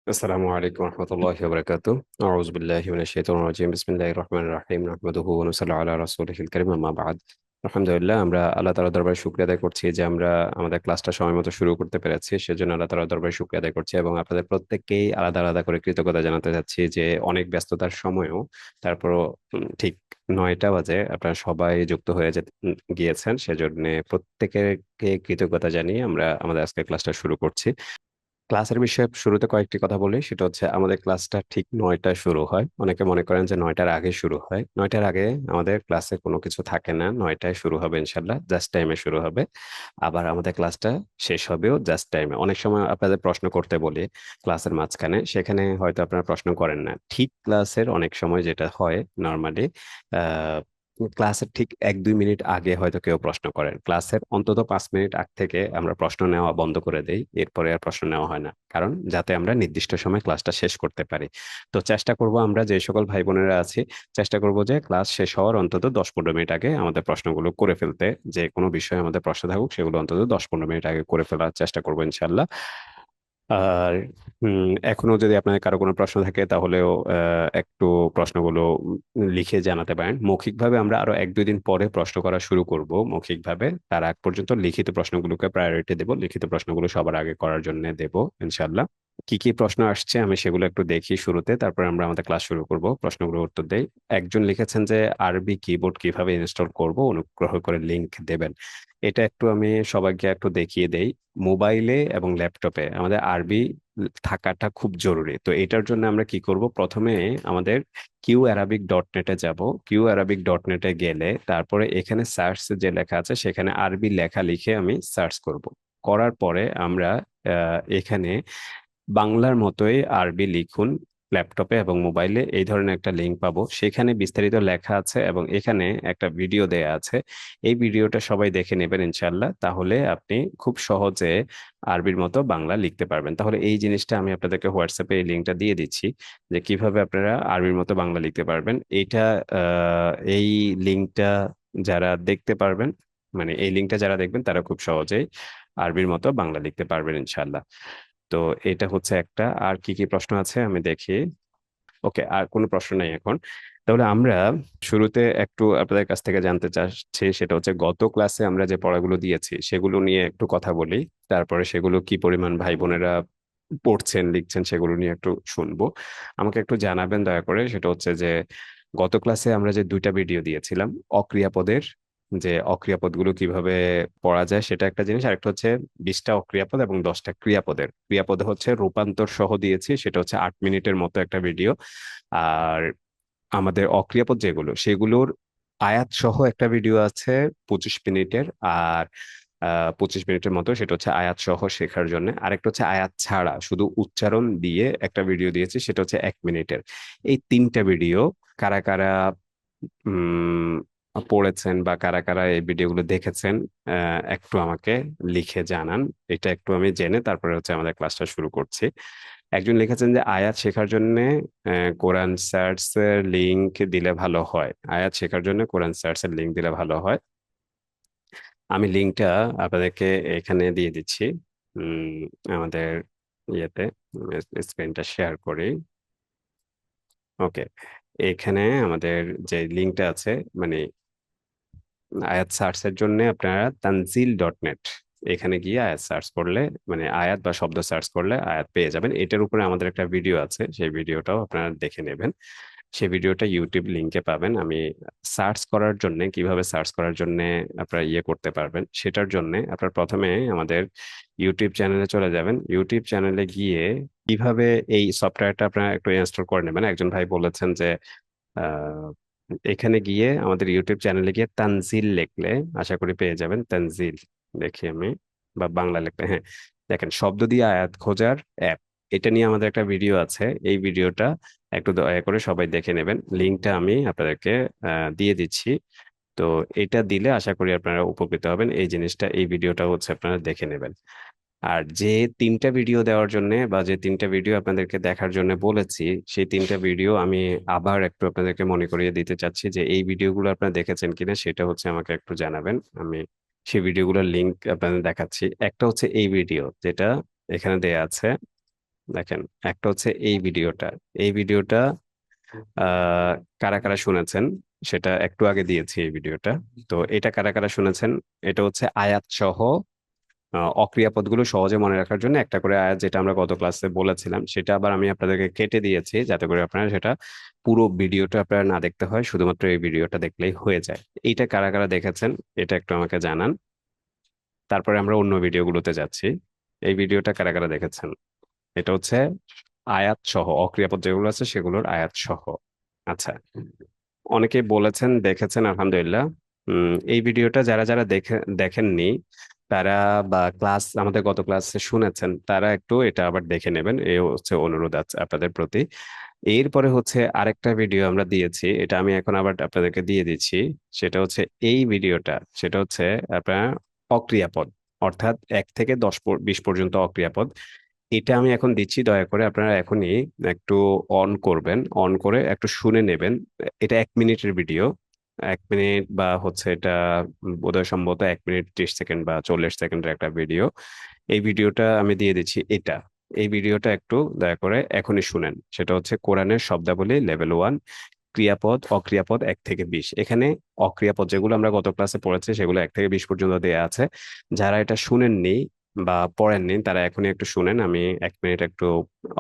السلام عليكم ورحمة الله وبركاته. أعوذ بالله من الشيطان الرجيم. بسم الله الرحمن الرحيم. نحمده ونصلي على رسوله الكريم أما بعد. আলহামদুলিল্লাহ, আমরা আল্লাহ তাআলার দরবারে শুকরিয়া আদায় করছি যে আমরা আমাদের ক্লাসটা সময় মতো শুরু করতে পেরেছি। সেজন্য আল্লাহ তাআলার দরবারে শুকরিয়া আদায় করছি এবং আপনাদের প্রত্যেককেই আলাদা আলাদা করে কৃতজ্ঞতা জানাতে চাচ্ছি যে অনেক ব্যস্ততার সময়ও তারপরও ঠিক 9টা বাজে আপনারা সবাই যুক্ত হয়ে গিয়েছেন। সেজন্য প্রত্যেকেরকে কৃতজ্ঞতা জানিয়ে আমরা আমাদের আজকের ক্লাসটা শুরু করছি। ক্লাসের বিষয়ে শুরুতে কয়েকটি কথা বলি, সেটা হচ্ছে আমাদের ক্লাসটা ঠিক 9টায় শুরু হয়। অনেকে মনে করেন যে 9টার আগে শুরু হয়। 9টার আগে আমাদের ক্লাসে কোনো কিছু থাকে না। 9টায় শুরু হবে ইনশাল্লাহ, জাস্ট টাইমে শুরু হবে। আবার আমাদের ক্লাসটা শেষ হবেও জাস্ট টাইমে। অনেক সময় আপনাদের প্রশ্ন করতে বলি ক্লাসের মাঝখানে, সেখানে হয়তো আপনারা প্রশ্ন করেন না। ঠিক ক্লাসের অনেক সময় যেটা হয় নর্মালি, ক্লাসের ঠিক 1-2 মিনিট আগে হয়তো কেউ প্রশ্ন করেন। ক্লাসের অন্তত 5 মিনিট আগ থেকে আমরা প্রশ্ন নেওয়া বন্ধ করে দেই, এরপরে আর প্রশ্ন নেওয়া হয় না, কারণ যাতে আমরা নির্দিষ্ট সময় ক্লাসটা শেষ করতে পারি। তো চেষ্টা করব আমরা যে সকল ভাই বোনেরা আছি, চেষ্টা করব যে ক্লাস শেষ হওয়ার অন্তত 10-15 মিনিট আগে আমাদের প্রশ্নগুলো করে ফেলতে। যে কোনো বিষয়ে আমাদের প্রশ্ন থাকুক সেগুলো অন্তত 10-15 মিনিট আগে করে ফেলার চেষ্টা করবো ইনশাল্লাহ। আর এখনো যদি আপনাদের কারো কোনো প্রশ্ন থাকে তাহলেও একটু প্রশ্নগুলো লিখে জানাতে পারেন। মৌখিকভাবে আমরা আরো 1-2 দিন পরে প্রশ্ন করা শুরু করব মৌখিকভাবে। তার আগ পর্যন্ত লিখিত প্রশ্নগুলোকে প্রায়োরিটি দেব, লিখিত প্রশ্নগুলো সবার আগে করার জন্য দেব ইনশাল্লাহ। কি কি প্রশ্ন আসছে আমি সেগুলো একটু দেখি শুরুতে, তারপর আমরা আমাদের ক্লাস শুরু করব। প্রশ্নগুলোর উত্তর দেই। একজন লিখেছেন যে আরবি কিবোর্ড কিভাবে ইনস্টল করব, অনুগ্রহ করে লিংক দেবেন। এটা একটু আমি সবাইকে একটু দেখিয়ে দেই। মোবাইলে এবং ল্যাপটপে আমাদের আরবি থাকাটা খুব জরুরি। তো এটার জন্য আমরা কি করব, প্রথমে আমাদের QArabic.net-এ যাব। QArabic.net-এ গেলে তারপরে এখানে সার্চ যে লেখা আছে সেখানে আরবি লেখা লিখে আমি সার্চ করব। করার পরে আমরা এখানে বাংলার মতোই আরবি লিখুন ল্যাপটপে এবং মোবাইলে, এই ধরনের একটা লিঙ্ক পাবো। সেখানে বিস্তারিত লেখা আছে এবং এখানে একটা ভিডিও দেয়া আছে। এই ভিডিওটা সবাই দেখে নেবেন ইনশাল্লাহ, তাহলে আপনি খুব সহজে আরবির মতো বাংলা লিখতে পারবেন। তাহলে এই জিনিসটা আমি আপনাদেরকে হোয়াটসঅ্যাপে এই লিঙ্কটা দিয়ে দিচ্ছি, যে কিভাবে আপনারা আরবির মতো বাংলা লিখতে পারবেন। এই লিঙ্কটা যারা দেখতে পারবেন, মানে এই লিঙ্কটা যারা দেখবেন তারা খুব সহজেই আরবির মতো বাংলা লিখতে পারবেন ইনশাল্লাহ। তো এটা হচ্ছে একটা। আর কি কি প্রশ্ন আছে আমি দেখি। ওকে, আর কোনো প্রশ্ন নাই এখন। তাহলে আমরা শুরুতে একটু আপনাদের কাছ থেকে জানতে চাচ্ছি, সেটা হচ্ছে গত ক্লাসে আমরা যে পড়াগুলো দিয়েছি সেগুলো নিয়ে একটু কথা বলি। তারপরে সেগুলো কি পরিমাণ ভাই বোনেরা পড়ছেন লিখছেন সেগুলো নিয়ে একটু শুনবো। আমাকে একটু জানাবেন দয়া করে। সেটা হচ্ছে যে গত ক্লাসে আমরা যে 2টা ভিডিও দিয়েছিলাম অক্রিয়াপদের, যে অক্রিয়াপদগুলো কিভাবে পড়া যায় সেটা একটা জিনিস। আরেকটা হচ্ছে 20টা অক্রিয়াপদ এবং 10টা ক্রিয়াপদের। ক্রিয়াপদে হচ্ছে রূপান্তর সহ দিয়েছি, সেটা হচ্ছে 8 মিনিটের মতো একটা ভিডিও। আর আমাদের অক্রিয়াপদ যেগুলো সেগুলোর আয়াত সহ একটা ভিডিও আছে 25 মিনিটের। আর 25 মিনিটের মতো সেটা হচ্ছে আয়াত সহ শেখার জন্য। আরেকটা হচ্ছে আয়াত ছাড়া শুধু উচ্চারণ দিয়ে একটা ভিডিও দিয়েছি, সেটা হচ্ছে 1 মিনিটের। এই 3টা ভিডিও কারা কারা উম পড়েছেন বা কারা কারা এই ভিডিওগুলো দেখেছেন, একটু আমাকে লিখে জানান। এটা একটু আমি জেনে তারপরে হচ্ছে আমাদের ক্লাসটা শুরু করছি। একজন লিখেছেন যে আয়াত শেখার জন্য কোরআন সার্চ এর লিংক দিলে ভালো হয়। আয়াত শেখার জন্য কোরআন সার্চ এর লিংক দিলে ভালো হয়। আমি লিংকটা আপনাদেরকে এখানে দিয়ে দিচ্ছি। উম, আমাদের ইয়েতে স্ক্রিনটা শেয়ার করি। ওকে, এখানে আমাদের যে লিংকটা আছে, মানে আয়াত সার্চের জন্য আপনারা তানজিল.net এখানে গিয়ে আয়াত সার্চ করলে, মানে আয়াত বা শব্দ সার্চ করলে আয়াত পেয়ে যাবেন। এটার উপরে আমাদের একটা ভিডিও আছে, সেই ভিডিওটাও আপনারা দেখে নেবেন। সেই ভিডিওটা ইউটিউব লিংকে পাবেন। আমি সার্চ করার জন্য, কিভাবে সার্চ করার জন্য আপনারা ইয়ে করতে পারবেন সেটার জন্য আপনার প্রথমে আমাদের ইউটিউব চ্যানেলে চলে যাবেন। ইউটিউব চ্যানেলে গিয়ে কিভাবে এই সফটওয়্যারটা আপনারা একটু ইনস্টল করে নেবেন। একজন ভাই বলেছেন যে আহ, এখানে গিয়ে আমাদের ইউটিউব চ্যানেলে গিয়ে তানজিল লিখলে আশা করি পেয়ে যাবেন। তানজিল দেখি আমি, বা বাংলা লিখলে, হ্যাঁ, দেখেন শব্দ দিয়ে আয়াত খোঁজার অ্যাপ, এটা নিয়ে আমাদের একটা ভিডিও আছে। এই ভিডিওটা একটু দয়া করে সবাই দেখে নেবেন। লিঙ্কটা আমি আপনাদেরকে দিয়ে দিচ্ছি। তো এটা দিলে আশা করি আপনারা উপকৃত হবেন। এই জিনিসটা, এই ভিডিওটা হচ্ছে আপনারা দেখে নেবেন। আর যে 3টা ভিডিও দেওয়ার জন্য বা যে 3টা ভিডিও আপনাদেরকে দেখার জন্য বলেছি, সেই 3টা ভিডিও আমি আবার একটু আপনাদেরকে মনে করিয়ে দিতে চাচ্ছি যে এই ভিডিওগুলো আপনারা দেখেছেন কিনা সেটা হচ্ছে আমাকে একটু জানাবেন। আমি সেই ভিডিওগুলোর লিংক আপনাদের দেখাচ্ছি। একটা হচ্ছে এই ভিডিও যেটা এখানে দেয়া আছে, দেখেন, একটা হচ্ছে এই ভিডিওটা। এই ভিডিওটা কারা কারা শুনেছেন সেটা একটু আগে দিয়েছি এই ভিডিওটা। তো এটা কারা কারা শুনেছেন, এটা হচ্ছে আয়াত সহ অক্রিয়াপদগুলো সহজে মনে রাখার জন্য একটা করে আয়াত, যেটা আমরা গত ক্লাসে বলেছিলাম, সেটা আবার আমি আপনাদেরকে কেটে দিয়েছি যাতে করে আপনারা সেটা পুরো ভিডিওটা আপনারা না দেখতে হয়, শুধুমাত্র এই ভিডিওটা দেখলেই হয়ে যায়। এইটা কারা কারা দেখেছেন এটা একটু আমাকে জানান, তারপরে আমরা অন্য ভিডিওগুলোতে যাচ্ছি। এই ভিডিওটা কারা কারা দেখেছেন? এটা হচ্ছে আয়াত সহ, অক্রিয়াপদ যেগুলো আছে সেগুলোর আয়াত সহ। আচ্ছা, অনেকেই বলেছেন দেখেছেন, আলহামদুলিল্লাহ। এই ভিডিওটা যারা যারা দেখেননি তারা, বা ক্লাস আমাদের গত ক্লাসে শুনেছেন, তারা একটু এটা আবার দেখে নেবেন, এই হচ্ছে অনুরোধ আছে আপনাদের প্রতি। এরপরে হচ্ছে আরেকটা ভিডিও আমরা দিয়েছি, এটা আমি এখন আবার আপনাদেরকে দিয়ে দিচ্ছি। সেটা হচ্ছে এই ভিডিওটা, সেটা হচ্ছে আপনার অক্রিয়াপদ, অর্থাৎ 1 থেকে 20 পর্যন্ত অক্রিয়াপদ। এটা আমি এখন দিচ্ছি, দয়া করে আপনারা এখনই একটু অন করবেন, অন করে একটু শুনে নেবেন। এটা 1 মিনিটের ভিডিও, 1 মিনিট বা হচ্ছে এটা বোধহয় সম্ভবত 1 মিনিট 30 সেকেন্ড বা 40 সেকেন্ডের একটা ভিডিও। এই ভিডিওটা আমি দিয়ে দিচ্ছি এটা। এই ভিডিওটা একটু দয়া করে এখনই শুনেন। সেটা হচ্ছে কোরআনের শব্দাবলী লেভেল 1, ক্রিয়াপদ অক্রিয়াপদ 1 থেকে 20। এখানে অক্রিয়াপদ যেগুলো আমরা গত ক্লাসে পড়েছি সেগুলো 1 থেকে 20 পর্যন্ত দেয়া আছে। যারা এটা শুনেননি বা পড়েননি তারা এখনই একটু শুনেন, আমি 1 মিনিট একটু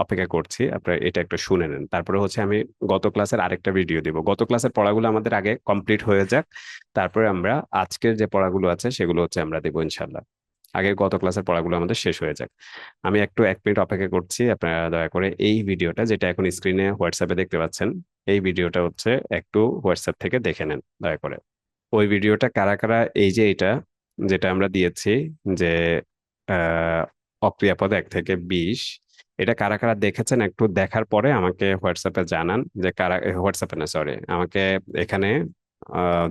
অপেক্ষা করছি, আপনারা এটা একটু শুনে নেন। তারপরে হচ্ছে আমি গত ক্লাসের আরেকটা ভিডিও দিব। গত ক্লাসের পড়াগুলো আমাদের আগে কমপ্লিট হয়ে যাক, তারপরে আমরা আজকের যে পড়াগুলো আছে সেগুলো হচ্ছে আমরা দেবো ইনশাল্লাহ। আগে গত ক্লাসের পড়াগুলো আমাদের শেষ হয়ে যাক। আমি একটু 1 মিনিট অপেক্ষা করছি, আপনারা দয়া করে এই ভিডিওটা, যেটা এখন স্ক্রিনে হোয়াটসঅ্যাপে দেখতে পাচ্ছেন, এই ভিডিওটা হচ্ছে একটু হোয়াটসঅ্যাপ থেকে দেখে নেন দয়া করে। ওই ভিডিওটা কারা কারা, এই যে এটা যেটা আমরা দিয়েছি, যে আহ অক্রিয়াপদ 1 থেকে 20, এটা কারা কারা দেখেছেন একটু দেখার পরে আমাকে হোয়াটসঅ্যাপে জানান, যে কারা, হোয়াটসঅ্যাপে না সরি, আমাকে এখানে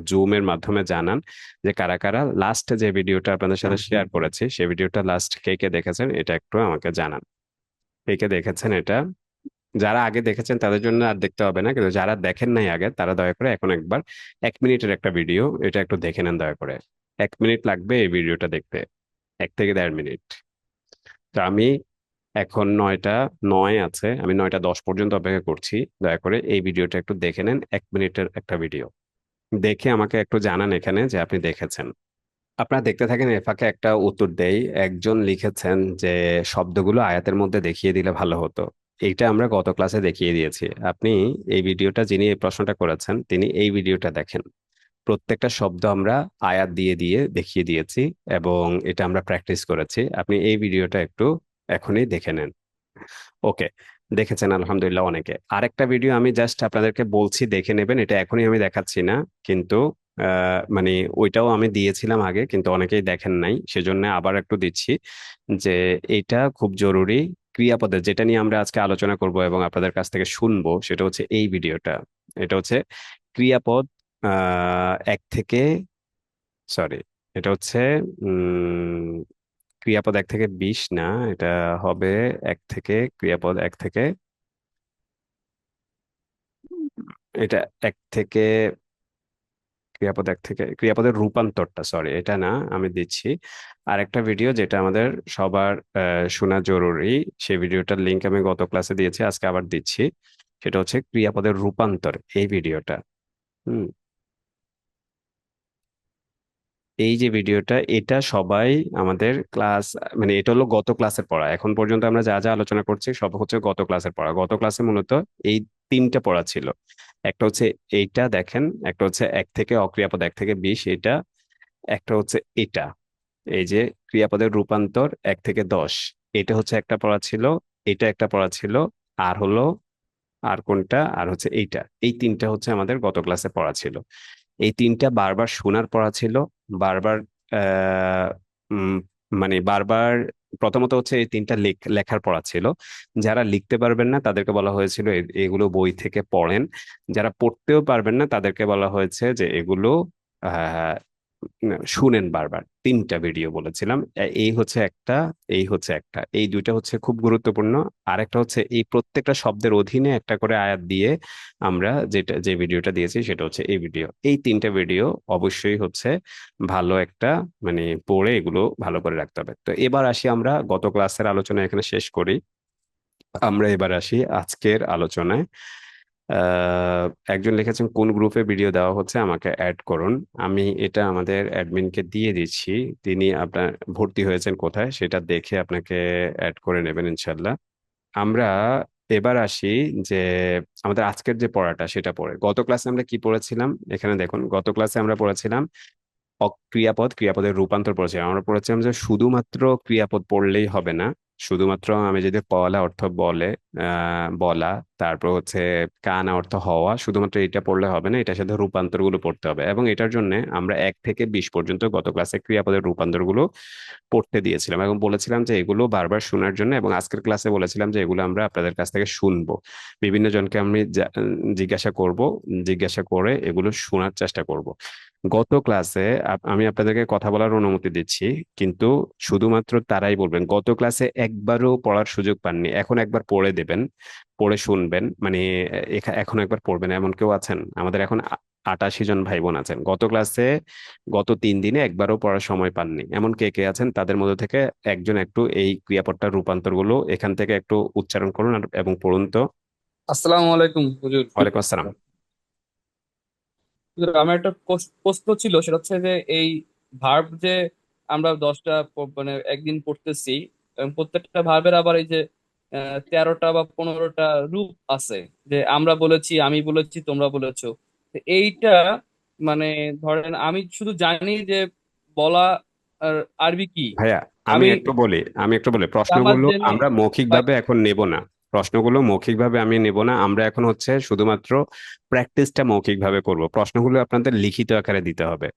জুমের মাধ্যমে জানান যে কারা কারা লাস্ট যে ভিডিওটা আপনাদের সাথে শেয়ার করেছি সেই ভিডিওটা লাস্ট কে কে দেখেছেন, এটা একটু আমাকে জানান। কে কে দেখেছেন এটা? যারা আগে দেখেছেন তাদের জন্য আর দেখতে হবে না, কিন্তু যারা দেখেন নাই আগে তারা দয়া করে এখন একবার, 1 মিনিটের একটা ভিডিও, এটা একটু দেখে নেন দয়া করে। 1 মিনিট লাগবে এই ভিডিওটা দেখতে, 1 থেকে 1.5 মিনিট। তো আমি এখন 9টা 9 আছে, আমি 9টা 10 পর্যন্ত অপেক্ষা করছি। দয়া করে এই ভিডিওটা একটু দেখে নেন, 1 মিনিটের একটা ভিডিও দেখে আমাকে একটু জানান এখানে যে আপনি দেখেছেন। আপনারা দেখতে থাকেন, এ ফাঁকে একটা উত্তর দেই। একজন লিখেছেন যে শব্দগুলো আয়াতের মধ্যে দেখিয়ে দিলে ভালো হতো। এইটা আমরা গত ক্লাসে দেখিয়ে দিয়েছি। আপনি এই ভিডিওটা, যিনি এই প্রশ্নটা করেছেন তিনি এই ভিডিওটা দেখেন। প্রত্যেকটা শব্দ আমরা আয়াত দিয়ে দিয়ে দেখিয়ে দিয়েছি এবং এটা আমরা প্র্যাকটিস করেছি। আপনি এই ভিডিওটা একটু এখনই দেখে নেন। ওকে, দেখেছেন আলহামদুলিল্লাহ অনেকে। আরেকটা ভিডিও আমি জাস্ট আপনাদেরকে বলছি দেখে নেবেন, এটা এখনই আমি দেখাচ্ছি না, কিন্তু মানে ওইটাও আমি দিয়েছিলাম আগে কিন্তু অনেকেই দেখেন নাই, সেজন্য আবার একটু দিচ্ছি। যে এটা খুব জরুরি, ক্রিয়াপদের যেটা নিয়ে আমরা আজকে আলোচনা করব এবং আপনাদের কাছ থেকে শুনবো সেটা হচ্ছে এই ভিডিওটা। এটা হচ্ছে ক্রিয়াপদ 1 থেকে, সরি, এটা হচ্ছে ক্রিয়াপদ 1 থেকে 20 না, এটা হবে 1 থেকে, এটা 1 থেকে, ক্রিয়াপদের রূপান্তরটা, সরি এটা না, আমি দিচ্ছি আরেকটা ভিডিও যেটা আমাদের সবার শোনা জরুরি। সেই ভিডিওটার লিংক আমি গত ক্লাসে দিয়েছি, আজকে আবার দিচ্ছি। সেটা হচ্ছে ক্রিয়াপদের রূপান্তর, এই ভিডিওটা। হুম, এই যে ভিডিওটা, এটা সবাই আমাদের ক্লাস, মানে এটা হলো গত ক্লাসের পড়া। এখন পর্যন্ত আমরা যা যা আলোচনা করছি সব হচ্ছে গত ক্লাসের পড়া। গত ক্লাসে মূলত এই 3টে পড়া ছিল। একটা হচ্ছে এইটা দেখেন, একটা হচ্ছে 1 থেকে, অক্রিয়াপদ 1 থেকে 20 এটা, একটা হচ্ছে এটা, এই যে ক্রিয়াপদের রূপান্তর 1 থেকে 10, এটা হচ্ছে একটা পড়া ছিল। এটা একটা পড়া ছিল। আর হলো, আর কোনটা, আর হচ্ছে এইটা, এই 3টা হচ্ছে আমাদের গত ক্লাসে পড়া ছিল। এই 3টা বারবার শোনার পড়া ছিল, বারবার আহ উম, মানে বারবার, প্রথমত হচ্ছে এই 3টা লেখার পড়া ছিল। যারা লিখতে পারবেন না তাদেরকে বলা হয়েছিল এগুলো বই থেকে পড়েন। যারা পড়তেও পারবেন না তাদেরকে বলা হয়েছে যে এগুলো আহ শুনেন বারবার। 3টা ভিডিও বলেছিলাম, এই হচ্ছে একটা, এই হচ্ছে একটা, এই দুইটা হচ্ছে খুব গুরুত্বপূর্ণ। আরেকটা হচ্ছে এই প্রত্যেকটা শব্দের অধীনে একটা করে আয়াত দিয়ে আমরা যে ভিডিওটা দিয়েছি সেটা হচ্ছে এই ভিডিও। এই 3টা ভিডিও অবশ্যই হচ্ছে ভালো একটা, মানে পড়ে এগুলো ভালো করে রাখতে হবে। তো এবার আসি, আমরা গত ক্লাসের আলোচনা এখানে শেষ করি। আমরা এবার আসি আজকের আলোচনায়। আহ, একজন লিখেছেন কোন গ্রুপে ভিডিও দেওয়া হচ্ছে আমাকে অ্যাড করুন। আমি এটা আমাদের অ্যাডমিনকে দিয়ে দিচ্ছি। তিনি আপনার ভর্তি হয়েছেন কোথায় সেটা দেখে আপনাকে অ্যাড করে নেবেন ইনশাল্লাহ। আমরা এবার আসি যে আমাদের আজকের যে পড়াটা সেটা পড়ে, গত ক্লাসে আমরা কি পড়েছিলাম এখানে দেখুন। গত ক্লাসে আমরা পড়েছিলাম ক্রিয়াপদ, ক্রিয়াপদের রূপান্তর পড়েছিলাম। আমরা পড়েছিলাম যে শুধুমাত্র ক্রিয়াপদ পড়লেই হবে না। শুধুমাত্র আমি যদি পলা অর্থ বলে, বলা, তারপর হচ্ছে কানা অর্থ হওয়া, শুধুমাত্র এটা পড়লে হবে না, এটার সাথে রূপান্তর গুলো পড়তে হবে। এবং এটার জন্য আমরা 1 থেকে 20 পর্যন্ত গত ক্লাসে ক্রিয়াপদের রূপান্তর গুলো পড়তে দিয়েছিলাম এবং বলেছিলাম যে এগুলো বারবার শোনার জন্য। এবং আজকের ক্লাসে বলেছিলাম যে এগুলো আমরা আপনাদের কাছ থেকে শুনবো, বিভিন্ন জনকে আমি জিজ্ঞাসা করব, জিজ্ঞাসা করে এগুলো শোনার চেষ্টা করব। গত ক্লাসে আমি আপনাদেরকে কথা বলার অনুমতি দিচ্ছি, কিন্তু শুধুমাত্র তারাই বলবেন। গত ক্লাসে একবারও পড়ার সুযোগ পাননি, এখন একবার পড়ে দেবেন, পড়ে শুনবেন। মানে এখন একবার পড়বেন এমন কেউ আছেন? আমাদের এখন 88 জন ভাই বোন আছেন। গত ক্লাসে গত 3 দিনে একবারও পড়ার সময় পাননি এমন কে কে আছেন? তাদের মধ্যে থেকে একজন একটু এই ক্রিয়াপদটার রূপান্তর গুলো এখান থেকে একটু উচ্চারণ করুন এবং পড়ুন তো। আসসালামু আলাইকুম হুজুর। ওয়ালাইকুম আসসালাম। হুজুর, আমার একটা প্রশ্ন ছিল, সেটা হচ্ছে যে এই ভার্ব যে আমরা 10টা মানে একদিন পড়তেছি, এবং প্রত্যেকটা ভার্বের আবার এই যে 13টা বা 15টা রূপ আছে। যে আমরা বলেছি, আমি বলেছি, তোমরা বলেছো। তো এইটা মানে ধরেন আমি শুধু জানি যে বলা আর আরবি কি। ভাইয়া, আমি আমি একটু বলি, আমার প্রশ্নগুলো জেনে আমরা বা মৌখিকভাবে এখন নেব না। প্রশ্নগুলো মৌখিকভাবে আমি নেব না। আমরা এখন হচ্ছে শুধুমাত্র প্র্যাকটিসটা মৌখিকভাবে করব। প্রশ্নগুলো আপনাদের লিখিত আকারে দিতে হবে।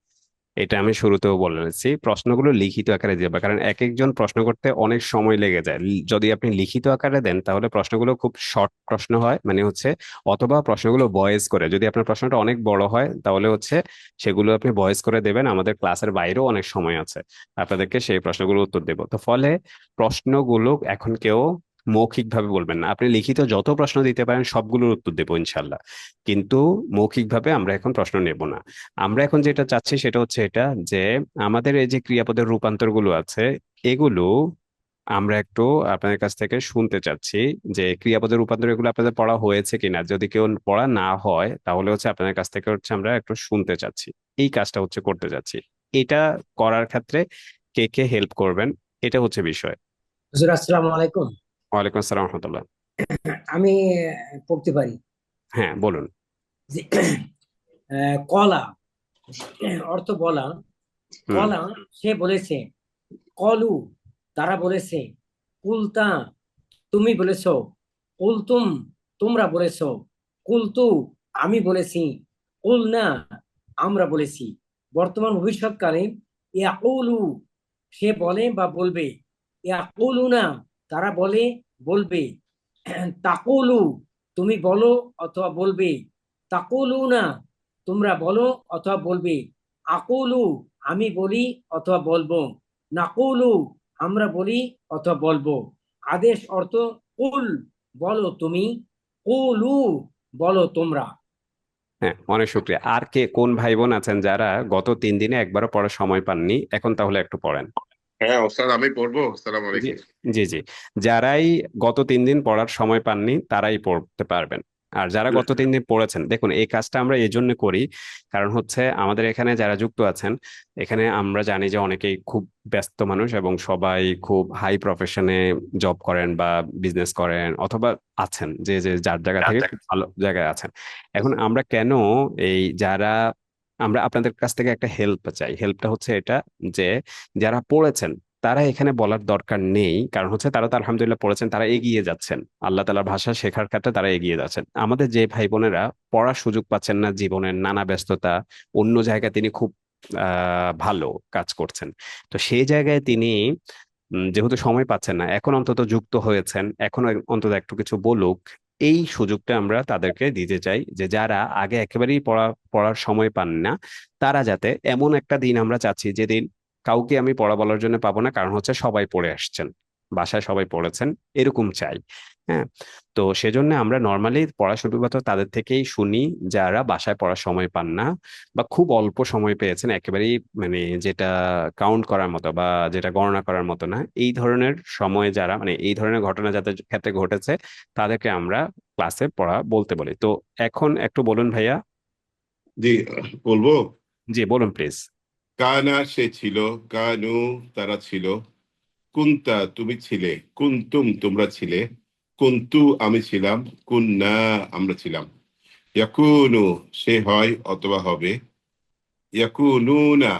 এটা আমি শুরুতেও বলেছি, প্রশ্নগুলো লিখিত আকারে দিতে হবে, কারণ এক একজন প্রশ্ন করতে অনেক সময় লেগে যায়। যদি আপনি লিখিত আকারে দেন তাহলে প্রশ্নগুলো খুব শর্ট প্রশ্ন হয়, মানে হচ্ছে, অথবা প্রশ্নগুলো ভয়েস করে, যদি আপনার প্রশ্নটা অনেক বড় হয় তাহলে হচ্ছে সেগুলো আপনি ভয়েস করে দেবেন। আমাদের ক্লাসের বাইরেও অনেক সময় আছে, আপনাদেরকে সেই প্রশ্নগুলো উত্তর দেবো। তো ফলে প্রশ্নগুলো এখন কেউ মৌখিকভাবে বলবেন না। আপনি লিখিত যত প্রশ্ন দিতে পারেন সবগুলোর উত্তর দেবো ইনশাল্লাহ, কিন্তু মৌখিকভাবে আমরা এখন প্রশ্ন নেব না। আমরা এখন যেটা চাচ্ছি সেটা হচ্ছে এটা, যে আমাদের এই যে ক্রিয়াপদের রূপান্তর গুলো আছে এগুলো আমরা একটু আপনাদের কাছ থেকে শুনতে চাচ্ছি, যে ক্রিয়াপদের রূপান্তর এগুলো আপনাদের পড়া হয়েছে কিনা। যদি কেউ পড়া না হয় তাহলে হচ্ছে আপনাদের কাছ থেকে হচ্ছে আমরা একটু শুনতে চাচ্ছি, এই কাজটা হচ্ছে করতে চাচ্ছি। এটা করার ক্ষেত্রে কে কে হেল্প করবেন, এটা হচ্ছে বিষয়। হুজুর, আসসালামু আলাইকুম। ওয়ালাইকুম আসসালাম রহমতুল্লাহ। আমি পড়তে পারি হ্যাঁ, বলুন। যে কলা অর্থ বলা। হুম। কলা, সে বলেছে। কলু, তারা বলেছে। কুলতা, তুমি বলেছো। কুলতুম, তোমরা বলেছো। কুলতু, আমি বলেছি। কুলনা, আমরা বলেছি। বর্তমান ভবিষ্যৎকালে ইয়াকুলু, সে বলে বা বলবে। ইয়াকুলুনা, তারা বলে, বলবে। তাকুলু, তুমি বলো অথবা বলবে। তাকুলুনা, তোমরা বলো অথবা বলবে। আকুলু, আমি বলি অথবা বলবো। নাকুলু, আমরা বলি অথবা বলবো। আদেশ অর্থ কুল, বলো তুমি। কুলু, বলো তোমরা। হ্যাঁ, অনেক শুক্রিয়া। আর কে কোন ভাই বোন আছেন যারা গত 3 দিনে একবারও পড়ার সময় পাননি? এখন তাহলে একটু পড়েন। হ্যাঁ ওস্তাদ, আমি পড়বো। আসসালামু জি, আলাইকুম। জি, জি। যারাই গত 3 দিন পড়ার সময় পাননি তারাই পড়তে পারবেন। আর যারা গত 3 দিন পড়েছেন, দেখুন এই কাজটা আমরা এই জন্য করি, কারণ হচ্ছে আমাদের এখানে যারা যুক্ত আছেন, এখানে আমরা জানি যে অনেকেই খুব ব্যস্ত মানুষ এবং সবাই খুব হাই প্রফেশনে জব করেন বা বিজনেস করেন, অথবা আছেন যে যে যার জায়গা থেকে খুব ভালো জায়গায় আছেন। এখন আমরা কেন এই যারা, আমরা আপনাদের কাছ থেকে একটা হেল্প চাই। হেল্পটা হচ্ছে এটা, যে যারা পড়েছেন তারা এখানে বলার দরকার নেই, কারণ হচ্ছে তারা তো আলহামদুলিল্লাহ পড়েছেন, তারা এগিয়ে যাচ্ছেন, আল্লাহ তাআলার ভাষা শেখার ক্ষেত্রে তারা এগিয়ে যাচ্ছেন। আমাদের যে ভাই বোনেরা পড়ার সুযোগ পাচ্ছেন না, জীবনের নানা ব্যস্ততা, অন্য জায়গায় তিনি খুব ভালো কাজ করছেন, তো সেই জায়গায় তিনি যেহেতু সময় পাচ্ছেন না, এখন অন্তত যুক্ত হয়েছেন, এখন অন্তত একটু কিছু বলুক। এই সুযোগটা আমরা তাদেরকে দিতে চাই, যে যারা আগে একেবারেই পড়ার সময় পান না, তারা যাতে, এমন একটা দিন আমরা চাচ্ছি যেদিন কাউকে আমি পড়া বলার জন্য পাবো না, কারণ হচ্ছে সবাই পড়ে আসছেন, বাসায় সবাই পড়েছেন, এরকম চাই। হ্যাঁ, তো সেজন্য আমরা নর্মালি পড়া শুধুমাত্র তাদের থেকেই শুনি যারা বাসায় পড়ার সময় পান না বা খুব অল্প সময় পেয়েছেন, একেবারেই মানে যেটা কাউন্ট করার মতো বা যেটা গণনা করার মতো না, এই ধরনের সময়ে যারা মানে এই ধরনের ঘটনা যাদের ক্ষেত্রে ঘটেছে তাদেরকে আমরা ক্লাসে পড়া বলতে বলি। তো এখন একটু বলুন ভাইয়া। জি, বলবো। জি বলুন প্লিজ। কানা সে ছিল, কানু তারা ছিল, কুন্তা তুমি ছিলে, কুন্তুম তোমরা ছিলে, কুন্তু আমি ছিলাম, কুন্না আমরা ছিলাম। ইয়াকুনু সে হয় অথবা হবে, ইয়াকুনুনা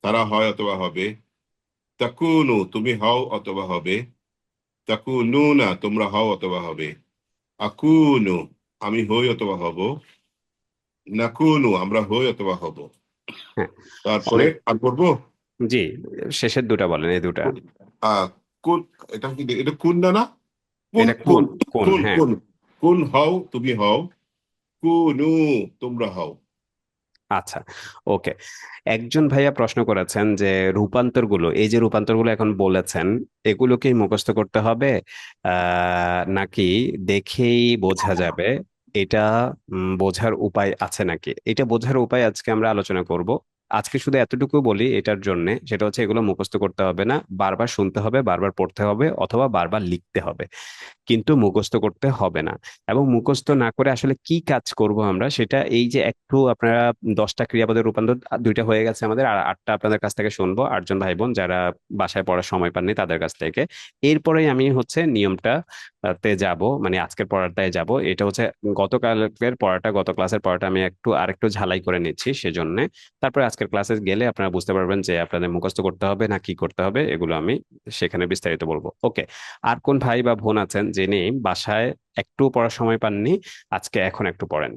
তারা হয় অথবা হবে, তাকুনু তুমি হও অথবা হবে, তাকুনুনা তোমরা হও অথবা হবে, আকুনু আমি হই অথবা হব, নাকুনু আমরা হই অথবা হব। হ্যাঁ, তারপরে অনেক। আর করবো। জি, শেষের দুটা বলেন, এই দুটা। আহ কোন, এটা কি, এটা কোন না, না কোন এটা কোন কোন কোন, কোন হ্যাঁ। কোন কোন হও তুমি হও, কুনু তোমরা হও। আচ্ছা, ওকে। একজন ভাইয়া প্রশ্ন করেছেন যে রূপান্তর গুলো, এই যে রূপান্তর গুলো এখন বলেছেন, এগুলো কি মুখস্থ করতে হবে নাকি দেখেই বোঝা যাবে? এটা বোঝার উপায় আছে নাকি? এটা বোঝার উপায় আজকে আমরা আলোচনা করব। আজকে শুধু এতটুকু বলি এটার জন্য, সেটা হচ্ছে এগুলো মুখস্থ করতে হবে না, বারবার শুনতে হবে, বারবার পড়তে হবে, অথবা বারবার লিখতে হবে, কিন্তু মুখস্থ করতে হবে না। এবং মুখস্থ না করে আসলে কি কাজ করব আমরা, সেটা এই যে একটু আপনারা 10টা ক্রিয়াপদের রূপান্তর, দুইটা হয়ে গেছে আমাদের, আর 8টা আপনাদের কাছ থেকে শুনবো, 8জন ভাই বোন যারা বাসায় পড়ার সময় পাননি তাদের কাছ থেকে। এরপরেই আমি হচ্ছে নিয়মটা তে যাব, মানে আজকের পড়াটায় যাব। এটা হচ্ছে গতকালের পড়াটা, গত ক্লাসের পড়াটা আমি একটু আরেকটু ঝালাই করে নিচ্ছি সেজন্য। তারপরে আজকের ক্লাসে গেলে আপনারা বুঝতে পারবেন যে আপনাদের মুখস্থ করতে হবে না কি করতে হবে, এগুলো আমি সেখানে বিস্তারিত বলবো। ওকে। আর কোন ভাই বা বোন আছেন যিনি বাসায় একটু পড়ার সময় পাননি, আজকে এখন একটু পড়েন?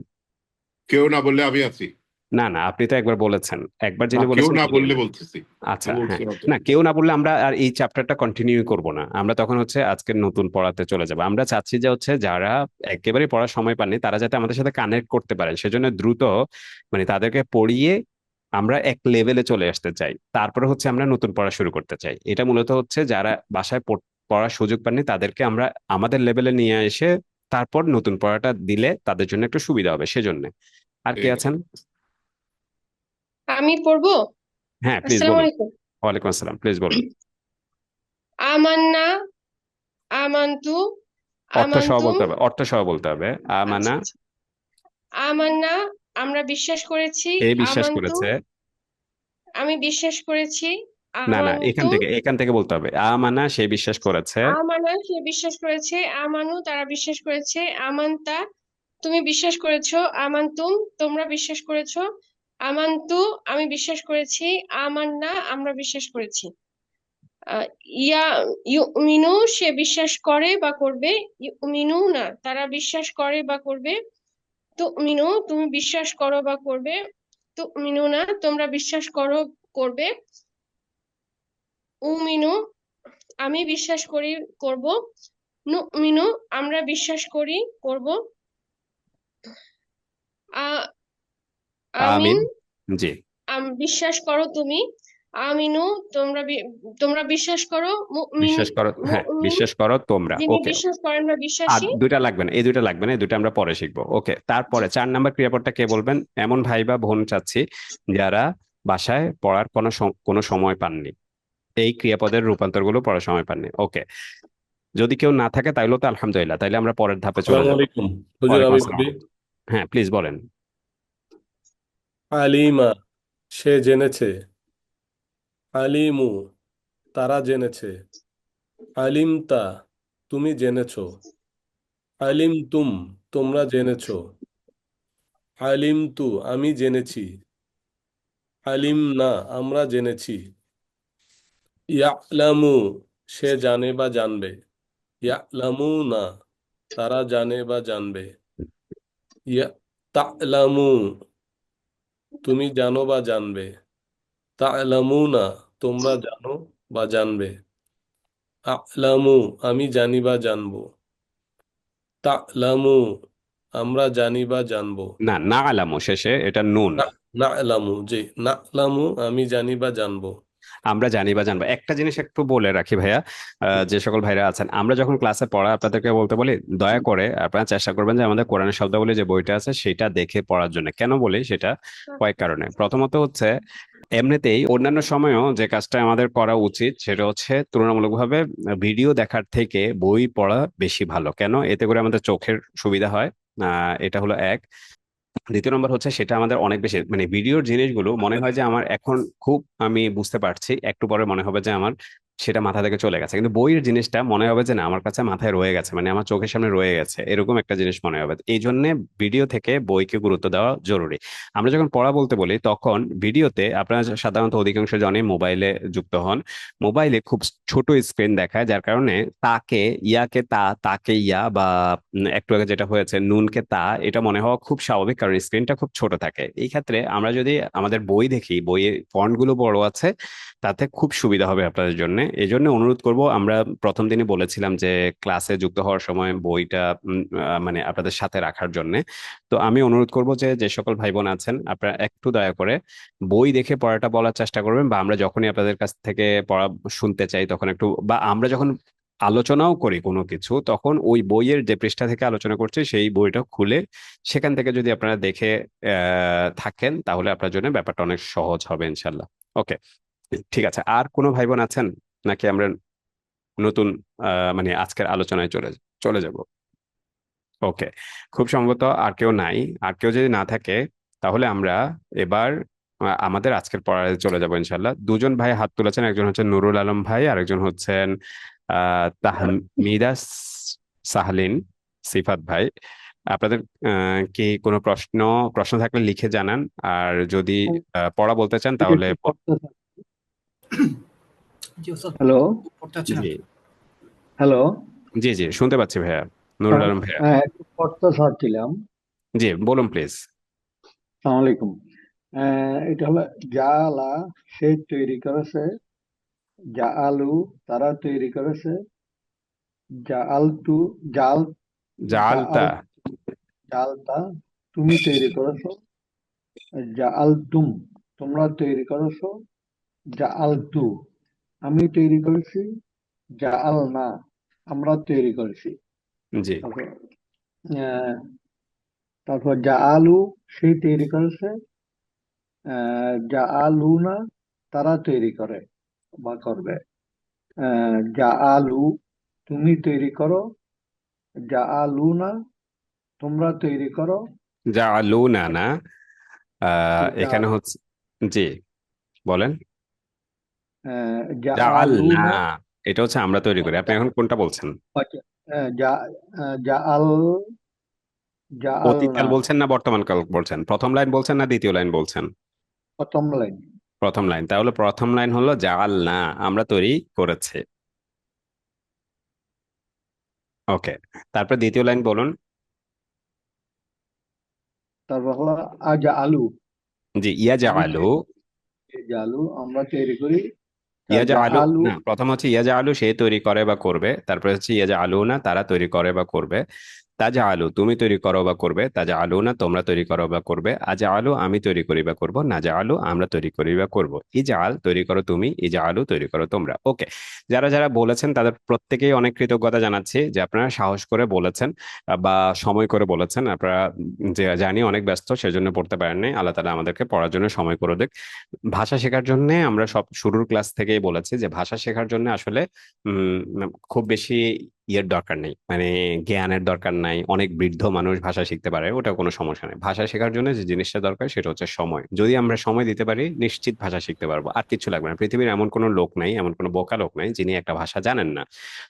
কেউ না বললে আমি আছি। না না, আপনি তো একবার বলেছেন, একবার না, যিনি কেউ বলেছেন না তিনি বললে না। বলতেছি। আচ্ছা, আমি বলছি হ্যাঁ। হয়তো। না, কেউ না বললে আমরা আর এই চ্যাপ্টারটা কন্টিনিউ করব না, আমরা তখন হচ্ছে আজকের নতুন পড়াতে চলে যাব। আমরা চাচ্ছি যে হচ্ছে যারা একেবারে পড়ার সময় পাননি তারা যাতে আমাদের সাথে কানেক্ট করতে পারেন, সেজন্য দ্রুত মানে তাদেরকে পড়িয়ে আমরা এক লেভেলে চলে আসতে চাই, তারপরে হচ্ছে আমরা নতুন পড়া শুরু করতে চাই। এটা মূলত হচ্ছে যারা বাসায় পড়ার সুযোগ পাননি তাদেরকে আমরা আমাদের লেভেলে নিয়ে এসে তারপর নতুন পড়াটা দিলে তাদের জন্য একটু সুবিধা হবে, সেজন্য। আর কে ঠিক আছেন? আমি পড়বো। হ্যাঁ প্লিজ আসসালামু বলুন। আলাইকুম। ওয়ালাইকুম আসসালাম, প্লিজ বলুন। আমান্না, আমান্তু, অর্থ সহ আমান্তুম। বলতে হবে, অর্থ সহ বলতে হবে। আচ্ছা আমানা। আচ্ছা। আমান্না আমরা বিশ্বাস করেছি। এ বিশ্বাস আমান্তু করেছে। আমি বিশ্বাস করেছি। না না, এখান আমান্তুম থেকে এখান থেকে বলতে হবে, আমানা সে বিশ্বাস করেছে। আমানা সে বিশ্বাস করেছে। আমানু তারা বিশ্বাস করেছে। আমান্তা তুমি বিশ্বাস করেছো। আমান্তুম তোমরা বিশ্বাস করেছো। আমান্তু আমি বিশ্বাস করেছি। আমান্না আমরা বিশ্বাস করেছি। আহ, ইয়া ইউমিনু সে বিশ্বাস করে বা করবে। ইউমিনু না তারা বিশ্বাস করে বা করবে। তুমিনু তুমি বিশ্বাস করো বা করবে। তুমিনু না তোমরা বিশ্বাস করো করবে। উমিনু আমি বিশ্বাস করি করব। নুমিনু আমরা বিশ্বাস করি করব। আ আমিন আমিন। জি। বিশ্বাস করো তুমি। আমিনু তোমরা তোমরা বিশ্বাস করো। মুমিন বিশ্বাস করো, হ্যাঁ, মুমিন বিশ্বাস করো তোমরা। যিনি ওকে। বিশ্বাস করেন বা আর বিশ্বাসী। দুইটা লাগবে না, এই দুইটা লাগবে না, এই দুইটা আমরা পরে শিখবো। ওকে, জি। তারপরে 4 নাম্বার ক্রিয়াপদটা কে বলবেন? এমন ভাই বা বোন চাচ্ছি যারা বাসায় পড়ার কোনো সময় পাননি, এই ক্রিয়াপদের রূপান্তর গুলো পড়ার সময় পাননি। ওকে, যদি কেউ না থাকে তাইলে তো আলহামদুলিল্লাহ, তাইলে আমরা পরের ধাপে চলে আসসালামু যাব। আলাইকুম হুজুর, ওয়ালাইকুম আমি আসসালাম। বলি। হ্যাঁ প্লিজ বলেন। আলিমা সে জেনেছে। আলিমু তারা জেনেছে। আলিমতা তুমি জেনেছো। আলিমতুম তোমরা জেনেছো। আলিমতু আমি জেনেছি। আলিমনা আমরা জেনেছি। ইয়ালামু সে জানে বা জানবে। ইয়ালামু না তারা জানে বা জানবে। ইয়া তালামু তুমি জানো বা জানবে। তালামু না তোমরা জানো বা জানবে। আলামু আমি জানি বা জানবো। তালামু আমরা জানি বা জানবো। না, না আলামু শেষে এটা নুন। না না আলামু জি না আলামু আমি জানি বা জানবো। আমরা জানি বা জানবো। একটা জিনিস একটু বলে রাখি ভাইয়া, যে সকল ভাইরা আছেন, আমরা যখন ক্লাসে পড়া আপনাদেরকে বলতে বলি, দয়া করে আপনারা চেষ্টা করবেন যে আমাদের কোরআনের শব্দাবলী যে বইটা আছে সেটা দেখে পড়ার জন্য। কেন বলি সেটা? কয়েক কারণে। প্রথমত হচ্ছে, এমনিতেই অন্যান্য সময়েও যে কাজটা আমাদের করা উচিত সেটা হচ্ছে তুলনামূলকভাবে ভিডিও দেখার থেকে বই পড়া বেশি ভালো। কেন? এতে করে আমাদের চোখের সুবিধা হয়। এটা হলো এক। দ্বিতীয় নম্বর হচ্ছে, সেটা আমাদের অনেক বেশি, মানে ভিডিওর জিনিসগুলো মনে হয় যে আমার এখন খুব আমি বুঝতে পারছি, একটু পরে মনে হবে যে আমার সেটা মাথা থেকে চলে গেছে, কিন্তু বইয়ের জিনিসটা মনে হবে যে না, আমার কাছে মাথায় রয়ে গেছে, মানে আমার চোখের সামনে রয়ে গেছে, এরকম একটা জিনিস মনে হবে। এই জন্য ভিডিও থেকে বইকে গুরুত্ব দেওয়া জরুরি। আমরা যখন পড়া বলতে বলি তখন ভিডিওতে আপনারা সাধারণত অধিকাংশ জনই মোবাইলে যুক্ত হন। মোবাইলে খুব ছোট স্ক্রিন দেখায়, যার কারণে তাকে ইয়াকে তা, তাকে ইয়া, বা একটু আগে যেটা হয়েছে নুনকে তা, এটা মনে হওয়া খুব স্বাভাবিক, কারণ স্ক্রিনটা খুব ছোট থাকে। এই ক্ষেত্রে আমরা যদি আমাদের বই দেখি, বইয়ে ফন্ট গুলো বড় আছে, তাতে খুব সুবিধা হবে আপনাদের জন্য। এই জন্য অনুরোধ করব, আমরা প্রথম দিনই বলেছিলাম যে ক্লাসে যুক্ত হওয়ার সময় বইটা মানে আপনাদের সাথে রাখার জন্য। তো আমি অনুরোধ করব যে যে সকল ভাই বোন আছেন, আপনারা একটু দয়া করে বই দেখে পড়াটা বলার চেষ্টা করবেন, বা আমরা যখনই আপনাদের কাছ থেকে পড়া শুনতে চাই তখন একটু, বা আমরা যখন আলোচনাও করি কোনো কিছু, তখন ওই বইয়ের যে পৃষ্ঠা থেকে আলোচনা করছে সেই বইটা খুলে সেখান থেকে যদি আপনারা দেখে থাকেন, তাহলে আপনার জন্য ব্যাপারটা অনেক সহজ হবে ইনশাল্লাহ। ওকে, ঠিক আছে। আর কোনো ভাই বোন আছেন, নাকি আমরা নতুন মানে আজকের আলোচনায় চলে চলে যাব? ওকে, খুব সম্ভবত আর কেউ নাই। আর কেউ যদি না থাকে, তাহলে আমরা এবার আমাদের আজকের পড়ায় চলে যাব ইনশাল্লাহ। দুজন ভাই হাত তুলেছেন, একজন হচ্ছে নুরুল আলম ভাই, আর একজন হচ্ছেন তাহমিদা সাহলিন সিফাত ভাই। আপনাদের কি কোনো প্রশ্ন থাকলে লিখে জানান, আর যদি পড়া বলতে চান তাহলে হ্যালো জি হ্যালো জি জি, শুনতে পাচ্ছি ভাইয়া, নুরুল আলম ভাইয়া। হ্যাঁ একটু পড়তে চাচ্ছিলাম। জি বলুন প্লিজ। আসসালামু আলাইকুম। এটা হলো জালা, সে তৈরি করেছে। জাআলু, তারা তৈরি করেছে। জাআলতু, জাল জালতা। জাআল জালতা, তুমি তৈরি করেছো। জাআলতুম, তোমরা তৈরি করেছো। জাআলতু, আমি তৈরি করেছি। জাআলনা, আমরা তৈরি করেছি। জি তারপর আহ, তারপর জাআলু, সে তৈরি করেছে। জাআলুনা, তারা তৈরি করে বা করবে। জাআলু, তুমি তৈরি করো। জাআলুনা, তোমরা তৈরি করো। জালুনা না, এখানে জা- হচ্ছে, জি বলেন। জাআলনা, জাআলুনা, এটা হচ্ছে আমরা তৈরি করি। আপনি এখন কোনটা বলছেন? আচ্ছা, জাআল জাআলনা, অতীতকাল বলছেন না বর্তমান কাল বলছেন? প্রথম লাইন বলছেন না দ্বিতীয় লাইন বলছেন? প্রথম লাইন। প্রথম লাইন। তাহলে প্রথম লাইন হলো জাআলনা, আমরা তৈরি করেছে। ওকে, তারপর দ্বিতীয় লাইন বলুন। তারপর হলো আজআলু, জি, ইয়া আমি জাআলু। তৈরি করি। জাআলু, আমরা তৈরি করি। ইয়াজা আলু জাআলু, না, প্রথম হচ্ছে ইয়াজা আলু, সে তৈরি করে বা করবে। তারপরে হচ্ছে ইয়াজা আলু না, তারা তৈরি করে বা করবে। তাজা আলু, তুমি তৈরি করো বা করবে। তাজা আলু না, তোমরা তৈরি করো বা করবে। আজা আলু, আমি তৈরি করি বা করবো। নাজা আলু, আমরা তৈরি করি বা করবো। ইজা আল, তৈরি করো তুমি। ইজা আলু, তৈরি করো তোমরা। ওকে, যারা যারা বলেছেন তাদের প্রত্যেকেই অনেক কৃতজ্ঞতা জানাচ্ছি যে আপনারা সাহস করে বলেছেন, বা সময় করে বলেছেন। আপনারা যে জানি অনেক ব্যস্ত, সেজন্য পড়তে পারেননি। আল্লাহ তাআলা আমাদেরকে পড়ার জন্য সময় করে দেখ। ভাষা শেখার জন্য আমরা সব শুরুর ক্লাস থেকেই বলেছি যে ভাষা শেখার জন্য আসলে খুব বেশি ইয়ের দরকার নেই, মানে জ্ঞানের দরকার নাই। অনেক বৃদ্ধ মানুষ ভাষা শিখতে পারে, ওটা কোনো সমস্যা নেই। ভাষা শেখার জন্য যে জিনিসটা দরকার সেটা হচ্ছে সময়। যদি আমরা সময় দিতে পারি, নিশ্চিত ভাষা শিখতে পারবো, আর কিছু লাগবে না। পৃথিবীর এমন কোনো লোক নাই, এমন কোনো বোকা লোক নাই যিনি একটা ভাষা জানেন না।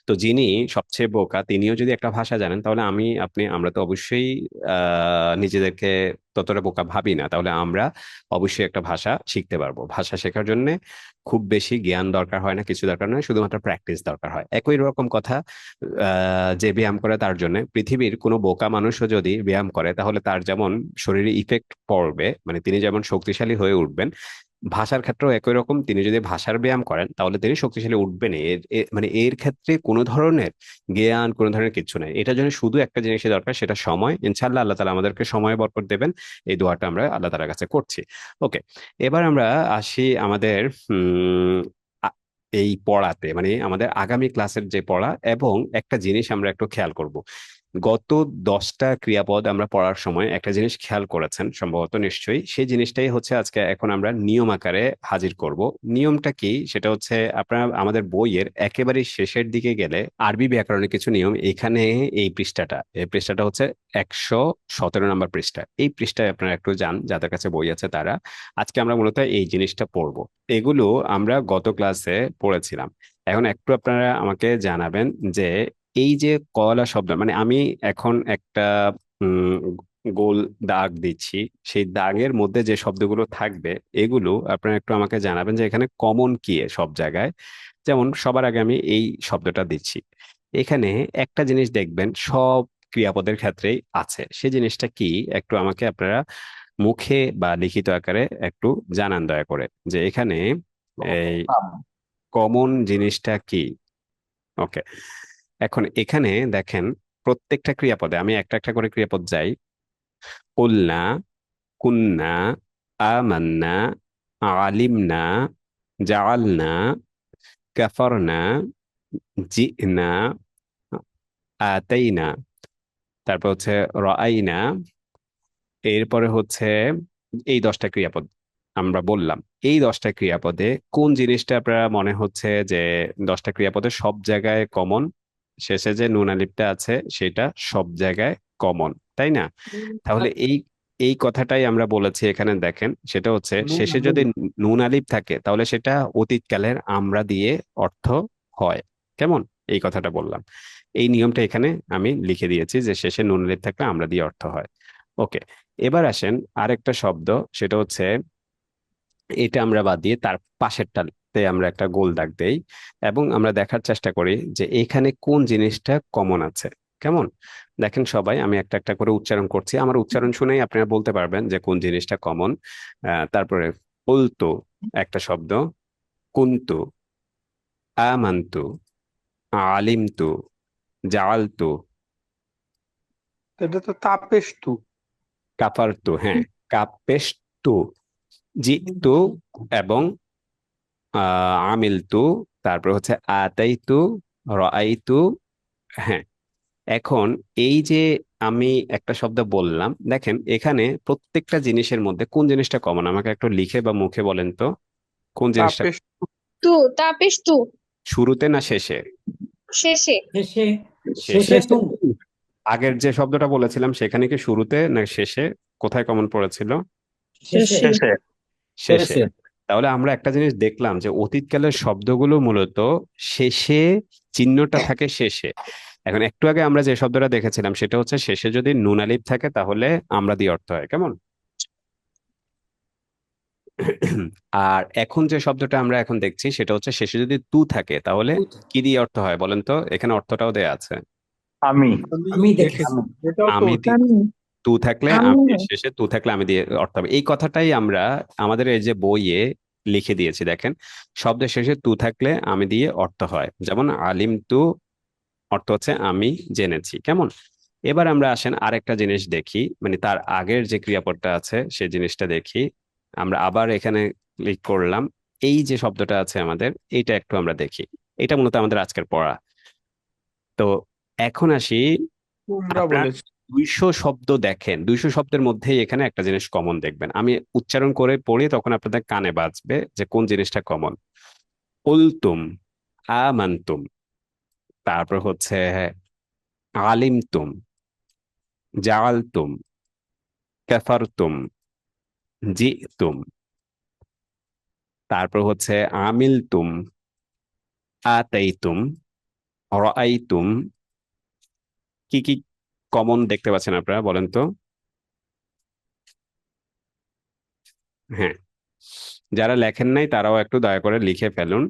তো যিনি সবচেয়ে বোকা, তিনিও যদি একটা ভাষা জানেন, তাহলে আমি আপনি আমরা তো অবশ্যই নিজেদেরকে ততটা বোকা ভাবি না, তাহলে আমরা অবশ্যই একটা ভাষা শিখতে পারবো। ভাষা শেখার জন্য খুব বেশি জ্ঞান দরকার হয় না, কিছু দরকার নয়, শুধুমাত্র প্র্যাকটিস দরকার হয়। একই রকম কথা, যে ব্যায়াম করে তার জন্য, পৃথিবীর কোনো বোকা মানুষও যদি ব্যায়াম করে, তাহলে তার যেমন শরীরে ইফেক্ট পড়বে, মানে তিনি যেমন শক্তিশালী হয়ে উঠবেন, ভাষার ক্ষেত্রেও একই রকম। তিনি যদি ভাষার ব্যায়াম করেন, তাহলে তিনি শক্তিশালী উঠবেন। মানে এর ক্ষেত্রে কোনো ধরনের জ্ঞান, কোনো ধরনের কিছু নাই। এটার জন্য শুধু একটা জিনিসই দরকার, সেটা সময়। ইনশাল্লাহ আল্লাহ তাআলা আমাদেরকে সময় বরকত দেবেন। এই দোয়াটা আমরা আল্লাহ তাআলার কাছে করছি। ওকে, এবার আমরা আসি আমাদের এই পড়াতে, মানে আমাদের আগামী ক্লাসের যে পড়া, এবং একটা জিনিস আমরা একটু খেয়াল করব। গত 10টা ক্রিয়াপদ আমরা পড়ার সময় একটা জিনিস খেয়াল করেছেন সম্ভবত, নিশ্চয়ই সেই জিনিসটাই হচ্ছে আজকে এখন আমরা নিয়ম আকারে হাজির করব। নিয়মটা কি সেটা হচ্ছে, আপনারা আমাদের বইয়ের একেবারে শেষের দিকে গেলে আরবি ব্যাকরণের কিছু নিয়ম এখানে, এই পৃষ্ঠাটা হচ্ছে 117 নম্বর পৃষ্ঠা। এই পৃষ্ঠায় আপনারা একটু যান, যাদের কাছে বই আছে তারা। আজকে আমরা মূলত এই জিনিসটা পড়বো। এগুলো আমরা গত ক্লাসে পড়েছিলাম। এখন একটু আপনারা আমাকে জানাবেন যে এই যে কলা শব্দ, মানে আমি এখন একটা উম গোল দাগ দিচ্ছি, সেই দাগের মধ্যে যে শব্দগুলো থাকবে এগুলো আপনারা একটু আমাকে জানাবেন যে এখানে কমন কি সব জায়গায়। যেমন সবার আগে আমি এই শব্দটা দিচ্ছি, এখানে একটা জিনিস দেখবেন সব ক্রিয়াপদের ক্ষেত্রেই আছে, সেই জিনিসটা কি একটু আমাকে আপনারা মুখে বা লিখিত আকারে একটু জানান দয়া করে, যে এখানে এই কমন জিনিসটা কি। ওকে, এখন এখানে দেখেন প্রত্যেকটা ক্রিয়াপদে আমি একটা একটা করে ক্রিয়াপদ যাই। কুলনা, কুন্না, আমান্না, আলিমনা, জাআলনা, কাফারনা, জিনা, আতাইনা, তারপর হচ্ছে রাআইনা। এরপরে হচ্ছে এই 10টা ক্রিয়াপদ আমরা বললাম। এই 10টা ক্রিয়াপদে কোন জিনিসটা আপনারা মনে হচ্ছে যে 10টা ক্রিয়াপদে সব জায়গায় কমন? শেষে যে নুন আলিফটা আছে সেটা সব জায়গায় কমন, তাই না? তাহলে এই এই কথাটাই আমরা বলেছি এখানে, দেখেন সেটা হচ্ছে শেষে যদি নুন আলিফ থাকে তাহলে সেটা অতীতকালের আমরা দিয়ে অর্থ হয়। কেমন? এই কথাটা বললাম, এই নিয়মটা এখানে আমি লিখে দিয়েছি যে শেষে নুন আলিফ থাকলে আমরা দিয়ে অর্থ হয়। ওকে, এবার আসেন আরেকটা শব্দ, সেটা হচ্ছে এটা আমরা বাদ দিয়ে তার পাশেরটাতে আমরা একটা গোল দাগ দেই, এবং আমরা দেখার চেষ্টা করি যে এখানে কোন জিনিসটা কমন আছে। কেমন? দেখেন সবাই, আমি একটা একটা করে উচ্চারণ করছি, আমার উচ্চারণ শুনেই আপনারা বলতে পারবেন যে কোন জিনিসটা কমন। তারপরে কুলতু একটা শব্দ, কুনতু, আমান্তু, আলিমতু, জাআলতু, এটা তো তাপেষ্টু। কাফারতু, হ্যাঁ, কাপেশতু, জিতু, এবং আমিলতু, তারপর হচ্ছে আতাইতু, রাআইতু। হ্যাঁ, এখন এই যে আমি একটা শব্দ বললাম, দেখেন এখানে প্রত্যেকটা জিনিসের মধ্যে কোন জিনিসটা কমন, আমাকে একটু লিখে বা মুখে বলেন তো কোন জিনিসটা। তাপেষ্টু। তাপিস তু শুরুতে না শেষে? শেষে। শেষে, শেষে। শেষে তু। আগের যে শব্দটা বলেছিলাম সেখানে কি শুরুতে না শেষে, কোথায় কমন পড়েছিল? শেষে, শেষে। শেষে। তাহলে আমরা একটা জিনিস দেখলাম যে অতীতকালের শব্দগুলো মূলত শেষে, চিহ্নটা থাকে শেষে। এখন একটু আগে আমরা যে শব্দটা দেখেছিলাম সেটা হচ্ছে শেষে যদি নুন আলিফ থাকে তাহলে আমরা দিয়ে অর্থ হয়। কেমন? আর এখন যে শব্দটা আমরা এখন দেখছি সেটা হচ্ছে শেষে যদি তু থাকে তাহলে কি দিয়ে অর্থ হয় বলেন তো? এখানে অর্থটাও দেয়া আছে। আমি আমি দেখেছি। এটাও তো আমি তু থাকলে আমি আমি দিয়ে, শেষে তু থাকলে আমি দিয়ে অর্থ হবে। এই কথাটাই আমরা আমাদের এই যে বইয়ে লিখে দিয়েছি, দেখেন শব্দের শেষে তু থাকলে আমি দিয়ে অর্থ হয়। যেমন আলিম তু অর্থ হচ্ছে আমি জেনেছি। কেমন? এবার আমরা আসেন আরেকটা জিনিস দেখি, মানে তার আগের যে ক্রিয়াপদটা আছে সেই জিনিসটা দেখি। আমরা আবার এখানে ক্লিক করলাম, এই যে শব্দটা আছে আমাদের, এইটা একটু আমরা দেখি। এটা মূলত আমাদের আজকের পড়া। তো এখন আসি, তোমরা আপনার বলেছো। 200 শব্দ দেখেন, 200 শব্দের মধ্যেই এখানে একটা জিনিস কমন দেখবেন। আমি উচ্চারণ করে পড়ি, তখন আপনাদের কানে বাজবে যে কোন জিনিসটা কমন। কুলতুম, আমানতুম, তারপর হচ্ছে আলিমতুম, জাআলতুম, কাফারতুম, জিতুম, তারপর হচ্ছে আমিলতুম, আতাইতুম, রাআইতুম। কি কি কমন দেখতে পাচ্ছেন আপনারা বলেন তো? হ্যাঁ, যারা লেখেন নাই তারাও একটু দয়া করে লিখে ফেলুন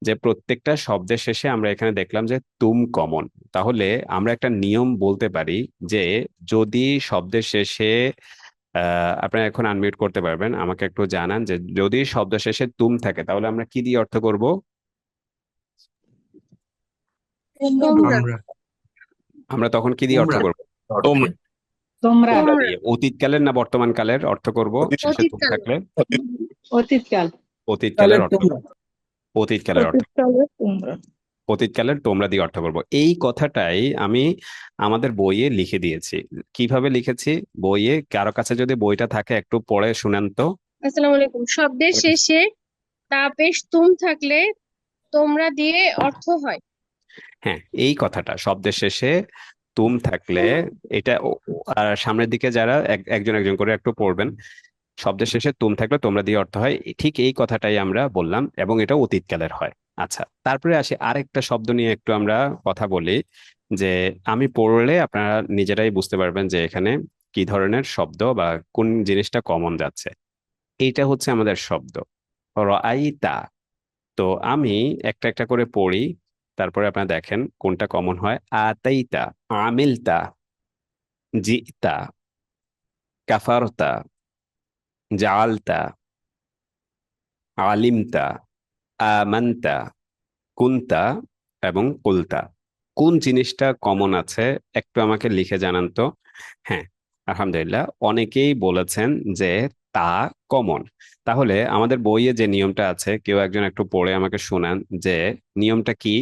যে প্রত্যেকটা শব্দের শেষে আমরা এখানে দেখলাম যে তুম কমন। তাহলে আমরা একটা নিয়ম বলতে পারি যে যদি শব্দের শেষে আপনারা এখন আনমিউট করতে পারবেন, আমাকে একটু জানান যে যদি শব্দ শেষে তুম থাকে তাহলে আমরা কি দিয়ে অর্থ করব? তোমরা। আমরা তখন কি দিয়ে অর্থ করব? তোমরা। তোমরা তোমরা দিয়ে। অতীতকালের না বর্তমান কালের অর্থ করব শেষে তুম অতীতকাল। থাকলে? অতীতকাল অতীতকালের অর্থ। অতীতকালের অর্থ। অতীতকালে তোমরা। অতীতকালের তোমরা দিয়ে অর্থ করব। এই কথাটাই আমি আমাদের বইয়ে লিখে দিয়েছি। কিভাবে লিখেছি? বইয়ে কারো কাছে যদি বইটা থাকে একটু পড়ে শুনেন তো। আসসালামু আলাইকুম। শব্দের শেষে তা পেশ তুম থাকলে তোমরা দিয়ে অর্থ হয়। হ্যাঁ, এই কথাটা শব্দের শেষে তুম থাকলে এটা আর সামনের দিকে যারা একজন একজন করে একটু পড়বেন। শব্দের শেষে তুম থাকলে তোমরা দিয়ে অর্থ হয়, ঠিক এই কথাটাই আমরা বললাম, এবং এটা অতীতকালের হয়। আচ্ছা, তারপরে আসি আরেকটা শব্দ নিয়ে একটু আমরা কথা বলি, যে আমি পড়লে আপনারা নিজেরাই বুঝতে পারবেন যে এখানে কি ধরনের শব্দ বা কোন জিনিসটা কমন যাচ্ছে। এইটা হচ্ছে আমাদের শব্দ রাআইতা। তো আমি একটা একটা করে পড়ি, তারপরে আপনারা দেখেন কোনটা কমন হয়। আতাইতা, আমিলতা, জিতা, কাফারতা, জাআলতা, আলিমতা, আমানতা, কুনতা এবং কুলতা। কোন জিনিসটা কমন আছে একটু আমাকে লিখে জানান তো। হ্যাঁ, আলহামদুলিল্লাহ, অনেকেই বলেছেন যে তা কমন। তাহলে আমাদের বইয়ে যে নিয়মটা আছে, কেউ একজন একটু পড়ে আমাকে শোনান যে নিয়মটা কি।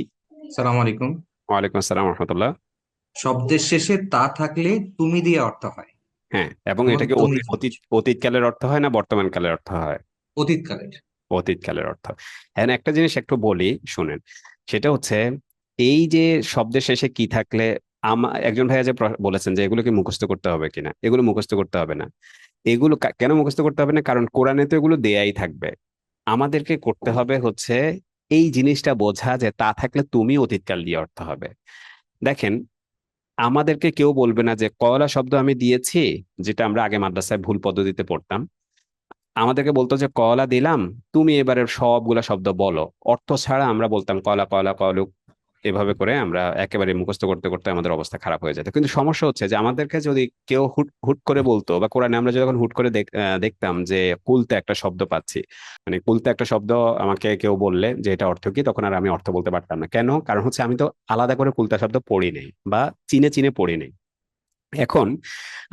সালাম আলাইকুম। ওয়ালাইকুম আসসালাম রহমতুল্লাহ। শব্দের শেষে তা থাকলে তুমি দিয়ে অর্থ হয়। হ্যাঁ, এবং যেমন এটাকে তুমি অতীতকালের অর্থ হয় না বর্তমান কালের অর্থ হয়? অতীতকালের। অতীতকালের অর্থ। এখন একটা জিনিস একটু বলি শুনেন, সেটা হচ্ছে এই যে শব্দের শেষে কি থাকলে একজন ভাইয়া যে বলেছেন যে এগুলো কি মুখস্থ করতে হবে কিনা, এগুলো মুখস্থ করতে হবে না। এগুলো কেন মুখস্থ করতে হবে না? কারণ কোরআনে তো এগুলো দেয়াই থাকবে। আমাদেরকে করতে হবে হচ্ছে এই জিনিসটা বোঝা যে তা থাকলে তুমি অতীতকাল দিয়ে অর্থ হবে। দেখেন, আমাদেরকে কেউ বলবে না যে কয়লা শব্দ আমি দিয়েছি, যেটা আমরা আগে মাদ্রাসায় ভুল পদ্ধতিতে পড়তাম। আমাদেরকে বলতো যে কলা দিলাম, তুমি এবারে সবগুলা শব্দ বলো। অর্থ ছাড়া আমরা বলতাম কলা কলা কলু, এভাবে করে আমরা একেবারে মুখস্থ করতে করতে আমাদের অবস্থা খারাপ হয়ে যেত। কিন্তু সমস্যা হচ্ছে যে আমাদেরকে যদি কেউ হুট হুট করে বলতো, বা কোরআনে আমরা যখন হুট করে দেখতাম যে কুলতে একটা শব্দ পাচ্ছি, মানে কুলতে একটা শব্দ আমাকে কেউ বললে যে এটা অর্থ কি, তখন আর আমি অর্থ বলতে পারতাম না। কেন? কারণ হচ্ছে আমি তো আলাদা করে কুলতা শব্দ পড়ি নাই বা চিনে চিনে পড়ি নাই। এখন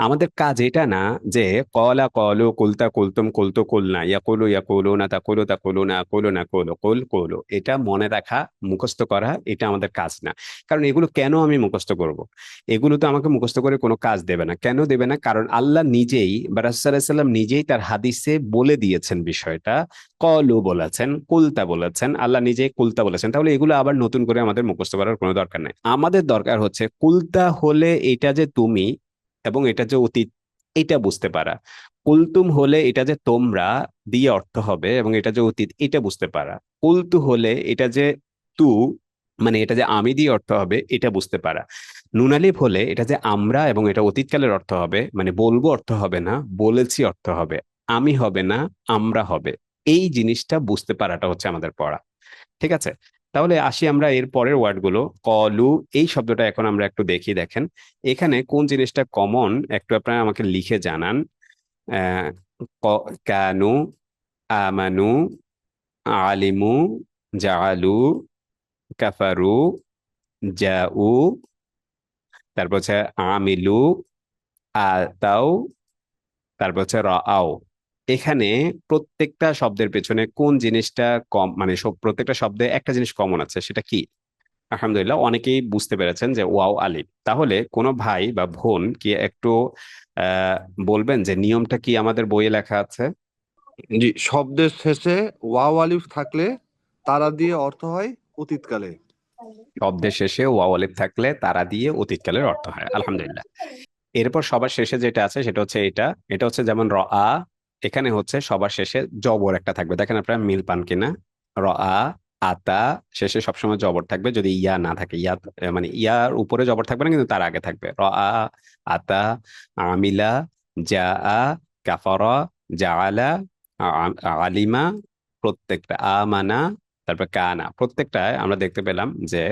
আমাদের কাজ এটা না যে কলা কলু কুলতা কুলতুম কুলতু কুলনা ইয়াকুলু ইয়াকুলুনা তাকুলু তাকুলুনা আকুলু নাকুলু কুল কুলু, এটা মনে রাখা, মুখস্থ করা, এটা আমাদের কাজ না। কারণ এগুলো কেন আমি মুখস্থ করব? এগুলো তো আমাকে মুখস্থ করে কোনো কাজ দেবে না। কেন দেবে না? কারণ আল্লাহ নিজেই বা রাসূলুল্লাহ সাল্লাল্লাহু আলাইহি ওয়াসাল্লাম নিজেই তার হাদিসে বলে দিয়েছেন বিষয়টা। কলু বলেছেন, কুলতা বলেছেন, আল্লাহ নিজেই কুলতা বলেছেন। তাহলে এগুলো আবার নতুন করে আমাদের মুখস্থ করার কোনো দরকার নাই। আমাদের দরকার হচ্ছে কুলতা হলে এটা যে তুমি এবং এটা যে অতীত, এটা বুঝতে পারা। কুলতুম হলে এটা যে তোমরা দিয়ে অর্থ হবে এবং এটা যে অতীত, এটা বুঝতে পারা। কুলতু হলে এটা যে তু, মানে এটা যে আমি দিয়ে অর্থ হবে, এটা বুঝতে পারা। নুনালিফ হলে এটা যে আমরা এবং এটা অতীতকালের অর্থ হবে, মানে বলবো অর্থ হবে না, বলেছি অর্থ হবে। আমি হবে না, আমরা হবে। এই জিনিসটা বুঝতে পারাটা হচ্ছে আমাদের পড়া। ঠিক আছে? তাহলে আসি আমরা এর পরের ওয়ার্ড গুলো। কলু, এই শব্দটা এখন আমরা একটু দেখি। দেখেন এখানে কোন জিনিসটা কমন একটু আপনারা আমাকে লিখে জানান। আহ কানু, আমানু, আলিমু, জাআলু, কাফারু, জাউ, তারপর হচ্ছে আমিলু, আতাও, তারপর হচ্ছে রাআও। এখানে প্রত্যেকটা শব্দের পেছনে কোন জিনিসটা কম, মানে সব প্রত্যেকটা শব্দে একটা জিনিস কমন আছে, সেটা কি? আলহামদুলিল্লাহ, অনেকেই বুঝতে পেরেছেন যে ওয়াও আলিফ। তাহলে কোনো ভাই বা বোন কি একটু আহ বলবেন যে নিয়মটা কি আমাদের বইয়ে লেখা আছে? জি, শব্দের শেষে ওয়াও আলিফ থাকলে তারা দিয়ে অর্থ হয় অতীতকালে। শব্দের শেষে ওয়াও আলিফ থাকলে তারা দিয়ে অতীতকালের অর্থ হয়। আলহামদুলিল্লাহ। এরপর সবার শেষে যেটা আছে সেটা হচ্ছে এটা। এটা হচ্ছে যেমন আ, এখানে হচ্ছে সবার শেষে জবর একটা থাকবে। দেখেন আপনারা মিল পান কিনা। আ, আতা, শেষে সবসময় জবর থাকবে। যদি ইয়া না থাকে, ইয়া মানে ইয়ার উপরে জবর থাকবে না, কিন্তু তার আগে থাকবে। আ, আতা, আমিলা, জা, কাফারা, জাআলা, আলিমা, প্রত্যেকটা আমানা, তারপর কানা, প্রত্যেকটায় আমরা দেখতে পেলাম যে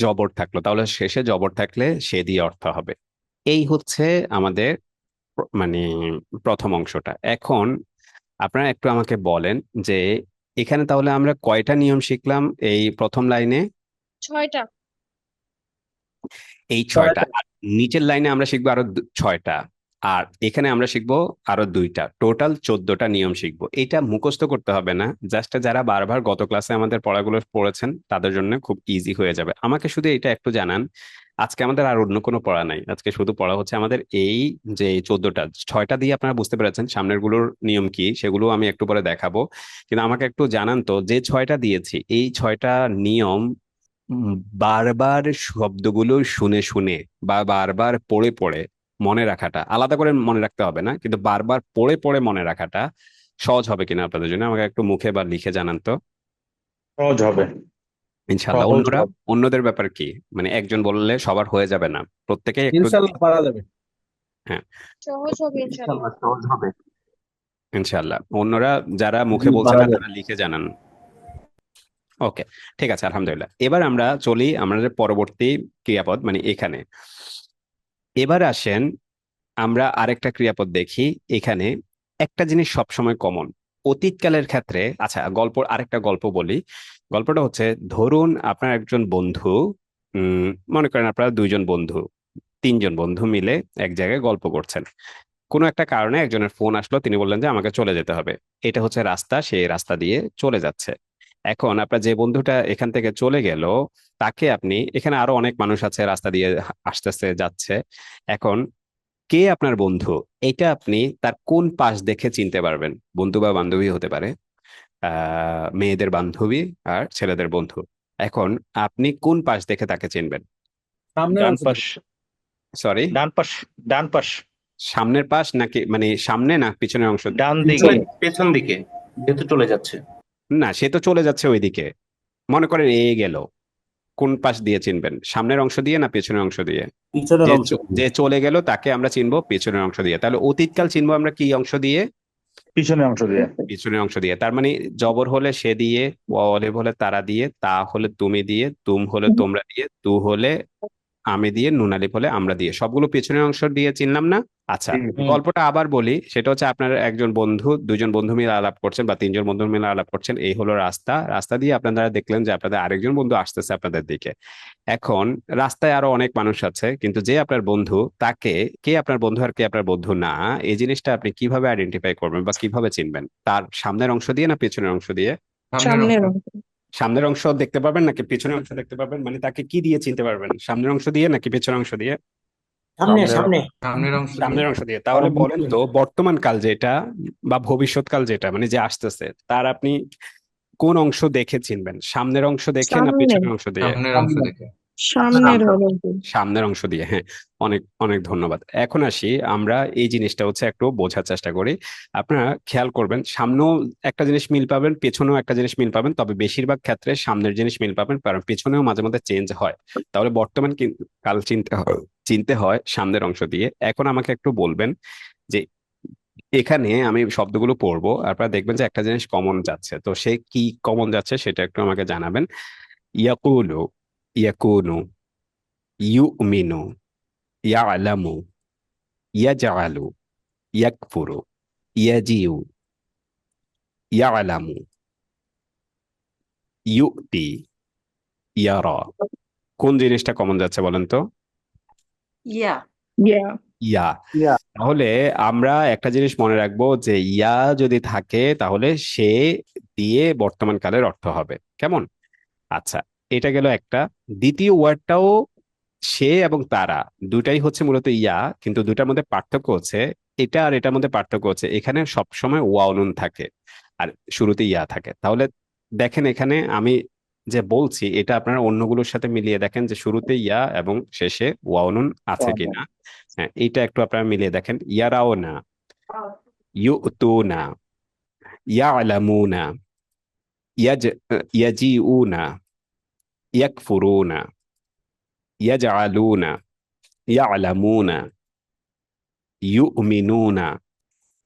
জবর থাকলো। তাহলে শেষে জবর থাকলে সে দিয়ে অর্থ হবে। এই হচ্ছে আমাদের মানে প্রথম অংশটা। এখন আপনারা একটু আমাকে বলেন যে এখানে তাহলে আমরা কয়টা নিয়ম শিখলাম এই প্রথম লাইনে? 6টা। এই 6টা। আর নিচের লাইনে আমরা শিখবো আরো 6টা। আর এখানে আমরা শিখবো আরো 2টা, টোটাল 14টা নিয়ম শিখবো। এটা মুখস্থ করতে হবে না, জাস্ট যারা বারবার গত ক্লাসে আমাদের পড়াগুলো পড়েছেন তাদের জন্য খুব ইজি হয়ে যাবে। আমাকে শুধু এটা একটু জানান, আজকে আমাদের আর অন্য কোনো পড়া নাই, আজকে শুধু পড়া হচ্ছে আমাদের এই যে 14টা, 6টা দিয়ে আপনারা বুঝতে পেরেছেন সামনের গুলোর নিয়ম কি, সেগুলো আমি একটু পরে দেখাবো। কিন্তু আমাকে একটু জানান তো, যে 6টা দিয়েছি এই 6টা নিয়ম বারবার শব্দগুলো শুনে শুনে বা বারবার পড়ে পড়ে মনে রাখাটা, আলাদা করে মনে রাখতে হবে না, কিন্তু বারবার পড়ে পড়ে মনে রাখাটা সহজ হবে কিনা আপনাদের জন্য আমাকে একটু মুখে বা লিখে জানান তো। সহজ হবে। ইনশাল্লাহ। সহজ অন্যরা, হবে। অন্যদের ব্যাপার কি, মানে একজন বললে সবার হয়ে যাবে না, প্রত্যেকেই একটু। ইনশাল্লাহ পারা যাবে। হ্যাঁ, সহজ হবে ইনশাল্লাহ। ইনশাল্লাহ সহজ হবে। ইনশাল্লাহ। অন্যরা যারা জি মুখে বলছে পারা না যাবে। তারা লিখে জানান। ওকে, ঠিক আছে, আলহামদুলিল্লাহ। এবার আমরা চলি আমাদের পরবর্তী ক্রিয়াপদ, মানে এখানে। এবার আসেন আমরা আরেকটা ক্রিয়াপদ দেখি। এখানে একটা জিনিস সবসময় কমন অতীতকালের ক্ষেত্রে। আচ্ছা, আরেকটা গল্প বলি। গল্পটা হচ্ছে, ধরুন আপনার একজন বন্ধু, মনে করেন আপনারা 2জন বন্ধু, 3জন বন্ধু মিলে এক জায়গায় গল্প করছেন। কোনো একটা কারণে একজনের ফোন আসলো, তিনি বললেন যে আমাকে চলে যেতে হবে, এটা হচ্ছে রাস্তা, সেই রাস্তা দিয়ে চলে যাচ্ছে। এখন আপনার যে বন্ধুটা এখান থেকে চলে গেল, তাকে আপনি, এখানে আরো অনেক মানুষ আছে রাস্তা দিয়ে আসতেছে যাচ্ছে, এখন কে আপনার বন্ধু, এটা আপনি তার কোন পাশ দেখে চিনতে পারবেন? বন্ধু বা বান্ধবী হতে পারে, মেয়েদের বান্ধবী আর ছেলেদের বন্ধু। এখন আপনি কোন পাশ দেখে তাকে চিনবেন? সামনের ডান অংশ পাশ, থেকে। সরি, ডান পাশ, ডান পাশ, সামনের পাশ নাকি মানে সামনে না পিছনের অংশ? ডান দিকে, পিছনে। পেছন দিকে, যেহেতু চলে যাচ্ছে। না, সে তো চলে যাচ্ছে ওইদিকে। মনে করেন গেল, কোন পাশ দিয়ে চিনবেন, সামনের অংশ দিয়ে না পেছনের অংশ দিয়ে? পিছনের যে অংশ থেকে। যে চলে গেল তাকে আমরা চিনবো পেছনের অংশ দিয়ে। তাহলে অতীতকাল চিনবো আমরা কি অংশ দিয়ে? পিছনের অংশ দিয়ে। পিছনের অংশ দিয়ে। তার মানে জবর হলে সে দিয়ে, অলিভ হলে তারা দিয়ে, তা হলে তুমি দিয়ে, তুম হলে তোমরা দিয়ে, তু হলে আমি দিয়ে, নুন আলিফ হলে আমরা দিয়ে, সবগুলো পেছনের অংশ দিয়ে চিনলাম না? আচ্ছা, গল্পটা আবার বলি। সেটা হচ্ছে আপনার একজন বন্ধু, 2জন বন্ধু মিলে আলাপ করছেন বা 3জন বন্ধু মিলে আলাপ করছেন, এই হলো রাস্তা। রাস্তা দিয়ে আপনারা দেখলেন যে আপনাদের আরেকজন বন্ধু আসতেছে আপনাদের দিকে। এখন রাস্তায় আরো অনেক মানুষ আছে, কিন্তু যে আপনার বন্ধু, তাকে কে আপনার বন্ধু আর কে আপনার বন্ধু না, এই জিনিসটা আপনি কিভাবে আইডেন্টিফাই করবেন বা কিভাবে চিনবেন? তার সামনের অংশ দিয়ে না পেছনের অংশ দিয়ে? সামনের অংশ। সামনের অংশ দেখতে পারবেন নাকি পেছনের অংশ দেখতে পারবেন, মানে তাকে কি দিয়ে চিনতে পারবেন, সামনের অংশ দিয়ে নাকি পেছনের অংশ দিয়ে? সামনে সামনের সামনে সামনের অংশ দিয়ে। সামনের অংশ দিয়ে। তাহলে বলেন তো, বর্তমান কাল যেটা বা ভবিষ্যৎকাল যেটা, মানে যে আসতেছে, তার আপনি কোন অংশ দেখে চিনবেন? সামনের অংশ দেখে না সামনে পেছনের অংশ দিয়ে? সামনের অংশ দেখে। সামনের হলো কি? সামনের অংশ দিয়ে, হ্যাঁ। অনেক অনেক ধন্যবাদ। এখন আসি, আমরা এই জিনিসটা হচ্ছে একটু বোঝার চেষ্টা করি। আপনারা খেয়াল করবেন, সামনেও একটা জিনিস মিল পাবেন, পেছনেও একটা জিনিস মিল পাবেন, তবে বেশিরভাগ ক্ষেত্রে সামনের জিনিস মিল পাবেন, কারণ পেছনেও মাঝে মধ্যে চেঞ্জ হয়। তাহলে বর্তমান কাল চিনতে হয় সামনের অংশ দিয়ে। এখন আমাকে একটু বলবেন যে এখানে আমি শব্দগুলো পড়বো, আপনারা দেখবেন যে একটা জিনিস কমন যাচ্ছে, তো সে কি কমন যাচ্ছে সেটা একটু আমাকে জানাবেন। ইয়াকুলু, ইয়াকুনু, ইউমিনু, ইয়ালামু, ইয়াজআলু, ইয়াকফুরু, ইয়াজিউ, ইয়ালামু, ইউতি, ইয়ারা। কোন জিনিসটা কমন যাচ্ছে বলেন তো? ইয়া ইয়া। ইয়া। ইয়া। তাহলে আমরা একটা জিনিস মনে রাখবো যে ইয়া যদি থাকে তাহলে সে দিয়ে বর্তমান কালের অর্থ হবে। কেমন? আচ্ছা, এটা গেল একটা। দ্বিতীয় ওয়ার্ডটাও সে এবং তারা, দুটাই হচ্ছে মূলত ইয়া, কিন্তু দুটার মধ্যে পার্থক্য হচ্ছে, এটা আর এটার মধ্যে পার্থক্য হচ্ছে এখানে সবসময় ওয়াও নুন থাকে আর শুরুতে ইয়া থাকে। তাহলে দেখেন এখানে আমি যে বলছি এটা আপনারা অন্যগুলোর সাথে মিলিয়ে দেখেন যে শুরুতে ইয়া এবং শেষে ওয়াও নুন আছে কিনা। হ্যাঁ, এইটা একটু আপনারা মিলিয়ে দেখেন। ইয়ারাও না, ইউতুনা, ইয়ালামুনা, ইয়াজিউনা, ইয়াকফুরুনা, ইয়াজআলুনা, ইয়ালামুনা, ইউমিনুনা,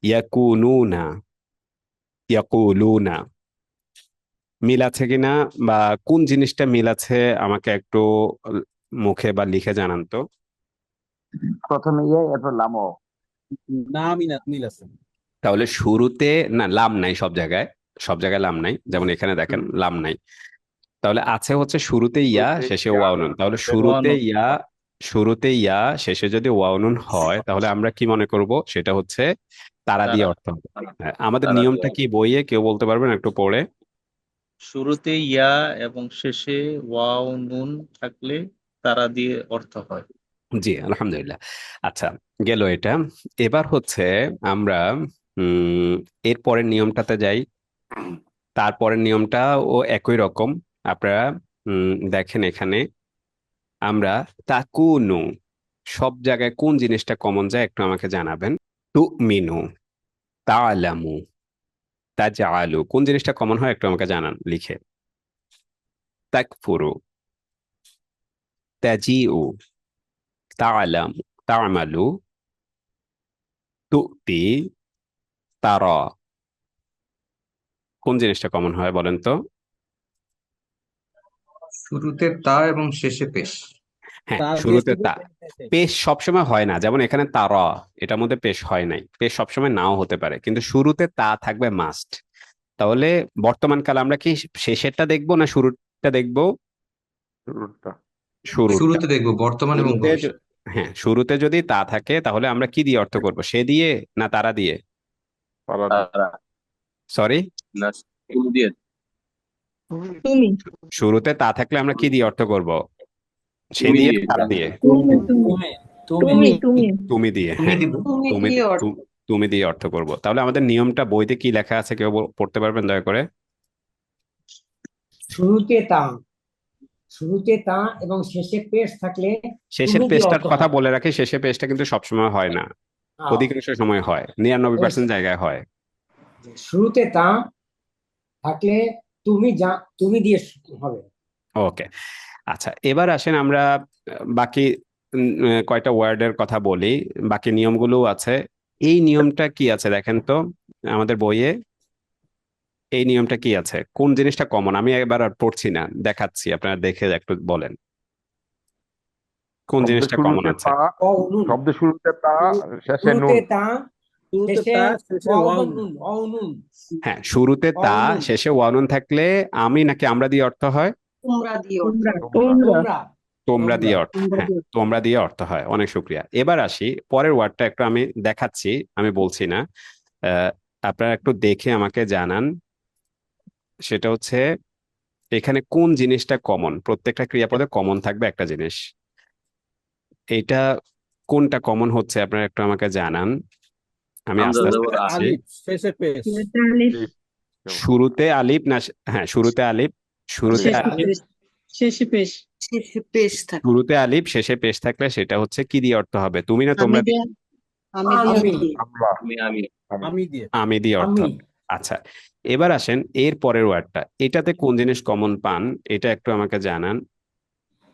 ইয়াকুনুনা, ইয়াকুলুনা। মিল আছে কিনা বা কোন জিনিসটা মিল আছে আমাকে একটু মুখে বা লিখে জানান তো। প্রথমে ইয়া, এরপর লামও। না, মিল আছে। তাহলে শুরুতে না, লাম নাই সব জায়গায়, সব জায়গায় লাম নাই, যেমন এখানে দেখেন লাম নাই। তাহলে আছে হচ্ছে শুরুতে ইয়া, শেষে ওয়াও নুন। তাহলে শুরুতে ইয়া, শুরুতে ইয়া শেষে যদি ওয়াও নুন হয় তাহলে আমরা কি মনে করব, সেটা হচ্ছে তারা দিয়ে অর্থ হবে। হ্যাঁ, আমাদের তারা নিয়মটা দিয়ে কি বইয়ে কেউ বলতে পারবেন একটু পড়ে? শুরুতে ইয়া এবং শেষে ওয়াও নুন থাকলে তারা দিয়ে অর্থ হয়। জি, আলহামদুলিল্লাহ। আচ্ছা, গেল এটা। এবার হচ্ছে আমরা এর পরের নিয়মটাতে যাই। তারপরের নিয়মটাও একই রকম। আপনারা দেখেন এখানে আমরা তাকুনু, সব জায়গায় কোন জিনিসটা কমন যায় একটু আমাকে জানাবেন। তুমিনু, তালামু, তাজআলু, কোন জিনিসটা কমন হয় একটু আমাকে জানান লিখে। তাকফুরু, তাজিউ, তালামু, তামালু, তুতি, তারা, কোন জিনিসটা কমন হয় বলেন তো? শুরুতে তা এবং শেষে পেশ। হ্যাঁ, তার শুরুতে বেশি তা। পেশ সবসময় হয় না, যেমন এখানে তারা, এটার মধ্যে পেশ হয় নাই। পেশ সবসময় নাও হতে পারে, কিন্তু শুরুতে তা থাকবে মাস্ট। তাহলে বর্তমান কালে আমরা কি শেষেরটা দেখবো না শুরুটা দেখবো? শুরুটা। শুরুটা। শুরুতে দেখবো বর্তমান এবং শুরুতে ভবিষ্যৎ। হ্যাঁ, শুরুতে যদি তা থাকে তাহলে আমরা কি দিয়ে অর্থ করব, সে দিয়ে না তারা দিয়ে? তারা দিয়ে। তারা সরি, না তুমি দিয়ে তুমি শুরুতে তা থাকলে আমরা কি দিয়ে অর্থ করব, সে তুমি দিয়ে দিয়ে না তারা দিয়ে? তুমি তুমি তুমি তুমি তুমি দিয়ে, তুমি হ্যাঁ। দিব। তুমি তুমি দিয়ে তুমি দিয়ে অর্থ করব। তাহলে আমাদের নিয়মটা বইতে কি লেখা আছে কেউ পড়তে পারবেন দয়া করে? শুরুতে তা শুরুতে তা এবং শেষে পেশ থাকলে শেষের তুমি দিয়ে পেজটার অর্থ কথা হয়। বলে রাখি, শেষের পেজটা কিন্তু সবসময় হয় না, আহ, অধিকাংশ সময় হয়, 99% এস- জায়গায় হয়। শুরুতে তা থাকলে তুমি দিয়ে হবে। ওকে, আচ্ছা, এবার আসেন আমরা বাকি কয়টা ওয়ার্ডের কথা বলি। বাকি নিয়মগুলো আছে। এই নিয়মটা কি আছে দেখেন তো আমাদের বইয়ে। এই নিয়মটা কি আছে, কোন জিনিসটা কমন? আমি এবার আর পড়ছি না, দেখাচ্ছি, আপনারা দেখে একটু বলেন কোন শব্দের জিনিসটা কমন শুরুতে আছে। তা, নুন শব্দের শুরুতে তা, শেষে শুরুতে নুন। তা শুরুতে শেষে তা শেষে ওয়াও নুন। নুন হ্যাঁ, শুরুতে তা নুন শেষে ওয়ানুন থাকলে আমি নাকি আমরা দিয়ে অর্থ হয়? তোমরা দিয়ে অর্থ তোমরা হবে। তোমরা তোমরা তোমরা দিয়ে অর্থ, তোমরা হ্যাঁ, তোমরা দিয়ে অর্থ হয়। অনেক শুক্রিয়া। এবার আসি পরের ওয়ার্ডটা, একটু আমি দেখাচ্ছি, আমি বলছি না। আহ, আপনারা একটু দেখে আমাকে জানান। সেটা হচ্ছে এখানে কোন জিনিসটা কমন, প্রত্যেকটা ক্রিয়াপদে কমন থাকবে একটা জিনিস। এইটা কোনটা কমন হচ্ছে আপনারা একটু আমাকে জানান, আমি হামজা আস্তে আস্তে জবর আ যাচ্ছি। আলিফ শেষে পেশ। আলিফ শুরুতে আলিফ না? হ্যাঁ, শুরুতে আলিফ, শুরুতে শেষে আলিফ, পেশ শেষে পেশ শেষে পেশ থাকে। শুরুতে আলিফ শেষে পেশ থাকলে সেটা হচ্ছে কি দিয়ে অর্থ হবে, তুমি না আমি তোমরা দিয়ে? দিয়ে আমি দিয়ে আমি আমরা। আমি আমি দিয়ে। আমি দিয়ে অর্থ আমি হবে। আচ্ছা, এবার আসেন এর পরের ওয়ার্ডটা, এটাতে কোন জিনিস কমন পান এটা একটু আমাকে জানান।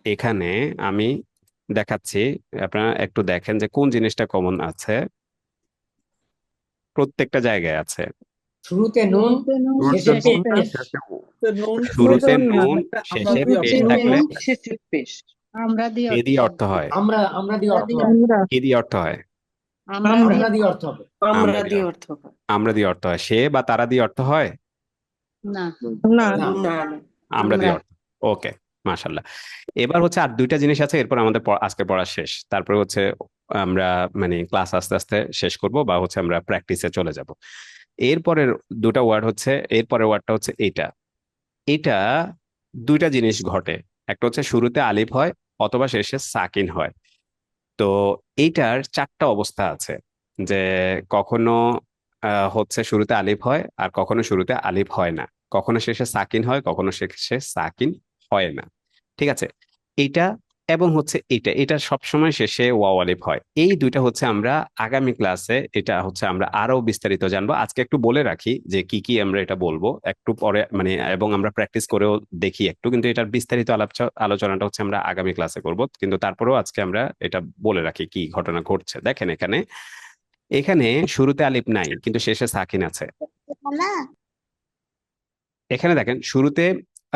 এখানে আমি দেখাচ্ছি, আপনারা একটু দেখেন যে কোন জিনিসটা কমন আছে। প্রত্যেকটা জায়গায় আছে। শুরুতে নুন শুরুতে শেষে নুন, পেশ শেষে ও। নুন শুরুতে নুন না নুন আমরা শেষে দিয়ে পেশ অর্থ শুরুতে হয়। থাকলে নুন শেষে পেশ। আমরা দিয়ে এ দিয়ে অর্থ হয়? আমরা দিয়ে অর্থ হবে। আমরা কি দিয়ে অর্থ হয়? আমরা আমরা দিয়ে অর্থ হবে। আমরা আমরা দিয়ে দিয়ে অর্থ হয়। আমরা দিয়ে অর্থ হয়। সে বা তারা দিয়ে অর্থ হয়? না না না না আমরা দিয়ে আমরা অর্থ। ওকে, মাশাল্লাহ। এবার হচ্ছে আর দুইটা জিনিস আছে, এরপর আমাদের আজকে পড়া শেষ। তারপরে হচ্ছে আমরা মানে ক্লাস আস্তে আস্তে শেষ করব, বা হচ্ছে আমরা প্র্যাকটিসে চলে যাব। এরপরের দুটা ওয়ার্ড হচ্ছে, এরপরের ওয়ার্ডটা হচ্ছে এটা। এটা দুইটা জিনিস ঘটে, একটা হচ্ছে শুরুতে আলিফ হয় অথবা শেষে সাকিন হয়। তো এইটার চারটা অবস্থা আছে, যে কখনো হচ্ছে শুরুতে আলিফ হয়, আর কখনো শুরুতে আলিফ হয় না, কখনো শেষে সাকিন হয়, কখনো শেষে সাকিন হয় না। ঠিক আছে, এইটা এবং হচ্ছে এটা, এটা সবসময় শেষে ওয়াও আলিফ হয়। এই দুইটা হচ্ছে আমরা আগামী ক্লাসে এটা হচ্ছে আমরা আরো বিস্তারিত জানবো। আজকে একটু বলে রাখি যে কি কি আমরা এটা বলবো একটু পরে, মানে এবং আমরা প্র্যাকটিস করেও দেখি একটু, কিন্তু এটার বিস্তারিত আলোচনাটা হচ্ছে আমরা আগামী ক্লাসে করব। কিন্তু তারপরেও আজকে আমরা এটা বলে রাখি কি ঘটনা ঘটছে। দেখেন এখানে, এখানে শুরুতে আলিফ নাই কিন্তু শেষে সাকিন আছে। এখানে দেখেন শুরুতে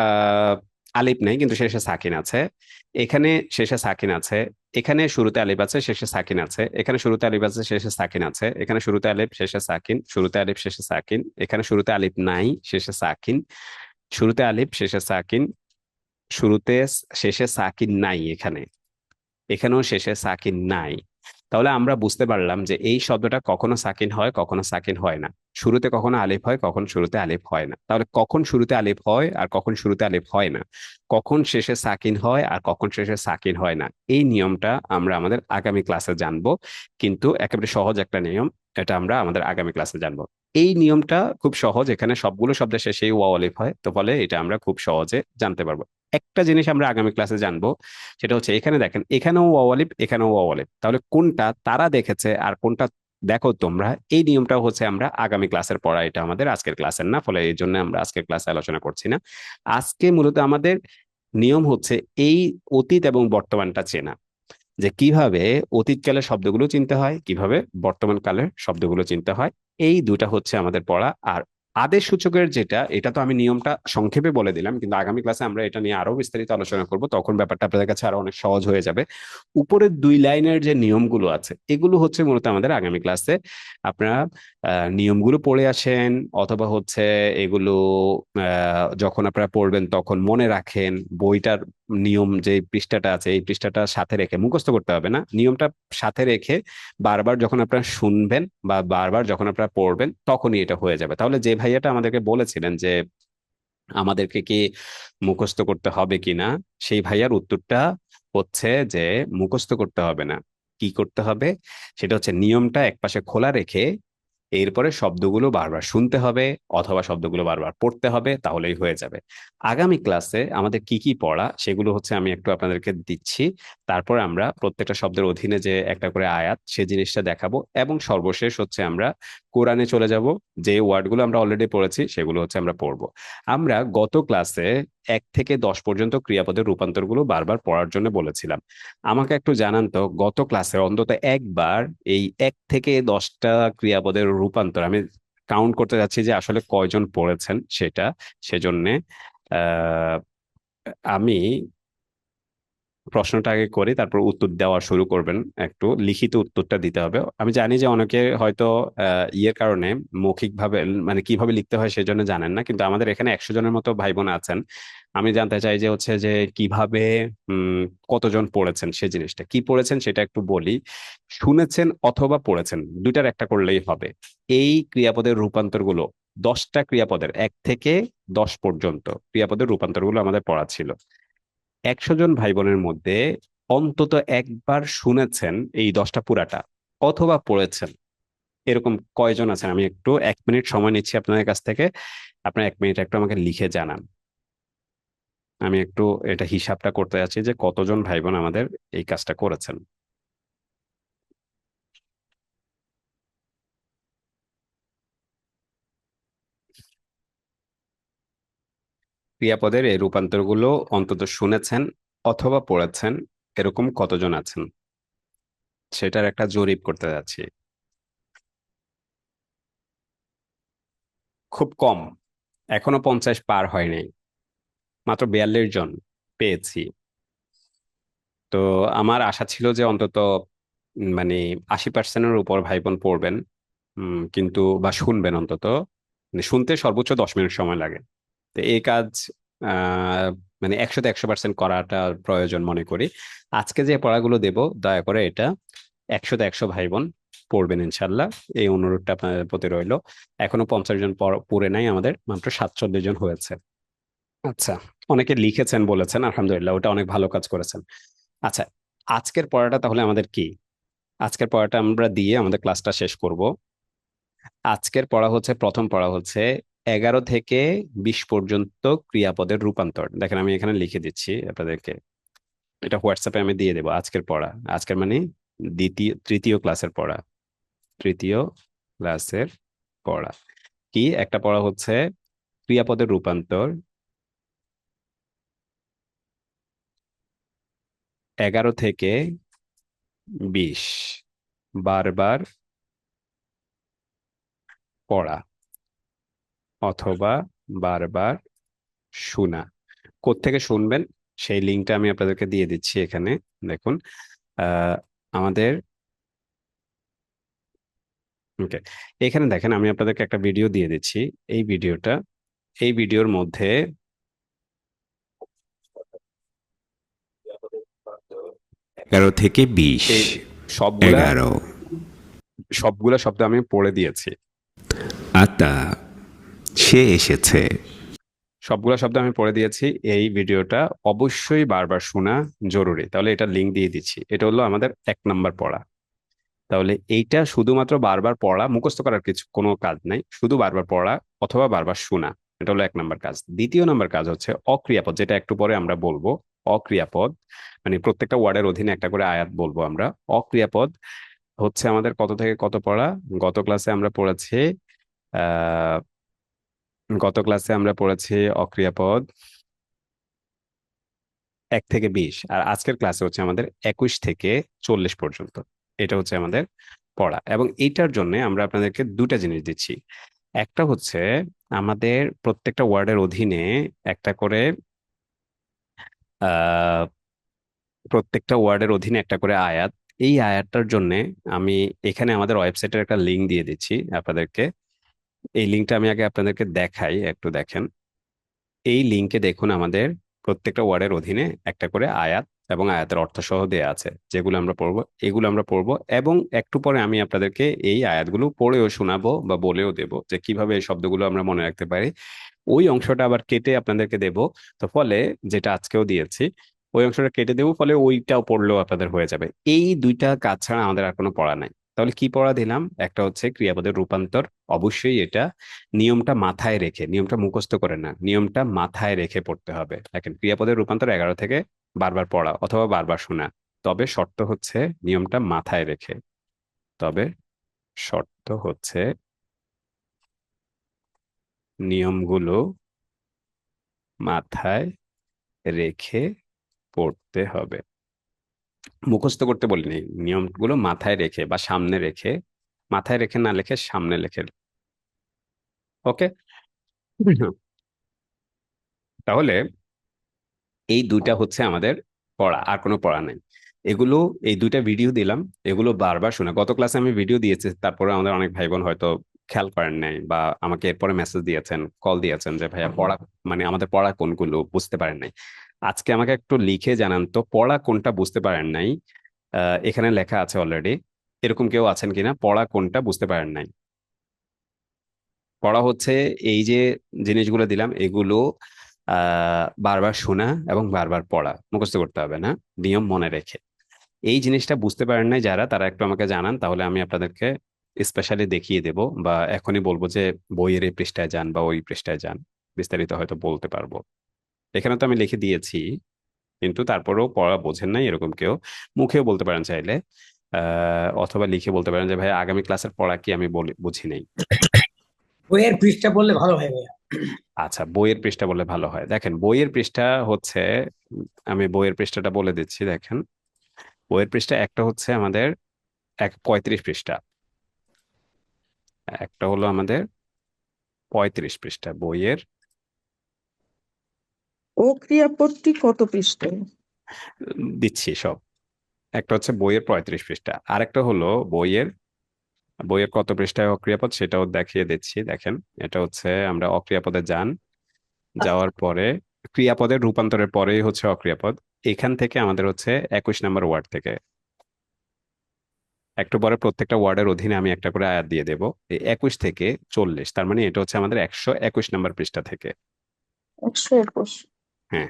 আহ আলিফ নেই কিন্তু শেষে সাকিন আছে। এখানে শেষে সাকিন আছে। এখানে শুরুতে আলিফ আছে শেষে সাকিন আছে। এখানে শুরুতে আলিফ আছে শেষে সাকিন আছে। এখানে শুরুতে আলিফ শেষে সাকিন, শুরুতে আলিফ শেষে সাকিন। এখানে শুরুতে আলিফ নাই শেষে সাকিন, শুরুতে আলিফ শেষে সাকিন, শুরুতে শেষে সাকিন নাই এখানে। এখানেও শেষে সাকিন নাই। তাহলে আমরা বুঝতে পারলাম যে এই শব্দটা কখনো সাকিন হয়, কখনো সাকিন হয় না। শুরুতে কখনো আলিফ হয়, কখন শুরুতে আলিফ হয় না। তাহলে কখন শুরুতে আলিফ হয় আর কখন শুরুতে আলিফ হয় না, কখন শেষে সাকিন হয় আর কখন শেষে সাকিন হয় না, এই নিয়মটা আমরা আমাদের আগামী ক্লাসে জানবো। কিন্তু একেবারে সহজ একটা নিয়ম, এটা আমরা আমাদের আগামী ক্লাসে জানবো। এই নিয়মটা খুব সহজ, এখানে সবগুলো শব্দের শেষেই ওয়াও আলিফ হয়, তো ফলে এটা আমরা খুব সহজে জানতে পারবো। একটা জিনিস আমরা আগামী ক্লাসে জানবো, সেটা হচ্ছে এখানে দেখেন, এখানেও ওয়াও আলিফ, এখানেও ওয়াও আলিফ, তাহলে কোনটা তারা দেখেছে আর কোনটা দেখো তোমরা, এই নিয়মটা হচ্ছে আমরা আগামী ক্লাসের পড়া, এটা আমাদের আজকের ক্লাসের না, ফলে এই জন্য আমরা আজকের ক্লাসে আলোচনা করছি না। আজকে মূলত আমাদের নিয়ম হচ্ছে এই অতীত এবং বর্তমানটা চেনা, যে কিভাবে অতীতকালের শব্দগুলো চিনতে হয়, কিভাবে বর্তমান কালের শব্দগুলো চিনতে হয়। এই দুটা হচ্ছে আমাদের পড়া। আর আদেশ সূচকের যেটা, এটা তো আমি নিয়মটা সংক্ষেপে বলে দিলাম, কিন্তু আগামী ক্লাসে আমরা এটা নিয়ে আরো বিস্তারিত আলোচনা করব, তখন ব্যাপারটা আপনাদের কাছে আরো অনেক সহজ হয়ে যাবে। উপরের 2 লাইনের যে নিয়মগুলো আছে, এগুলো হচ্ছে মূলত আমাদের আগামী ক্লাসে আপনারা নিয়মগুলো পড়ে আসেন, অথবা হচ্ছে এগুলো যখন আপনারা পড়বেন তখন মনে রাখেন। বইটার নিয়ম যে পৃষ্ঠাটা আছে, এই পৃষ্ঠাটা সাথে রেখে, মুখস্থ করতে হবে না, নিয়মটা সাথে রেখে বারবার যখন আপনারা শুনবেন বা বারবার যখন আপনারা পড়বেন তখনই এটা হয়ে যাবে। তাহলে যে ভাইয়াটা আমাদেরকে বলেছিলেন যে আমাদেরকে কি মুখস্থ করতে হবে কিনা, সেই ভাইয়ার উত্তরটা হচ্ছে যে মুখস্থ করতে হবে না। কি করতে হবে, সেটা হচ্ছে নিয়মটা একপাশে খোলা রেখে এরপরে শব্দগুলো বারবার শুনতে হবে অথবা শব্দগুলো বারবার পড়তে হবে, তাহলেই হয়ে যাবে। আগামী ক্লাসে আমাদের কি কি পড়া সেগুলো হচ্ছে আমি একটু আপনাদেরকে দিচ্ছি। তারপর আমরা প্রত্যেকটা শব্দের অধীনে যে একটা করে আয়াত, সে জিনিসটা দেখাবো, এবং সর্বশেষ হচ্ছে আমরা কোরআনে চলে যাব। যে ওয়ার্ডগুলো আমরা অলরেডি পড়েছি সেগুলো হচ্ছে আমরা পড়বো। আমরা গত ক্লাসে 1 থেকে 10 পর্যন্ত ক্রিয়াপদের রূপান্তরগুলো বারবার পড়ার জন্য বলেছিলাম। আমাকে একটু জানান তো, গত ক্লাসে অন্তত একবার এই 1 থেকে 10টা ক্রিয়াপদের রূপান্তর আমি কাউন্ট করতে যাচ্ছি যে আসলে কয়জন পড়েছেন সেটা। সেজন্যে আহ আমি প্রশ্নটা আগে করি, তারপর উত্তর দেওয়া শুরু করবেন। একটু লিখিত উত্তরটা দিতে হবে। আমি জানি যে অনেকে হয়তো ইয়ের কারণে মৌখিকভাবে, মানে কিভাবে লিখতে হয় সেজন্য জানেন না, কিন্তু আমাদের এখানে 100 জনের মতো ভাই বোন আছেন। আমি জানতে চাই যে হচ্ছে যে কিভাবে উম কতজন পড়েছেন, সে জিনিসটা কি পড়েছেন সেটা একটু বলি। শুনেছেন অথবা পড়েছেন, দুইটার একটা করলেই হবে। এই ক্রিয়াপদের রূপান্তরগুলো, 10টা ক্রিয়াপদের 1 থেকে 10 পর্যন্ত ক্রিয়াপদের রূপান্তরগুলো আমাদের পড়া ছিল। 100 জন ভাই বোনের মধ্যে অন্তত একবার শুনেছেন এই 10টা পুরাটা, অথবা পড়েছেন, এরকম কয়জন আছেন? আমি একটু 1 মিনিট সময় নিচ্ছি আপনাদের কাছ থেকে, আপনার 1 মিনিট একটু আমাকে লিখে জানান। আমি একটু এটা হিসাবটা করতে যাচ্ছি যে কতজন ভাই বোন আমাদের এই কাজটা করেছেন। ক্রিয়াপদের এই রূপান্তরগুলো অন্তত শুনেছেন অথবা পড়েছেন, এরকম কতজন আছেন সেটার একটা জরিপ করতে যাচ্ছি। খুব কম, এখনো 50 পার হয়নি, মাত্র 42 জন পেয়েছি। তো আমার আশা ছিল যে অন্তত মানে 80%-এর উপর ভাই বোন পড়বেন, কিন্তু বা শুনবেন অন্তত। মানে শুনতে সর্বোচ্চ 10 মিনিট সময় লাগে। তো এই কাজ আহ মানে 100-তে 100% করাটা প্রয়োজন মনে করি। আজকে যে পড়াগুলো দেব, দয়া করে এটা 100-তে 100 ভাই বোন পড়বেন ইনশাল্লাহ, এই অনুরোধটা আপনাদের প্রতি রইলো। এখনো 50 জন পুরে নাই, আমাদের মাত্র 47 জন হয়েছে। আচ্ছা, অনেকে লিখেছেন বলেছেন, আলহামদুলিল্লাহ, ওটা অনেক ভালো কাজ করেছেন। আচ্ছা, আজকের পড়াটা তাহলে আমাদের কি? আজকের পড়াটা আমরা দিয়ে আমাদের ক্লাসটা শেষ করব। আজকের পড়া হচ্ছে, প্রথম পড়া হচ্ছে 11 থেকে 20 পর্যন্ত ক্রিয়াপদের রূপান্তর। দেখেন আমি এখানে লিখে দিচ্ছি আপনাদেরকে, এটা হোয়াটসঅ্যাপে আমি দিয়ে দেবো। আজকের পড়া, আজকের মানে তৃতীয় ক্লাসের পড়া, তৃতীয় ক্লাসের পড়া কি একটা পড়া হচ্ছে ক্রিয়াপদের রূপান্তর 11 থেকে 20, বারবার পড়া অথবা বারবার শোনা। কোত্থেকে শুনবেন সেই লিঙ্কটা আমি আপনাদেরকে দিয়ে দিচ্ছি এখানে। দেখুন আমাদের ওকে, এখানে দেখেন আমি আপনাদেরকে একটা ভিডিও দিয়ে দিচ্ছি। এই ভিডিওর মধ্যে 11 থেকে 20 এই সবগুলা 11 সবগুলা শব্দ আমি পড়ে দিয়েছি। আতা সে এসেছে সবগুলা শব্দ আমি পড়ে দিয়েছি। এই ভিডিওটা অবশ্যই বারবার শোনা জরুরি। তাহলে এটা লিংক দিয়ে দিচ্ছি। এটা হলো আমাদের 1 নাম্বার পড়া। তাহলে এইটা শুধুমাত্র বারবার পড়া, মুখস্থ করার কোনো কাজ নাই, শুধু বারবার পড়া অথবা বারবার শোনা। এটা হলো 1 নাম্বার কাজ। দ্বিতীয় নাম্বার কাজ হচ্ছে অক্রিয়াপদ, যেটা একটু পরে আমরা বলবো। অক্রিয়াপদ মানে প্রত্যেকটা ওয়ার্ডের অধীনে একটা করে আয়াত বলবো আমরা। অক্রিয়াপদ হচ্ছে আমাদের কত থেকে কত পড়া। গত ক্লাসে আমরা পড়েছি আহ গত ক্লাসে আমরা পড়েছি অক্রিয়াপদ 1 থেকে 20, আর আজকের ক্লাসে হচ্ছে আমাদের 21 থেকে 40 পর্যন্ত। এটা হচ্ছে আমাদের পড়া, এবং এইটার জন্য আমরা আপনাদেরকে দুটা জিনিস দিচ্ছি। একটা হচ্ছে আমাদের প্রত্যেকটা ওয়ার্ডের অধীনে একটা করে আহ প্রত্যেকটা ওয়ার্ডের অধীনে একটা করে আয়াত। এই আয়াতটার জন্য আমি এখানে আমাদের ওয়েবসাইটের একটা লিংক দিয়ে দিচ্ছি আপনাদেরকে। এই লিঙ্কটা আমি আগে আপনাদেরকে দেখাই, একটু দেখেন। এই লিঙ্কে দেখুন আমাদের প্রত্যেকটা ওয়ার্ডের অধীনে একটা করে আয়াত এবং আয়াতের অর্থ সহ দেয়া আছে, যেগুলো আমরা পড়বো। এগুলো আমরা পড়বো এবং একটু পরে আমি আপনাদেরকে এই আয়াতগুলো পড়েও শোনাবো বা বলেও দেবো যে কিভাবে এই শব্দগুলো আমরা মনে রাখতে পারি। ওই অংশটা আবার কেটে আপনাদেরকে দেব। তো ফলে যেটা আজকেও দিয়েছি ওই অংশটা কেটে দেবো, ফলে ওইটাও পড়লেও আপনাদের হয়ে যাবে। এই দুইটা কাজ ছাড়া আমাদের আর কোনো পড়া নাই। তাহলে কি পড়া দিলাম? একটা হচ্ছে ক্রিয়াপদের রূপান্তর। অবশ্যই এটা নিয়মটা মাথায় রেখে, নিয়মটা মুখস্থ করে না, নিয়মটা মাথায় রেখে পড়তে হবে। দেখেন, ক্রিয়াপদের রূপান্তর 11 থেকে বারবার পড়া অথবা বারবার শোনা। তবে শর্ত হচ্ছে নিয়মটা মাথায় রেখে। তবে শর্ত হচ্ছে নিয়মগুলো মাথায় রেখে পড়তে হবে। মুখস্থ করতে বলিনি, নিয়মগুলো মাথায় রেখে বা সামনে রেখে। মাথায় রেখে না লেখে সামনে লেখে। ওকে? তাহলে এই দুইটা হচ্ছে আমাদের পড়া, আর কোনো পড়া নাই। এগুলো, এই দুইটা ভিডিও দিলাম, এগুলো বারবার শোনা। গত ক্লাসে আমি ভিডিও দিয়েছি, তারপরে আমাদের অনেক ভাই বোন হয়তো খেয়াল করেন নাই বা আমাকে এরপরে মেসেজ দিয়েছেন, কল দিয়েছেন যে ভাইয়া পড়া মানে আমাদের পড়া কোনগুলো বুঝতে পারেন নাই। আজকে আমাকে একটু লিখে জানান তো পড়া কোনটা বুঝতে পারেন নাই। এখানে লেখা আছে অলরেডি। এরকম কেউ আছেন কিনা পড়া কোনটা বুঝতে পারেন নাই? পড়া হচ্ছে এই যে জিনিসগুলো দিলাম, এগুলো বারবার শোনা এবং বারবার পড়া, মুখস্থ করতে হবে না, নিয়ম মনে রেখে। এই জিনিসটা বুঝতে পারেন নাই যারা, তারা একটু আমাকে জানান, তাহলে আমি আপনাদেরকে স্পেশালি দেখিয়ে দেব বা এখনই বলবো যে বইয়ের এই পৃষ্ঠায় যান বা ওই পৃষ্ঠায় যান, বিস্তারিত হয়তো বলতে পারবো। এখানে তো আমি লিখে দিয়েছি, কিন্তু তারপরেও পড়া বোঝেন নাই এরকম কেউ মুখেও বলতে পারেন চাইলে, অথবা লিখে বলতে পারেন যে ভাই আগামী ক্লাসের পড়া কি আমি বুঝি নাই। বইয়ের পৃষ্ঠা বললে ভালো হয় ভাইয়া। আচ্ছা, বইয়ের পৃষ্ঠা বলে ভালো হয়। দেখেন, বইয়ের পৃষ্ঠা হচ্ছে, আমি বইয়ের পৃষ্ঠাটা বলে দিচ্ছি। দেখেন, বইয়ের পৃষ্ঠা একটা হচ্ছে আমাদের 35 পৃষ্ঠা, একটা হলো আমাদের 35 পৃষ্ঠা বইয়ের। ও ক্রিয়াপদটি কত পৃষ্ঠায়? দিচ্ছি সব। একটা হচ্ছে বইয়ের 35 পৃষ্ঠা, আরেকটা হলো বইয়ের কত পৃষ্ঠায় অক্রিয়াপদ সেটাও দেখিয়ে দিচ্ছি। দেখেন, এটা হচ্ছে আমরা অক্রিয়াপদে যাওয়ার পরে ক্রিয়াপদের রূপান্তরের পরেই হচ্ছে অক্রিয়াপদ। এখান থেকে আমাদের হচ্ছে 21 নম্বর ওয়ার্ড থেকে একটু পরে প্রত্যেকটা ওয়ার্ডের অধীনে আমি একটা করে আয়াত দিয়ে দেবো। এই 21 থেকে 40, তার মানে এটা হচ্ছে আমাদের 121 নম্বর পৃষ্ঠা থেকে। 121। হ্যাঁ,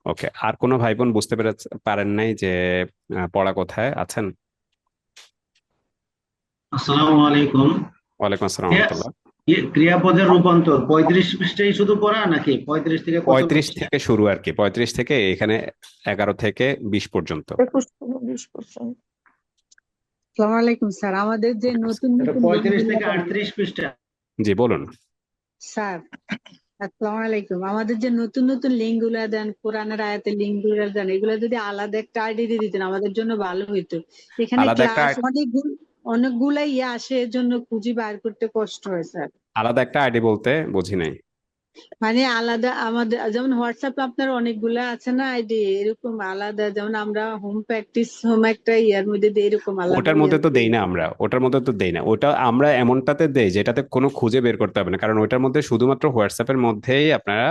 ওকে। আর কোনো ভাই বোন বুঝতে পারেন নাই যে পড়া কোথায় আছেন? আসসালামু আলাইকুম। ওয়ালাইকুম আসসালাম ওয়া রাহমাতুল্লাহ। ক্রিয়াপদের রূপান্তর 35 পৃষ্ঠায় শুধু পড়া নাকি 35 থেকে কত 35 পৃষ্ঠা? থেকে শুরু আর কি, 35 থেকে এখানে 11 থেকে 20 পর্যন্ত। 21 থেকে 20%। আসসালামু আলাইকুম স্যার, আমাদের যে নতুন নতুন 35 লিঙ্কগুলো থেকে দেন 38 পৃষ্ঠা। জি বলুন। স্যার, আসসালামু আলাইকুম, আমাদের যে নতুন নতুন লিঙ্ক গুলা দেন, কোরআনের আয়াতের লিঙ্ক গুলা দেন, এগুলো যদি আলাদা একটা আইডি দিয়ে দিতেন আমাদের জন্য ভালো হইতো। এখানে আলাদা একটা ক্লাস অনেকগুলা আসে, এর জন্য খুঁজে বার করতে কষ্ট হয় স্যার। আলাদা একটা আইডি বলতে বুঝি নাই। মানে আলাদা আমাদের যেমন হোয়াটসঅ্যাপ আপনার অনেকগুলা আছে না আইডি, এরকম আলাদা, যেমন আমরা হোম প্র্যাকটিস হোম একটা ইয়ার মধ্যে দিই, এরকম আলাদা ওটার মধ্যে তো দেই না আমরা, ওটার মধ্যে তো দেই না। ওটা আমরা এমনটাতে দেই যেটাতে কোনো খুঁজে বের করতে হবে না, কারণ ওটার মধ্যে শুধুমাত্র হোয়াটসঅ্যাপের মধ্যেই আপনারা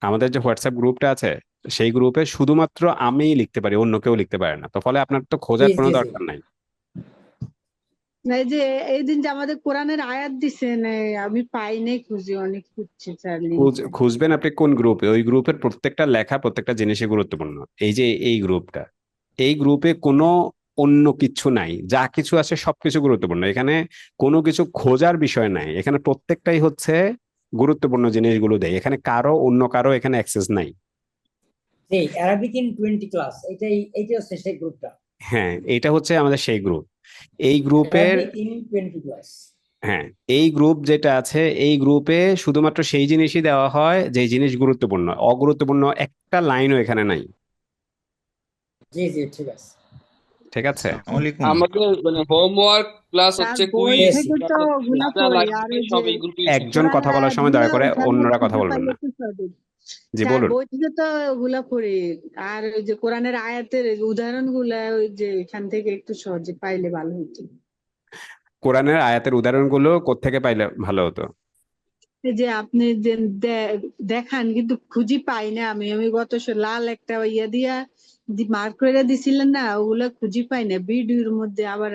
আমাদের যে হোয়াটসঅ্যাপ গ্রুপটা আছে সেই গ্রুপে শুধুমাত্র আমিই লিখতে পারি, অন্য কেউ লিখতে পারে না। তো ফলে আপনার তো খোঁজার জি কোনো জি জি দরকার নাই। এই যে এই দিন যে আমাদের কোরআনের আয়াত দিছেন আমি পাই নাই, খুঁজি অনেক খুঁজছি স্যার লিঙ্কটা। খুঁজবেন আপনি কোন গ্রুপে, ওই গ্রুপের প্রত্যেকটা লেখা প্রত্যেকটা জিনিসই গুরুত্বপূর্ণ। এই যে এই গ্রুপটা, এই গ্রুপে কোনো অন্য কিছু নাই, যা কিছু আছে সবকিছু গুরুত্বপূর্ণ। এখানে কোনো কিছু খোঁজার বিষয় নাই, এখানে প্রত্যেকটাই হচ্ছে গুরুত্বপূর্ণ জিনিসগুলো দেয়। এখানে কারো অন্য কারো এখানে অ্যাক্সেস নাই। জি, অ্যারাবিক ইন 20 ক্লাস, এইটা হচ্ছে সেই গ্রুপটা। হ্যাঁ, এটা হচ্ছে আমাদের সেই গ্রুপ। এই গ্রুপের অ্যারাবিক ইন 20 ক্লাস। হ্যাঁ, এই গ্রুপ যেটা আছে, এই গ্রুপে শুধুমাত্র সেই জিনিসই দেওয়া হয় যে জিনিস গুরুত্বপূর্ণ। অগুরুত্বপূর্ণ একটা লাইনও এখানে নাই। জি জি ঠিক আছে। ঠিক আছে। আমাদের মানে হোমওয়ার্ক প্লাস স্যার হচ্ছে বই কুইজ থেকে তো ওগুলা যা পড়ি, লাগবে আর ওই সব যে এই গ্রুপে একজন কথা বলার সময় দয়া করে অন্যরা কথা বলবেন না। জি স্যার বলুন। বই থেকে তো ওগুলা পড়ি, আর ওই যে কোরআনের আয়াতের উদাহরণ গুলা ওই যে এখান থেকে একটু সহজে পাইলে ভালো হতো। কোরআনের আয়াতের উদাহরণগুলো কোত্থেকে পাইলে ভালো হতো? এই যে আপনি যে দেখান, কিন্তু খুঁজি পাই না আমি গত লাল একটা ইয়া দিয়া মার্ক করে দিছিলেন না, ওগুলা খুঁজি পাই না ভিডিওর মধ্যে, আবার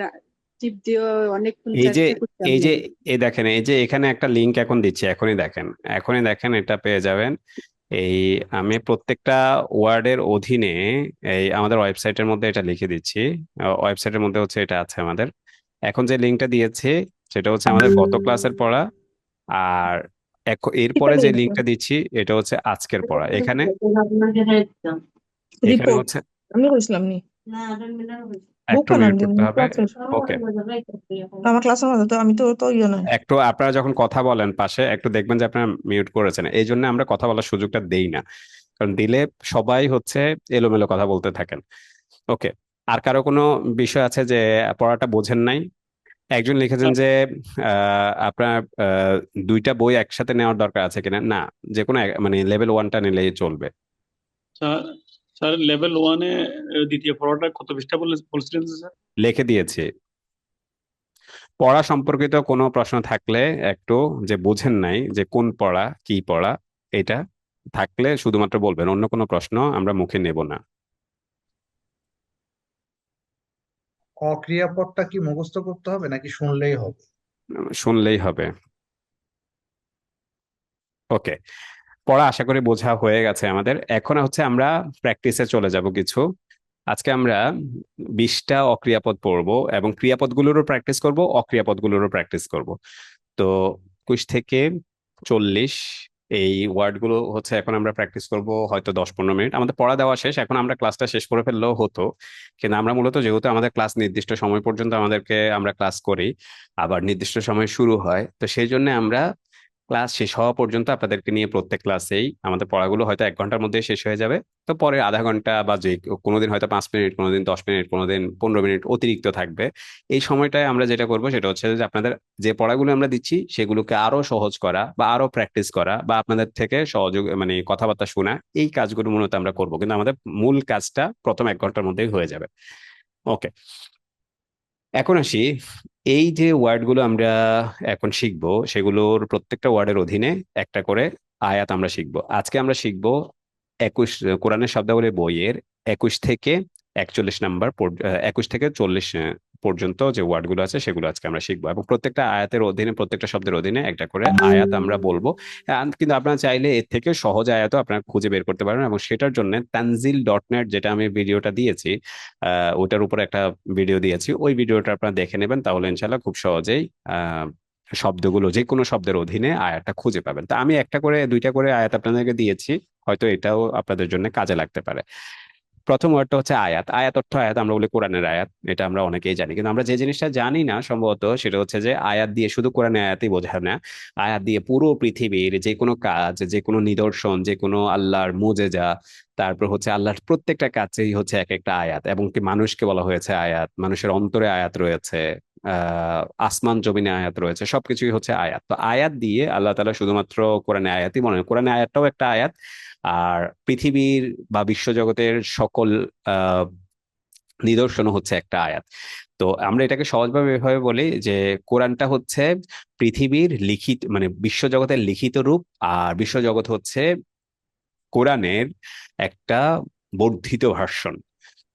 টিপ দিয়ে অনেকক্ষণ এই যে চেষ্টা করতাম। এই যে এই দেখেন, এই যে এখানে একটা লিংক এখন দিচ্ছি, এখনই দেখেন, এখনই দেখেন, এটা পেয়ে যাবেন। এই আমি প্রত্যেকটা ওয়ার্ডের অধীনে এই আমাদের ওয়েবসাইটের মধ্যে এটা লিখে দিচ্ছি। ওয়েবসাইটের মধ্যে হচ্ছে এটা আছে আমাদের। এখন যে লিংকটা দিয়েছি সেটা হচ্ছে আমাদের গত ক্লাসের পড়া, আর এরপরে যে লিংকটা দিচ্ছি এটা হচ্ছে আজকের পড়া। এখানে রিপোর্ট হচ্ছে আমি কইছিলাম নি একটু বুক বানান মিউট দিন করতে হবে। ক্লাসের ওকে, আমার ক্লাসের মধ্যে তো আমি তো ইয়ে নাই। একটু আপনারা যখন কথা বলেন পাশে একটু দেখবেন যে আপনারা মিউট করেছেন। এই জন্য আমরা কথা বলার সুযোগটা দেই না, কারণ দিলে সবাই হচ্ছে এলোমেলো কথা বলতে থাকেন। ওকে, আর কারো কোনো বিষয় আছে যে পড়াটা বোঝেন নাই? একজন লিখেছেন যে আপনার দুইটা বই একসাথে নেওয়ার দরকার আছে কিনা। না, যে কোনো মানে লেভেল 1টা নিলেই চলবে। স্যার লেভেল 1-এ দ্বিতীয় পড়াটা কত পৃষ্ঠা বলছিলেন স্যার? লিখে দিয়েছি। পড়া সম্পর্কিত কোনো প্রশ্ন থাকলে একটু, যে বুঝেন নাই যে কোন পড়া কি পড়া, এটা থাকলে শুধুমাত্র বলবেন, অন্য কোনো প্রশ্ন আমরা মুখে নেব না। ক্রিয়াপদটা কি মুখস্থ করতে হবে নাকি শুনলেই হবে? শুনলেই হবে। ওকে, পড়া আশা করি বোঝা হয়ে গেছে আমাদের। এখন হচ্ছে আমরা প্র্যাকটিসে চলে যাব কিছু। আজকে আমরা 20টা অক্রিয়াপদ পড়বো এবং ক্রিয়াপদগুলোরও প্র্যাকটিস করব, অক্রিয়াপদগুলোরও প্র্যাকটিস করব। তো 21 থেকে 40 এই ওয়ার্ডগুলো হচ্ছে এখন আমরা প্র্যাকটিস করব হয়তো 10-15 মিনিট। আমাদের পড়া দেওয়া শেষ, এখন আমরা ক্লাসটা শেষ করে ফেললেও হতো, কিন্তু আমরা মূলত যেহেতু আমাদের ক্লাস নির্দিষ্ট সময় পর্যন্ত আমরা ক্লাস করি, আবার নির্দিষ্ট সময় শুরু হয়, তো সেই জন্য আমরা ক্লাস শেষ হওয়া পর্যন্ত আপনাদেরকে নিয়ে প্রত্যেক ক্লাসেই আমাদের পড়াগুলো হয়তো 1 ঘন্টার মধ্যে শেষ হয়ে যাবে। তো পরে আধা ঘন্টা বা যে কোনোদিন হয়তো 5 মিনিট, কোনোদিন 10 মিনিট, কোনোদিন 15 মিনিট অতিরিক্ত থাকবে। এই সময়টায় আমরা যেটা করব সেটা হচ্ছে যে আপনাদের যে পড়াগুলো আমরা দিচ্ছি সেগুলোকে আরো সহজ করা বা আরো প্র্যাকটিস করা বা আপনাদের থেকে সহযোগ মানে কথাবার্তা শোনা, এই কাজগুলো মূলত আমরা করব, কিন্তু আমাদের মূল কাজটা প্রথম 1 ঘন্টার মধ্যেই হয়ে যাবে। ওকে, এখন আসি, এই যে ওয়ার্ডগুলো আমরা এখন শিখবো সেগুলোর প্রত্যেকটা ওয়ার্ডের অধীনে একটা করে আয়াত আমরা শিখবো। আজকে আমরা শিখবো 21 কোরআনের শব্দাবলী বইয়ের 21 থেকে 41 নাম্বার 21 থেকে 40 পর্যন্ত যে ওয়ার্ডগুলো আছে সেগুলো আজকে আমরা শিখবো, এবং প্রত্যেকটা আয়াতের অধীনে, প্রত্যেকটা শব্দের অধীনে একটা করে আয়াত আমরা বলবো। কিন্তু আপনারা চাইলে এর থেকে সহজ আয়াতও আপনারা খুঁজে বের করতে পারেন, এবং সেটার জন্য tanzil.net, যেটা আমি ভিডিওটা দিয়েছি, ওটার উপরে একটা ভিডিও দিয়েছি, ওই ভিডিওটা আপনারা দেখে নেবেন, তাহলে ইনশাল্লাহ খুব সহজেই শব্দগুলো, যে কোনো শব্দের অধীনে আয়াতটা খুঁজে পাবেন। তা আমি একটা করে 2টা করে আয়াত আপনাদেরকে দিয়েছি, হয়তো এটাও আপনাদের জন্য কাজে লাগতে পারে। প্রথম ওয়ার্ডটা হচ্ছে আয়াত। আয়াত অর্থ আয়াত আমরা বলি কোরআনের আয়াত, এটা আমরা অনেকেই জানি, কিন্তু আমরা যে জিনিসটা জানি না সম্ভবত সেটা হচ্ছে যে আয়াত দিয়ে শুধু কোরআনের আয়াতই বোঝায় না, আয়াত দিয়ে পুরো পৃথিবীর যে কোনো কাজ, যে কোনো নিদর্শন, যে কোনো আল্লাহর মুজেজা, তারপর হচ্ছে আল্লাহর প্রত্যেকটা কাজেই হচ্ছে এক একটা আয়াত, এবং কি মানুষকে বলা হয়েছে আয়াত, মানুষের অন্তরে আয়াত রয়েছে, আসমান জমিনে আয়াত রয়েছে, সবকিছুই হচ্ছে আয়াত। তো আয়াত দিয়ে আল্লাহ তাআলা শুধুমাত্র কোরআনে আয়াতই বলেন, কোরআনে আয়াতটাও একটা আয়াত, আর পৃথিবীর বা বিশ্বজগতের সকল নিদর্শন হচ্ছে একটা আয়াত। তো আমরা এটাকে সহজভাবে এভাবে বলি যে কোরআনটা হচ্ছে পৃথিবীর লিখিত, মানে বিশ্বজগতের লিখিত রূপ, আর বিশ্বজগৎ হচ্ছে কোরআনের একটা বর্ধিত ভার্সন।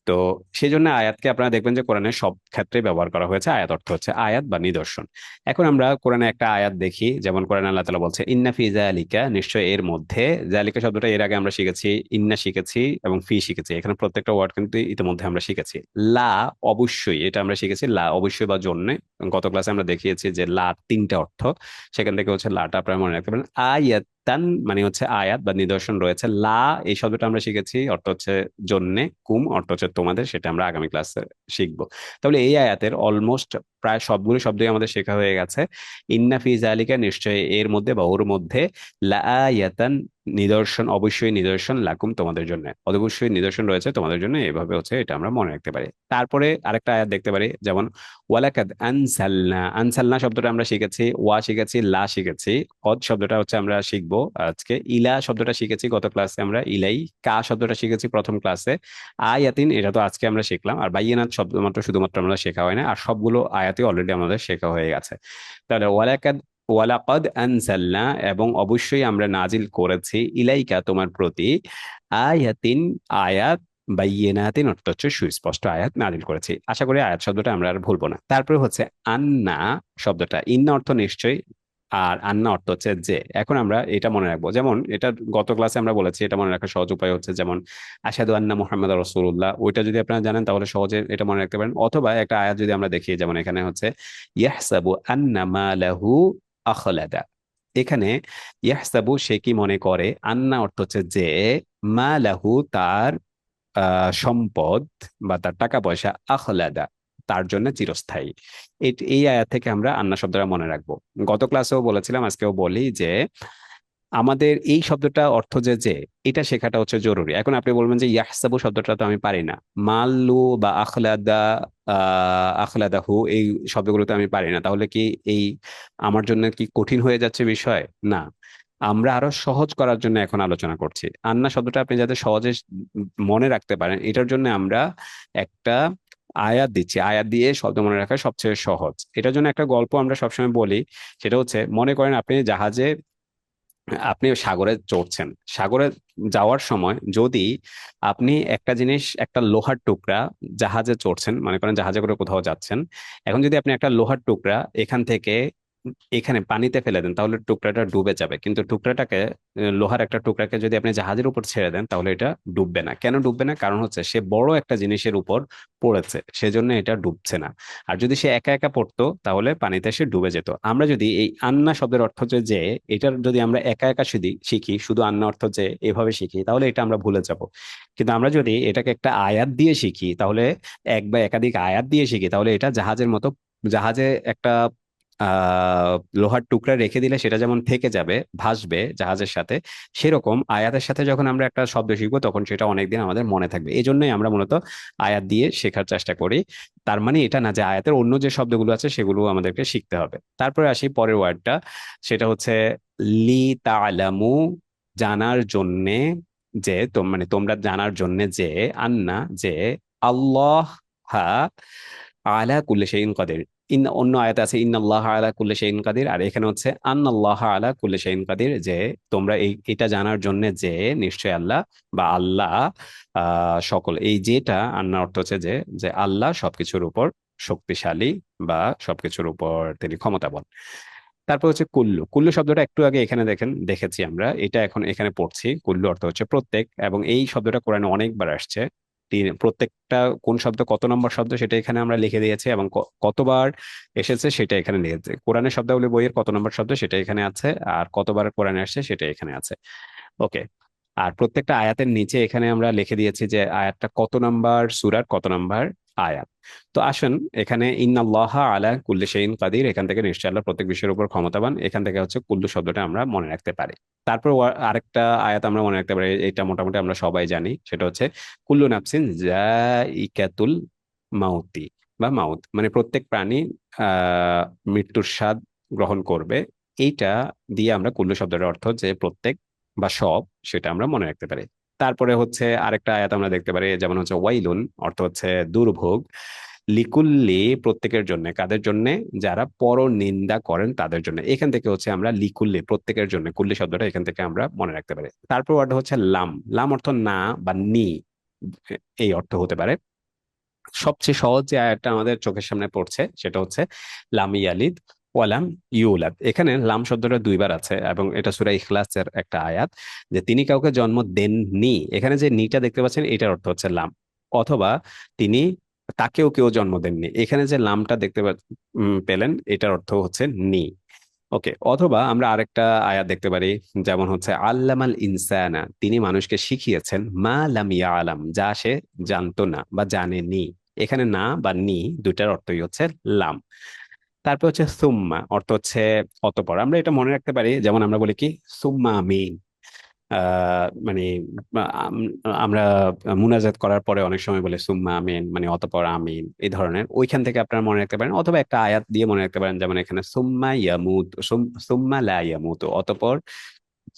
তো সেই জন্য আয়াতকে আপনারা দেখবেন যে কোরআনের সব ক্ষেত্রে ব্যবহার করা হয়েছে। আয়াত অর্থ হচ্ছে আয়াত বা নিদর্শন। এখন আমরা কোরআনে একটা আয়াত দেখি, যেমন কোরআন আল্লাহ তাআলা বলছে ইন্না ফি যালিকা, নিশ্চয় এর মধ্যে। যালিকা শব্দটা এর আগে আমরা শিখেছি, ইন্না শিখেছি এবং ফি শিখেছি। এখানে প্রত্যেকটা ওয়ার্ড কিন্তু ইতিমধ্যে আমরা শিখেছি। লা, অবশ্যই, এটা আমরা শিখেছি। লা অবশ্যই বা জন্যে। গত ক্লাসে আমরা দেখিয়েছি যে লা তিনটা অর্থ, সেখান থেকে হচ্ছে লাটা আপনারা মনে রাখতে পারেন। আয়াতান মানে হচ্ছে আয়াত বা নিদর্শন রয়েছে। লা এই শব্দটা আমরা শিখেছি, অর্থ হচ্ছে জন্যে। কুম অর্থ হচ্ছে তোমাদের, সেটা আমরা আগামী ক্লাসে শিখবো। তাহলে এই আয়াতের অলমোস্ট প্রায় সবগুলো শব্দই আমাদের শেখা হয়ে গেছে। ইন্না ফি যালিকা, নিশ্চয় এর মধ্যে বা ওর মধ্যে, লাআয়াতান নিদর্শন, অবশ্যই নিদর্শন, লাকুম তোমাদের জন্য, অবশ্যই নিদর্শন রয়েছে তোমাদের জন্য। এভাবে হচ্ছে এটা আমরা মনে রাখতে পারি। তারপরে আরেকটা আয়াত দেখতে পারি, যেমন ওয়ালাকাদ আনসালনা। আনসালনা শব্দটা আমরা শিখেছি, ওয়া শিখেছি, লা শিখেছি। কদ শব্দটা হচ্ছে আমরা শিখবো আজকে। ইলা শব্দটা শিখেছি গত ক্লাসে আমরা, ইলাই। কা শব্দটা শিখেছি প্রথম ক্লাসে। আয়াতিন এটা তো আজকে আমরা শিখলাম। আর বাইয়িনাত শব্দ মাত্র শুধুমাত্র আমরা শেখা হয় না, আর সবগুলো আয়াতে অলরেডি আমাদের শেখা হয়ে গেছে। তাহলে ওয়ালাকাদ আনসালনা, এবং অবশ্যই আমরা নাজিল করেছি, ইলাইকা তোমার প্রতি, আয়াতিন আয়াত, বাইয়িনাতিন অর্থ হচ্ছে সুস্পষ্ট আয়াত নাজিল করেছি। আশা করি আয়াত শব্দটা আমরা আর ভুলবো না। তারপরে হচ্ছে আন্না শব্দটা, ইন্না অর্থ নিশ্চয়, আর আন্না অর্থ হচ্ছে যে। এখন আমরা এটা মনে রাখবো, যেমন এটা গত ক্লাসে আমরা বলেছি, এটা মনে রাখার সহজ উপায় হচ্ছে যেমন আশহাদু আন্না মুহাম্মাদুর রাসূলুল্লাহ, ওইটা যদি আপনারা জানেন তাহলে সহজে এটা মনে রাখতে পারেন। অথবা একটা আয়াত যদি আমরা দেখি, যেমন এখানে হচ্ছে ইয়াহসাবু আন্না মালাহু আখলাদা। এখানে ইয়াহসাবু সে কি মনে করে, আন্না অর্থ হচ্ছে যে, মালাহু তার সম্পদ বা তার টাকা পয়সা, আখলাদা তার জন্য চিরস্থায়ী। এই আয়াত থেকে আমরা আন্না শব্দটা মনে রাখবো। গত ক্লাসেও বলেছিলাম, আজকেও বলি যে আমাদের এই শব্দটা অর্থ যে এটা শেখাটা হচ্ছে জরুরি। এখন আপনি বলবেন যে ইয়াহসাবু শব্দটা তো আমি পারি না, মাল্লু বা আখলাদা, আখলাদাহু এই শব্দগুলো তো আমি পারি না, তাহলে কি এই আমার জন্য কি কঠিন হয়ে যাচ্ছে বিষয়? না, আমরা আরো সহজ করার জন্য এখন আলোচনা করছি। আন্না শব্দটা আপনি যাতে সহজে মনে রাখতে পারেন, এটার জন্য আমরা একটা আয়াত দিচ্ছি। আয়াত দিয়ে শব্দ মনে রাখা সবচেয়ে সহজ। এটার জন্য একটা গল্প আমরা সবসময় বলি, সেটা হচ্ছে, মনে করেন আপনি সাগরে চড়ছেন। সাগরে যাওয়ার সময় যদি আপনি একটা জিনিস, একটা লোহার টুকরা, জাহাজে চড়ছেন, মনে করেন জাহাজে করে কোথাও যাচ্ছেন। এখন যদি আপনি একটা লোহার টুকরা এখান থেকে এখানে পানিতে ফেলে দেন, তাহলে টুকরাটা ডুবে যাবে। কিন্তু লোহার একটা টুকরাকে যদি আপনি জাহাজের উপর ছেড়ে দেন, তাহলে এটা ডুববে না। কেন ডুববে না? কারণ হচ্ছে সে বড় একটা জিনিসের উপর পড়েছে, সেজন্য এটা ডুবছে না। আর যদি সে একা একা পড়তো, তাহলে পানিতে সে ডুবে যেত। আমরা যদি এই আন্না শব্দের অর্থ যে এটার যদি আমরা একা একা শিখি, শুধু আন্না অর্থ যে এভাবে শিখি, তাহলে এটা আমরা ভুলে যাব। কিন্তু আমরা যদি এটাকে একটা আয়াত দিয়ে শিখি, তাহলে এক বা একাধিক আয়াত দিয়ে শিখি, তাহলে এটা জাহাজের মতো। জাহাজে একটা লোহার টুকরা রেখে দিলে সেটা যেমন থেকে যাবে, ভাসবে জাহাজের সাথে, সেরকম আয়াতের সাথে যখন আমরা একটা শব্দ শিখবো, তখন সেটা অনেকদিন আমাদের মনে থাকবে। এই জন্যই আমরা মূলত আয়াত দিয়ে শেখার চেষ্টা করি। তার মানে এটা না যে আয়াতের অন্য যে শব্দগুলো আছে সেগুলো আমাদেরকে শিখতে হবে। তারপরে আসি পরের ওয়ার্ডটা, সেটা হচ্ছে লি তালামু, জানার জন্যে যে, মানে তোমরা জানার জন্যে যে, আন্না যে, আল্লাহ আলা কুল্লি শাইইন কাদির। অন্য আয়াতে আছে ইন্নাল্লাহ আলা কুল্লি শাইইন কাদির, আর এখানে হচ্ছে আন্নাল্লাহ আলা কুল্লি শাইইন কাদির, যে তোমরা এটা জানার জন্য যে নিশ্চয় আল্লাহ বা আল্লাহ সকল, এই যেটা আন্না অর্থ হচ্ছে যে আল্লাহ সবকিছুর উপর শক্তিশালী বা সবকিছুর উপর তিনি ক্ষমতাবান। তারপর হচ্ছে কুল্লু। কুল্লু শব্দটা একটু আগে এখানে দেখেছি আমরা, এটা এখন এখানে পড়ছি। কুল্লু অর্থ হচ্ছে প্রত্যেক, এবং এই শব্দটা কোরআনে অনেকবার আসছে। প্রত্যেকটা কোন শব্দ কত নম্বর শব্দ সেটা এখানে আমরা লিখে দিয়েছি, এবং কতবার এসেছে সেটা এখানে লিখেছে। কোরআনের শব্দাবলী বইয়ের কত নম্বর শব্দ সেটা এখানে আছে, আর কতবার কোরআনে আসছে সেটা এখানে আছে। ওকে, আর প্রত্যেকটা আয়াতের নিচে এখানে আমরা লিখে দিয়েছি যে আয়াতটা কত নাম্বার সূরার কত নাম্বার আয়াত। তো আসুন, এখানে ইন্নাল্লাহ আলা কুল্লি শাইইন কাদির, এখান থেকে নিশ্চয় আল্লাহ প্রত্যেক বিষয়ের উপর ক্ষমতাবান, এখান থেকে হচ্ছে কুল্লু শব্দটা আমরা মনে রাখতে পারি। তারপর আরেকটা আয়াত আমরা মনে রাখতে পারি, এটা মোটামুটি আমরা সবাই জানি, সেটা হচ্ছে কুল্লু নাফসিন যায়িকাতুল মাউতি, বা মাউত মানে প্রত্যেক প্রাণী মৃত্যুর স্বাদ গ্রহণ করবে। এইটা দিয়ে আমরা কুল্লু শব্দের অর্থ যে প্রত্যেক বা সব, সেটা আমরা মনে রাখতে পারি। তারপরে হচ্ছে আরেকটা আয়াত আমরা দেখতে পারি, যেমন হচ্ছে ওয়াইলুন অর্থ হচ্ছে দুর্ভোগ। লিকুল্লি প্রত্যেকের জন্য, কাদের জন্য? যারা পরনিন্দা করেন তাদের জন্য। এখান থেকে হচ্ছে আমরা লিকুল্লি প্রত্যেকের জন্য, কুল্লি শব্দটা এখান থেকে আমরা মনে রাখতে পারি। তারপর ওয়ার্ড হচ্ছে লাম। লাম অর্থ না বা নি, এই অর্থ হতে পারে। সবচেয়ে সহজ যে আয়াতটা আমাদের চোখের সামনে পড়ছে সেটা হচ্ছে লাম ইয়ালিদ ওয়ালাম ইউলাদ। এখানে লাম শব্দটা দুইবার আছে এবং এটা সূরা ইখলাসের একটা আয়াত, যে তিনি কাউকে জন্ম দেননি। এখানে যে নিটা দেখতে পাচ্ছেন এটার অর্থ হচ্ছে লাম, অথবা তিনি তাকেও কেউ জন্ম দেননি। এখানে যে লামটা দেখতে পেলেন এটার অর্থ হচ্ছে নি। ওকে, অথবা আমরা আরেকটা আয়াত দেখতে পারি, যেমন হচ্ছে আল্লামাল ইনসানা, তিনি মানুষকে শিখিয়েছেন মা লাম ইয়ালাম, যা সে জানতো না বা জানেনি। এখানে না বা নি দুটার অর্থই হচ্ছে লাম। তারপর হচ্ছে সুম্মা, অর্থ হচ্ছে অতঃপর। আমরা এটা মনে রাখতে পারি, যেমন আমরা বলি কি সুম্মা আমিন। মানে আমরা মুনাজাত করার পরে অনেক সময় বলে সুম্মা আমিন, মানে অতঃপর আমিন, এই ধরনের। ওইখান থেকে আপনারা মনে রাখতে পারেন, অথবা একটা আয়াত দিয়ে মনে রাখতে পারেন, যেমন এখানে সুম্মা ইয়ামুত, সুম্মা লা ইয়ামুত, অতঃপর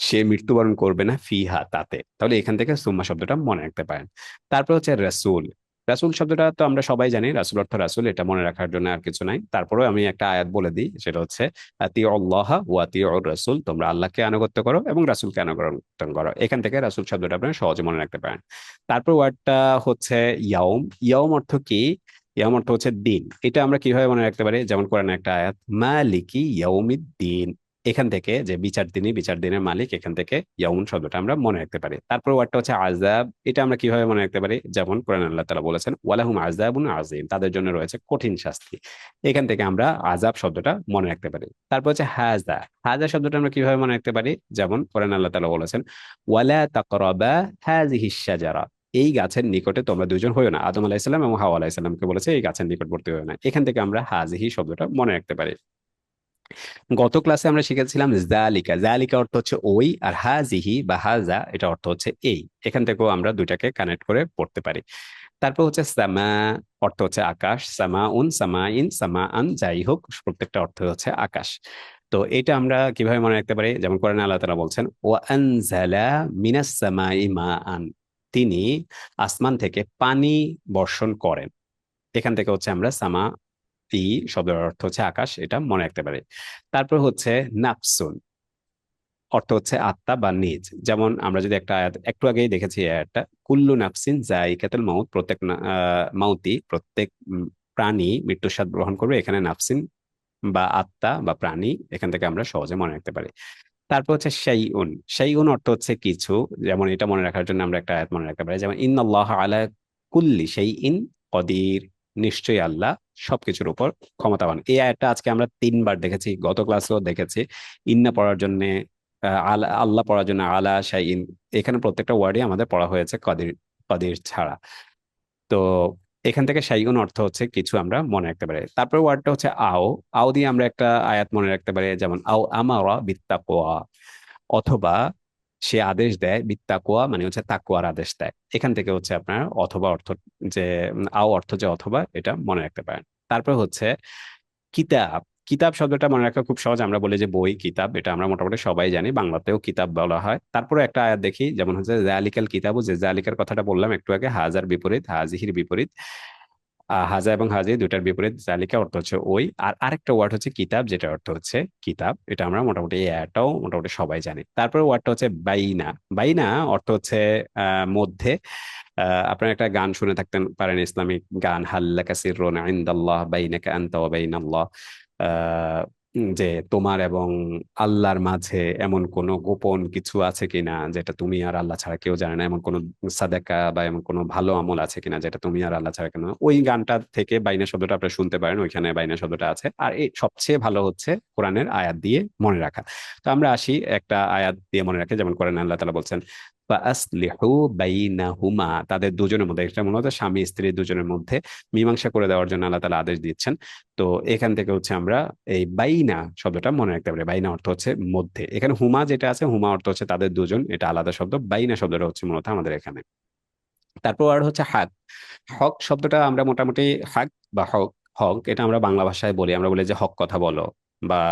সে মৃত্যুবরণ করবে না ফিহা, তাতে। তাহলে এখান থেকে সুম্মা শব্দটা মনে রাখতে পারেন। তারপর হচ্ছে রাসূল। রাসূল শব্দটা তো আমরা সবাই জানি, রাসূল অর্থ রাসূল, এটা মনে রাখার জন্য আর কিছু নাই। তারপরেও আমি একটা আয়াত বলে দিই, সেটা হচ্ছে আতিউল্লাহ ওয়া আতিউর রাসূল, তোমরা আল্লাহকে আনুগত্য করো এবং রাসূলকে আনুগত্য করো। এখান থেকে রাসূল শব্দটা আপনারা সহজে মনে রাখতে পারেন। তারপর ওয়ার্ডটা হচ্ছে ইয়াউম। ইয়াউম অর্থ কি? ইয়াউম অর্থ হচ্ছে দিন। এটা আমরা কিভাবে মনে রাখতে পারি? যেমন কোরআনে একটা আয়াত, মালিকি ইয়াউমিদ্দিন, এখান থেকে যে বিচার দিনই, বিচার দিনের মালিক, এখান থেকে ইয়াউন শব্দটা আমরা মনে রাখতে পারি। তারপর ওয়ার্ডটা হচ্ছে আযাব। এটা আমরা কিভাবে মনে রাখতে পারি? যেমন কোরআন আল্লাহ তাআলা বলেছেন ওয়ালাহুম আযাবুন আযীম, তাদের জন্য রয়েছে কঠিন শাস্তি। এখান থেকে আমরা আযাব শব্দটা মনে রাখতে পারি। তারপর হচ্ছে হাযা। হাযা শব্দটা আমরা কিভাবে মনে রাখতে পারি? যেমন কোরআন আল্লাহ তাআলা বলেছেন ওয়ালা তাকরাবা হাযিহিশ শাজারা, এই গাছের নিকটে তোমরা দুইজন হইও না। আদম আলাইহিস সালাম এবং হাওয়া আলাইহিস সালামকে বলেছে এই গাছের নিকটবর্তী হইও না। এখান থেকে আমরা হাযিহি শব্দটা মনে রাখতে পারি। গত ক্লাসে আমরা শিখেছিলাম জালিকা। জালিকা অর্থ হচ্ছে ওই, আর হাজিহি বা হাজা এটা অর্থ হচ্ছে এই। এখান থেকেও আমরা দুইটাকে কানেক্ট করে পড়তে পারি। তারপর হচ্ছে সামা, অর্থ হচ্ছে আকাশ। সামাউন, সামাইন, সামাআন, যাই হোক প্রত্যেকটা অর্থ হচ্ছে আকাশ। তো এটা আমরা কিভাবে মনে রাখতে পারি? যেমন কোরআনে আল্লাহ তাআলা বলছেন ওয়া আনজালা মিনাস সামাই মাআন, তিনি আসমান থেকে পানি বর্ষণ করেন। এখান থেকে হচ্ছে আমরা সামা ই শব্দের অর্থ হচ্ছে আকাশ, এটা মনে রাখতে পারি। তারপর হচ্ছে নাফসুন, অর্থ হচ্ছে আত্মা বা নিজ। যেমন আমরা যদি একটা আয়াত একটু আগেই দেখেছি, এই আয়াতটা কুল্লু নাফসিন যায়িকাতুল মাউত, প্রত্যেক মাউতি, প্রত্যেক প্রাণী মৃত্যুর স্বাদ গ্রহণ করবে। এখানে নাফসিন বা আত্মা বা প্রাণী, এখান থেকে আমরা সহজে মনে রাখতে পারি। তারপর হচ্ছে শাইউন। শাইউন অর্থ হচ্ছে কিছু। যেমন এটা মনে রাখার জন্য আমরা একটা আয়াত মনে রাখতে পারি, যেমন ইন্নাল্লাহ আলা কুল্লি শাইইন কদির, নিশ্চয়ই আল্লাহ সবকিছুর উপর ক্ষমতাবান। এই আয়াতটা আজকে আমরা 3বার দেখেছি, গত ক্লাসেও দেখেছি। ইন্না পড়ার জন্য আল্লাহ পড়ার জন্য আলা শাইইন, এখানে প্রত্যেকটা ওয়ার্ডই আমাদের পড়া হয়েছে কদির, কদির ছাড়া। তো এখান থেকে শাইউন অর্থ হচ্ছে কিছু, আমরা মনে রাখতে পারি। তারপর ওয়ার্ডটা হচ্ছে আও। আও দিয়ে আমরা একটা আয়াত মনে রাখতে পারি, যেমন আও আমারা বিত্তাকওয়া, অথবা সে আদেশ দেয়, বিত্তাকওয়া মানে হচ্ছে তাকওয়ার আদেশ দেয়। এখান থেকে হচ্ছে আপনার অথবা অর্থ, যে আও অর্থ যে অথবা, এটা মনে রাখতে পারেন। তারপর হচ্ছে কিতাব। কিতাব শব্দটা মনে রাখা খুব সহজ, আমরা বলি যে বই, কিতাব, এটা আমরা মোটামুটি সবাই জানি, বাংলাতেও কিতাব বলা হয়। তারপরে একটা আয়াত দেখি, যেমন হচ্ছে জালিকাল কিতাবু, যে জালিকার কথাটা বললাম একটু আগে, হাজার বিপরীত, হাজিহির বিপরীত। হাজা এবং হাজি দুইটার বিপরীত, জালিকা অর্থ হচ্ছে ওই। আর আরেকটা ওয়ার্ড হচ্ছে কিতাব, যেটা অর্থ হচ্ছে কিতাব। এটা আমরা মোটামুটি, এই আয়াতটাও মোটামুটি সবাই জানি। তারপরে ওয়ার্ডটা হচ্ছে বাইনা। বাইনা অর্থ হচ্ছে মধ্যে। আপনারা একটা গান শুনে থাকতেন পারেন, ইসলামিক গান, হাল্লাকা সিররুন ইনদাল্লাহ বাইনাকা আনতা ওয়া বাইনাল্লাহ, যে তোমার এবং আল্লাহর মাঝে এমন কোনো গোপন কিছু আছে কিনা যেটা তুমি আর আল্লাহ ছাড়া কেউ জানে না, এমন কোনো সাদাকা বা এমন কোনো ভালো আমল আছে কিনা যেটা তুমি আর আল্লাহ ছাড়া কেন। ওই গানটা থেকে বাইনা শব্দটা আপনারা শুনতে পারেন, ওইখানে বাইনা শব্দটা আছে। আর এই সবচেয়ে ভালো হচ্ছে কোরআনের আয়াত দিয়ে মনে রাখা। তো আমরা আসি একটা আয়াত দিয়ে মনে রাখি, যেমন কোরআনে আল্লাহ তাআলা বলছেন ফাআসলিহু বাইনাহুমা, তাদের দুজনের মধ্যে, এটা মূলত স্বামী স্ত্রী দুজনের মধ্যে মীমাংসা করে দেওয়ার জন্য আল্লাহ তাআলা আদেশ দিচ্ছেন। তো এখান থেকে হচ্ছে আমরা এই বাইনা শব্দটা মনে রাখতে পারি। বাইনা অর্থ হচ্ছে মধ্যে। এখানে হুমা যেটা আছে, হুমা অর্থ হচ্ছে তাদের দুজন, এটা আলাদা শব্দ। বাইনা শব্দটা হচ্ছে মূলত আমাদের এখানে। তারপর আর হচ্ছে হক। হক শব্দটা আমরা মোটামুটি হক বা হক, হক এটা আমরা বাংলা ভাষায় বলি, আমরা বলি যে হক কথা বলো বা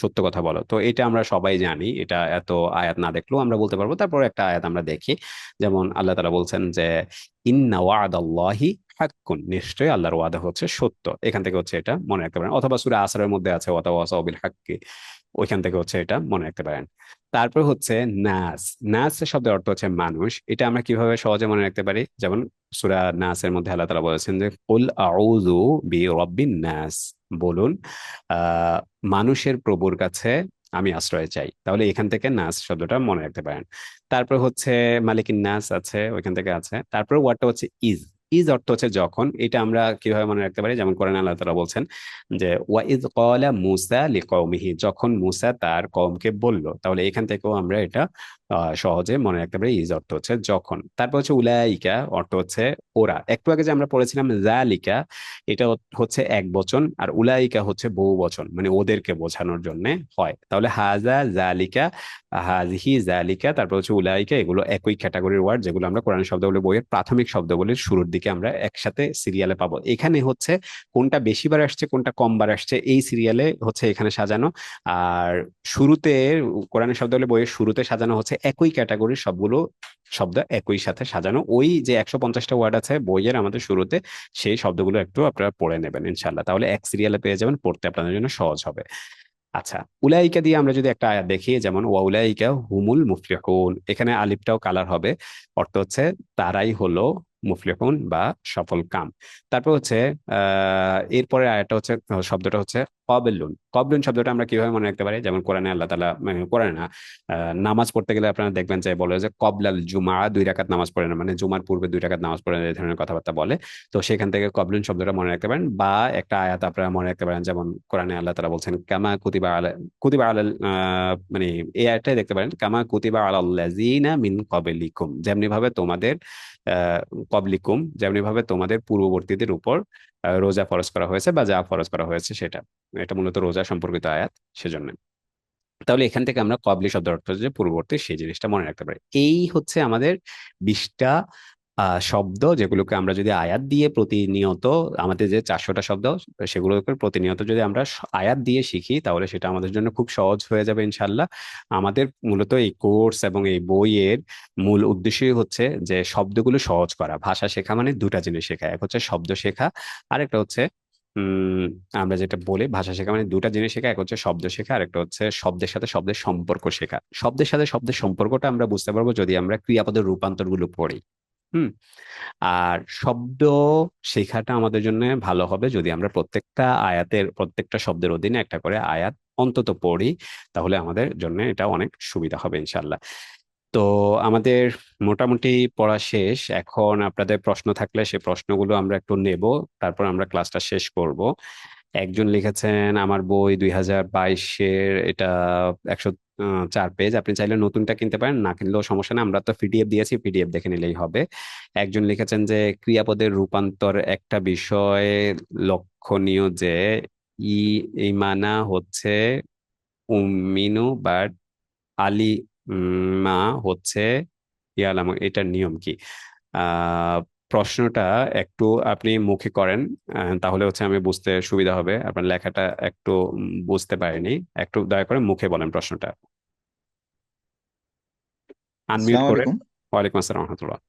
সত্য কথা বলো। তো এটা আমরা সবাই জানি, এটা এত আয়াত না দেখলেও আমরা বলতে পারবো। তারপর একটা আয়াত আমরা দেখি, যেমন আল্লাহ তাআলা বলছেন যে ইন্না ওয়াদাল্লাহি হাক্কুন, নিশ্চয়ই আল্লাহর ওয়াদা হচ্ছে সত্য। এখান থেকে হচ্ছে এটা মনে রাখতে পারেন। অথবা সূরা আসরের মধ্যে আছে ওয়াতাওয়াসাউ বিল হাক্কি, ওইখান থেকে হচ্ছে এটা মনে রাখতে পারেন। তারপর হচ্ছে নাস। নাস শব্দের অর্থ হচ্ছে মানুষ। এটা আমরা কিভাবে সহজে মনে রাখতে পারি? যেমন সূরা নাসের মধ্যে আল্লাহ তাআলা বলেছেন যে কুল আউযু বিরাব্বিন নাস, বলুন আহ মানুষের প্রভুর কাছে আমি আশ্রয় চাই। তাহলে এখান থেকে নাস শব্দটা মনে রাখতে পারেন। তারপর হচ্ছে মালিকিন নাস আছে, ওইখান থেকে আছে। তারপর ওয়ার্ডটা হচ্ছে ইজ। ইজ অর্থ হচ্ছে যখন। এটা আমরা কিভাবে মনে রাখতে পারি? যেমন কোরআনে আল্লাহ তাআলা বলছেন যে ওয়াইদ ক্বালা মূসা লিকওমিহি, যখন মূসা তার কওমকে বলল। তাহলে এখান থেকেও আমরা এটা সহজে মনে রাখতে পারি। ইজ অর্থ হচ্ছে যখন। তারপর হচ্ছে উলাইকা, অর্থ হচ্ছে ওরা। একটু আগে যে আমরা পড়েছিলাম জালিকা, এটা হচ্ছে এক বচন, আর উলাইকা হচ্ছে বহু বচন, মানে ওদেরকে বোঝানোর জন্য হয়। তাহলে হাজা জালিকা, হাজিহি জালিকা, তারপর হচ্ছে উলাইকা, এগুলো একই ক্যাটাগরির ওয়ার্ড, যেগুলো আমরা কোরআন শব্দাবলী বইয়ের প্রাথমিক শব্দাবলীর শুরুর দিকে আমরা একসাথে সিরিয়ালে পাবো। এখানে হচ্ছে কোনটা বেশিবার আসছে কোনটা কমবার আসছে এই সিরিয়ালে হচ্ছে এখানে সাজানো। আর শুরুতে কোরআনের শব্দাবলী বইয়ের শুরুতে সাজানো হচ্ছে একই ক্যাটাগরির সবগুলো শব্দ একই সাথে সাজানো। ওই যে 150টা ওয়ার্ড আছে বইয়ের আমাদের শুরুতে, সেই শব্দগুলো একটু আপনারা পড়ে নেবেন ইনশাল্লাহ। তাহলে এক সিরিয়ালে পেয়ে যাবেন, পড়তে আপনাদের জন্য সহজ হবে। আচ্ছা, উলাইকা দিয়ে আমরা যদি একটা আয়াত দেখি, যেমন ওয়াউলাইকা হুমুল মুফলিহুন, এখানে আলিফটাও কালার হবে। অর্থ হচ্ছে তারাই হলো মুফলিহুন বা সফল কাম। তারপর হচ্ছে এরপরে আয়াতটা হচ্ছে, শব্দটা হচ্ছে কবলুন। কবলুন শব্দটা আমরা কিভাবে মনে রাখতে পারি? যেমন কোরআনে আল্লাহ তাআলা, মানে কোরআনে না, নামাজ পড়তে গেলে আপনারা দেখবেন যে বলে যে কবলাল জুমা, 2 রাকাত নামাজ পড়ে না, মানে জুমার পূর্বে 2 রাকাত নামাজ পড়ে না, এই ধরনের কথাবার্তা বলে। তো সেখান থেকে কবলুন শব্দটা মনে রাখতে পারেন। বা একটা আয়াত আপনারা মনে রাখতে পারেন, যেমন কোরআনে আল্লাহ তাআলা বলছেন কামা কুতিবা আলা, কুতিবা আলাল, মানে এই আয়াতটাই দেখতে পারেন, কামা কুতিবা আলাল্লাযিনা মিন ক্বাবলিকুম, যেমনি ভাবে তোমাদের ক্বাবলিকুম, যেমনি ভাবে তোমাদের পূর্ববর্তীদের উপর রোজা ফরজ করা হয়েছে, বা যা ফরজ করা হয়েছে সেটা। এটা মূলত রোজা সম্পর্কিত আয়াত, সেজন্য। তাহলে এখান থেকে আমরা কবলি শব্দের অর্থ যে পূর্ববর্তী, সেই জিনিসটা মনে রাখতে পারি। এই হচ্ছে আমাদের 20টা শব্দ, যেগুলোকে আমরা যদি আয়াত দিয়ে প্রতিনিয়ত, আমাদের যে 400টা শব্দ, সেগুলোকে প্রতিনিয়ত যদি আমরা আয়াত দিয়ে শিখি, তাহলে সেটা আমাদের জন্য খুব সহজ হয়ে যাবে ইনশাল্লাহ। আমাদের মূলত এই কোর্স এবং এই বইয়ের মূল উদ্দেশ্যই হচ্ছে যে শব্দগুলো সহজ করা। ভাষা শেখা মানে দুটা জিনিস শেখা, এক হচ্ছে শব্দ শেখা, আর একটা হচ্ছে উম আমরা যেটা বলি ভাষা শেখা মানে দুটা জিনিস শেখা, এক হচ্ছে শব্দ শেখা, আর একটা হচ্ছে শব্দের সাথে শব্দের সম্পর্ক শেখা। শব্দের সাথে শব্দের সম্পর্কটা আমরা বুঝতে পারবো যদি আমরা ক্রিয়াপদের রূপান্তর গুলো পড়ি। হুম। আর শব্দ শেখাটা আমাদের জন্য ভালো হবে যদি আমরা প্রত্যেকটা আয়াতের, প্রত্যেকটা শব্দের অধীনে একটা করে আয়াত অন্তত পড়ি। তাহলে আমাদের জন্য এটা অনেক সুবিধা হবে ইনশাল্লাহ। তো আমাদের মোটামুটি পড়া শেষ। এখন আপনাদের প্রশ্ন থাকলে সে প্রশ্নগুলো আমরা একটু নেব, তারপর আমরা ক্লাসটা শেষ করব। একজন লিখেছেন আমার বই 2022-এর, এটা 104 পেজ, আপনি চাইলে নতুনটা কিনতে পারেন, না কিনলেও সমস্যা নেই, আমরা তো পিডিএফ দিয়েছি, পিডিএফ দেখে নিলেই হবে। একজন লিখেছেন যে ক্রিয়াপদের রূপান্তর একটা বিষয় লক্ষণীয়, যে ই ইমানা হচ্ছে উমিনু, বাট আলী মা হচ্ছে ইয়ালামু, এটার নিয়ম কি? প্রশ্নটা একটু আপনি মুখে করেন, তাহলে হচ্ছে আমি বুঝতে সুবিধা হবে। আপনার লেখাটা একটু বুঝতে পারিনি, একটু দয়া করে মুখে বলেন প্রশ্নটা, আনমিউট আসসালামু করে। আলাইকুম। ওয়ালাইকুম আসসালাম রহমতুল্লাহ।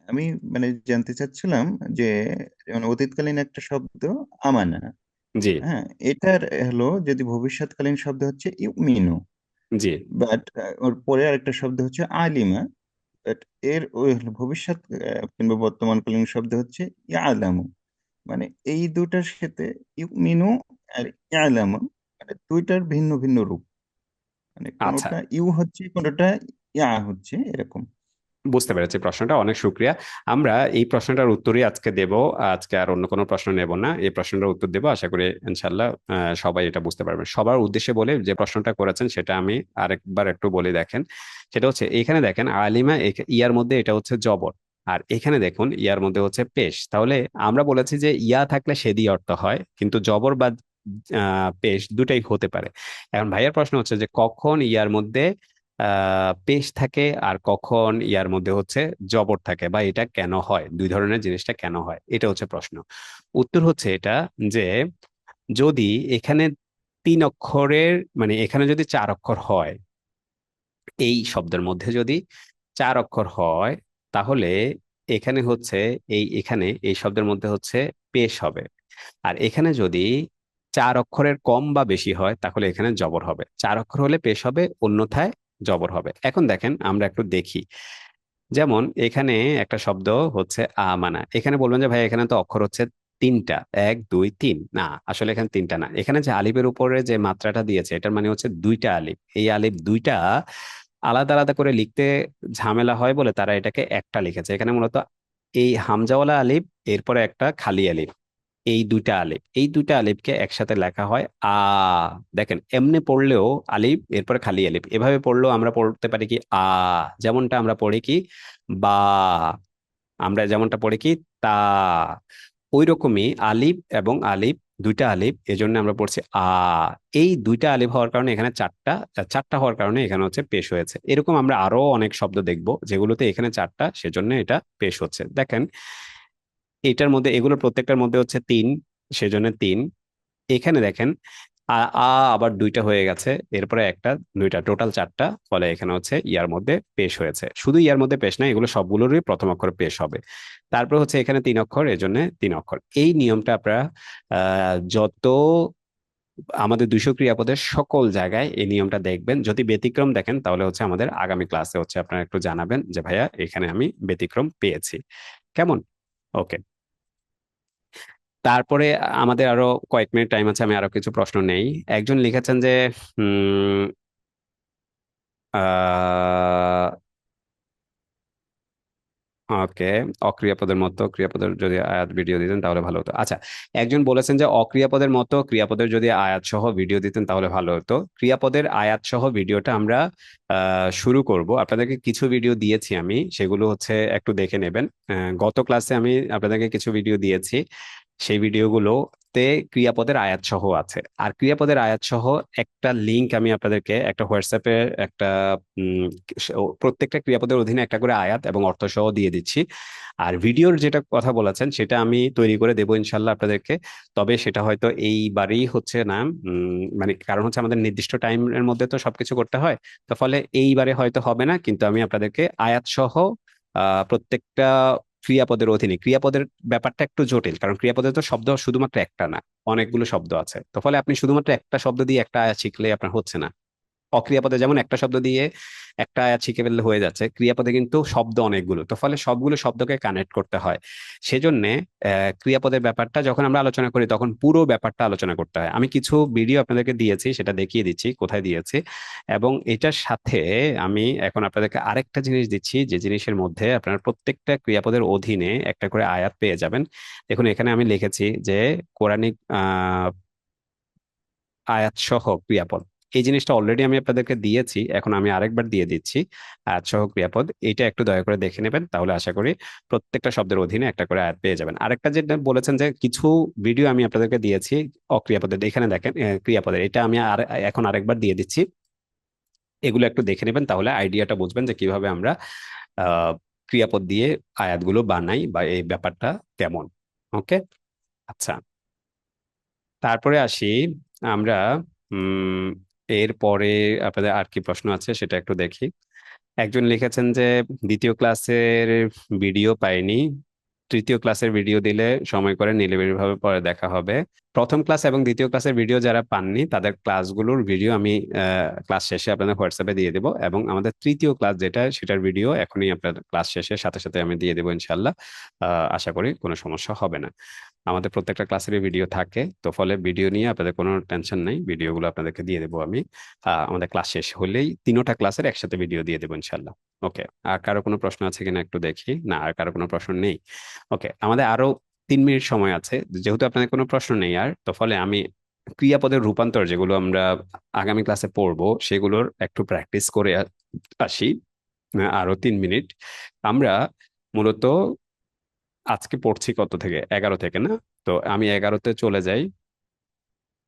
আমি মানে জানতে চাচ্ছিলাম যে যেমন অতীতকালীন একটা শব্দ আমানা, জি হ্যাঁ, এটার হলো যদি ভবিষ্যৎকালীন শব্দ হচ্ছে ইউমিনু, জি বাট ওর পরে আরেকটা শব্দ হচ্ছে আলিমা, বাট এর ওই হলো ভবিষ্যৎ কিংবা বর্তমানকালীন শব্দ হচ্ছে ইয়ালামু। মানে এই দুটার সাথে ইউমিনু আর ইয়ালামু, মানে দুইটার ভিন্ন ভিন্ন রূপ, মানে আচ্ছা, কোনোটা ইউ হচ্ছে কোনোটা ইয়া হচ্ছে, এরকম। বুঝতে পেরেছি প্রশ্নটা, অনেক শুক্রিয়া। আমরা এই প্রশ্নটার উত্তরই আজকে দেব, আজকে আর অন্য কোনো প্রশ্ন নেব না, এই প্রশ্নটার উত্তর দেব। আশা করি ইনশাল্লাহ সবাই এটা বুঝতে পারবেন। সবার উদ্দেশ্যে বলে যে প্রশ্নটা করেছেন সেটা আমি আরেকবার একটু বলে দেখেন। সেটা হচ্ছে এখানে দেখেন আলিমা, ইয়ার মধ্যে এটা হচ্ছে জবর, আর এখানে দেখুন ইয়ার মধ্যে হচ্ছে পেশ। তাহলে আমরা বলেছি যে ইয়া থাকলে সেদি অর্থ হয়, কিন্তু জবর বা পেশ দুটাই হতে পারে। এখন ভাইয়ার প্রশ্ন হচ্ছে যে কখন ইয়ার মধ্যে পেশ থাকে আর কখন ইয়ার মধ্যে হচ্ছে জবর থাকে, বা এটা কেন হয়, দুই ধরনের জিনিসটা কেন হয়, এটা হচ্ছে প্রশ্ন। উত্তর হচ্ছে এটা যে যদি এখানে 3 অক্ষরের, মানে এখানে যদি 4 অক্ষর হয়, এই শব্দের মধ্যে যদি 4 অক্ষর হয়, তাহলে এখানে হচ্ছে এখানে এই শব্দের মধ্যে হচ্ছে পেশ হবে। আর এখানে যদি 4 অক্ষরের কম বা বেশি হয় তাহলে এখানে জবর হবে। 4 অক্ষর হলে পেশ হবে, অন্যথায় জবর হবে। এখন দেখেন আমরা একটু দেখি। যেমন এখানে একটা শব্দ হচ্ছে আমানা, এখানে বলবেন যে ভাই এখানে তো অক্ষর হচ্ছে 3টা, 1 2 3। না, আসলে এখানে 3টা না, এখানে যে আলিফের উপরে যে মাত্রাটা দিয়েছে এটার মানে হচ্ছে 2টা আলিফ। এই আলিফ 2টা আলাদা আলাদা করে লিখতে ঝামেলা হয় বলে তারা এটাকে একটা লিখেছে। এখানে মূলত এই হামজাওয়ালা আলিফ, এরপরে একটা খালি আলিফ, এই দুইটা আলিফকে একসাথে লেখা হয় দেখেন এমনি পড়লেও আলিফ এরপরে খালি আলিফ, এভাবে পড়লেও আমরা পড়তে পারি কি যেমনটা আমরা পড়ি কি বা, আমরা যেমনটা পড়ি কি তা, ওই রকমই আলিফ এবং আলিফ, দুইটা আলিফ, এজন্য আমরা পড়ছি এই দুইটা আলিফ হওয়ার কারণে এখানে চারটা হওয়ার কারণে এখানে হচ্ছে পেশ হয়েছে। এরকম আমরা আরো অনেক শব্দ দেখবো যেগুলোতে এখানে 4টা, সেজন্য এটা পেশ হচ্ছে। দেখেন এটার মধ্যে, এগুলোর প্রত্যেকটার মধ্যে হচ্ছে 3, সেজন্য 3। এখানে দেখেন আ আ আবার 2টা হয়ে গেছে, এরপরে একটা, 2টা, টোটাল 4টা, ফলে এখানে হচ্ছে ইয়ার মধ্যে পেশ হয়েছে। শুধু ইয়ার মধ্যে পেশ না, এগুলো সবগুলোরই প্রথম অক্ষরে পেশ হবে। তারপর হচ্ছে এখানে 3 অক্ষর, এজন্য 3 অক্ষর। এই নিয়মটা আপনারা যত আমাদের 200 ক্রিয়াপদের সকল জায়গায় এই নিয়মটা দেখবেন। যদি ব্যতিক্রম দেখেন তাহলে হচ্ছে আমাদের আগামী ক্লাসে হচ্ছে আপনারা একটু জানাবেন যে ভাইয়া এখানে আমি ব্যতিক্রম পেয়েছি। কেমন? ওকে। তারপরে আমাদের আরো কয়েক মিনিট টাইম আছে, আমি আরো কিছু প্রশ্ন নেই। একজন লিখেছেন যে উম ওকে, অক্রিয়াপদের মতো ক্রিয়াপদের যদি আয়াত ভিডিও দিতেন তাহলে ভালো হতো। আচ্ছা, একজন বলেছেন যে অক্রিয়াপদের মতো ক্রিয়াপদের যদি আয়াত সহ ভিডিও দিতেন তাহলে ভালো হতো। ক্রিয়াপদের আয়াত সহ ভিডিওটা আমরা শুরু করব। আপনাদেরকে কিছু ভিডিও দিয়েছি আমি, সেগুলো হচ্ছে একটু দেখে নেবেন। গত ক্লাসে আমি আপনাদেরকে কিছু ভিডিও দিয়েছি, সেই ভিডিওগুলোতে ক্রিয়াপদের আয়াত সহ আছে। আর ক্রিয়াপদের আয়াত সহ একটা লিংক আমি আপনাদেরকে একটা হোয়াটসঅ্যাপে একটা প্রত্যেকটা ক্রিয়াপদের অধীনে একটা করে আয়াত এবং অর্থ সহ দিয়ে দিচ্ছি। আর ভিডিওর যেটা কথা বলেছেন সেটা আমি তৈরি করে দেবো ইনশাল্লাহ আপনাদেরকে। তবে সেটা হয়তো এইবারই হচ্ছে না, মানে কারণ হচ্ছে আমাদের নির্দিষ্ট টাইমের মধ্যে তো সবকিছু করতে হয়, তো ফলে এইবারে হয়তো হবে না, কিন্তু আমি আপনাদেরকে আয়াত সহ প্রত্যেকটা ক্রিয়াপদের অধীনে, ক্রিয়াপদের ব্যাপারটা একটু জটিল কারণ ক্রিয়াপদের তো শব্দ শুধুমাত্র একটা না, অনেকগুলো শব্দ আছে। তো ফলে আপনি শুধুমাত্র একটা শব্দ দিয়ে একটা আয়াত শিখলে আপনার হচ্ছে না। অক্রিয়াপদে যেমন একটা শব্দ দিয়ে একটা আয়াত শিখে ফেললে হয়ে যাচ্ছে, ক্রিয়াপদে কিন্তু শব্দ অনেকগুলো, তো ফলে সবগুলো শব্দকে কানেক্ট করতে হয়। সেজন্য ক্রিয়াপদের ব্যাপারটা যখন আমরা আলোচনা করি তখন পুরো ব্যাপারটা আলোচনা করতে হয়। আমি কিছু ভিডিও আপনাদেরকে দিয়েছি, সেটা দেখিয়ে দিচ্ছি কোথায় দিয়েছি। এবং এটার সাথে আমি এখন আপনাদেরকে আরেকটা জিনিস দিচ্ছি, যে জিনিসের মধ্যে আপনারা প্রত্যেকটা ক্রিয়াপদের অধীনে একটা করে আয়াত পেয়ে যাবেন। দেখুন এখানে আমি লিখেছি যে কোরআনিক আয়াত সহ ক্রিয়াপদ। এই জিনিসটা অলরেডি আমি আপনাদেরকে দিয়েছি, এখন আমি আরেকবার দিয়ে দিচ্ছি। আয়াত সহ ক্রিয়াপদ, এটা একটু দয়া করে দেখে নেবেন, তাহলে আশা করি প্রত্যেকটা শব্দের অধীনে একটা করে আয়াত পেয়ে যাবেন। আরেকটা যেটা বলেছেন যে কিছু ভিডিও আমি আপনাদেরকে দিয়েছি অক্রিয়াপদের, এখানে দেখেন ক্রিয়াপদের, এটা আমি এখন আরেকবার দিয়ে দিচ্ছি। এগুলো একটু দেখে নেবেন, তাহলে আইডিয়াটা বুঝবেন যে কিভাবে আমরা আহ ক্রিয়াপদ দিয়ে আয়াতগুলো বানাই বা এই ব্যাপারটা কেমন। ওকে, আচ্ছা। তারপরে আসি আমরা এরপরে আপনাদের আর কি প্রশ্ন আছে সেটা একটু দেখি। একজন লিখেছেন যে দ্বিতীয় ক্লাসের ভিডিও পাইনি, তৃতীয় ক্লাসের ভিডিও দিলে সময় করে নিরিবিলিভাবে পরে দেখা হবে। প্রথম ক্লাস এবং দ্বিতীয় ক্লাসের ভিডিও যারা পাননি তাদের ক্লাসগুলোর ভিডিও আমি ক্লাস শেষে আপনাদের হোয়াটসঅ্যাপে দিয়ে দেবো, এবং আমাদের তৃতীয় ক্লাস যেটা সেটার ভিডিও এখনই আপনাদের ক্লাস শেষের সাথে সাথে আমি দিয়ে দেবো ইনশাল্লাহ। আশা করি কোনো সমস্যা হবে না। আমাদের প্রত্যেকটা ক্লাসেরই ভিডিও থাকে, তো ফলে ভিডিও নিয়ে আপনাদের কোনো টেনশন নেই, ভিডিওগুলো আপনাদেরকে দিয়ে দেবো আমি। আমাদের ক্লাস শেষ হলেই 3টা ক্লাসের একসাথে ভিডিও দিয়ে দেবো ইনশাল্লাহ। ওকে, আর কারো কোনো প্রশ্ন আছে কিনা একটু দেখি। না, আর কারো কোনো প্রশ্ন নেই। ওকে, আমাদের আরো 3 মিনিট সময় আছে। যেহেতু আপনাদের কোনো প্রশ্ন নেই আর, তো ফলে আমি ক্রিয়াপদের রূপান্তর যেগুলো আমরা আগামী ক্লাসে পড়বো সেগুলোর একটু প্র্যাকটিস করে আসি। আরো 3 মিনিট। আমরা মূলত আজকে পড়ছি কত থেকে, 11 থেকে না? তো আমি 11তে চলে যাই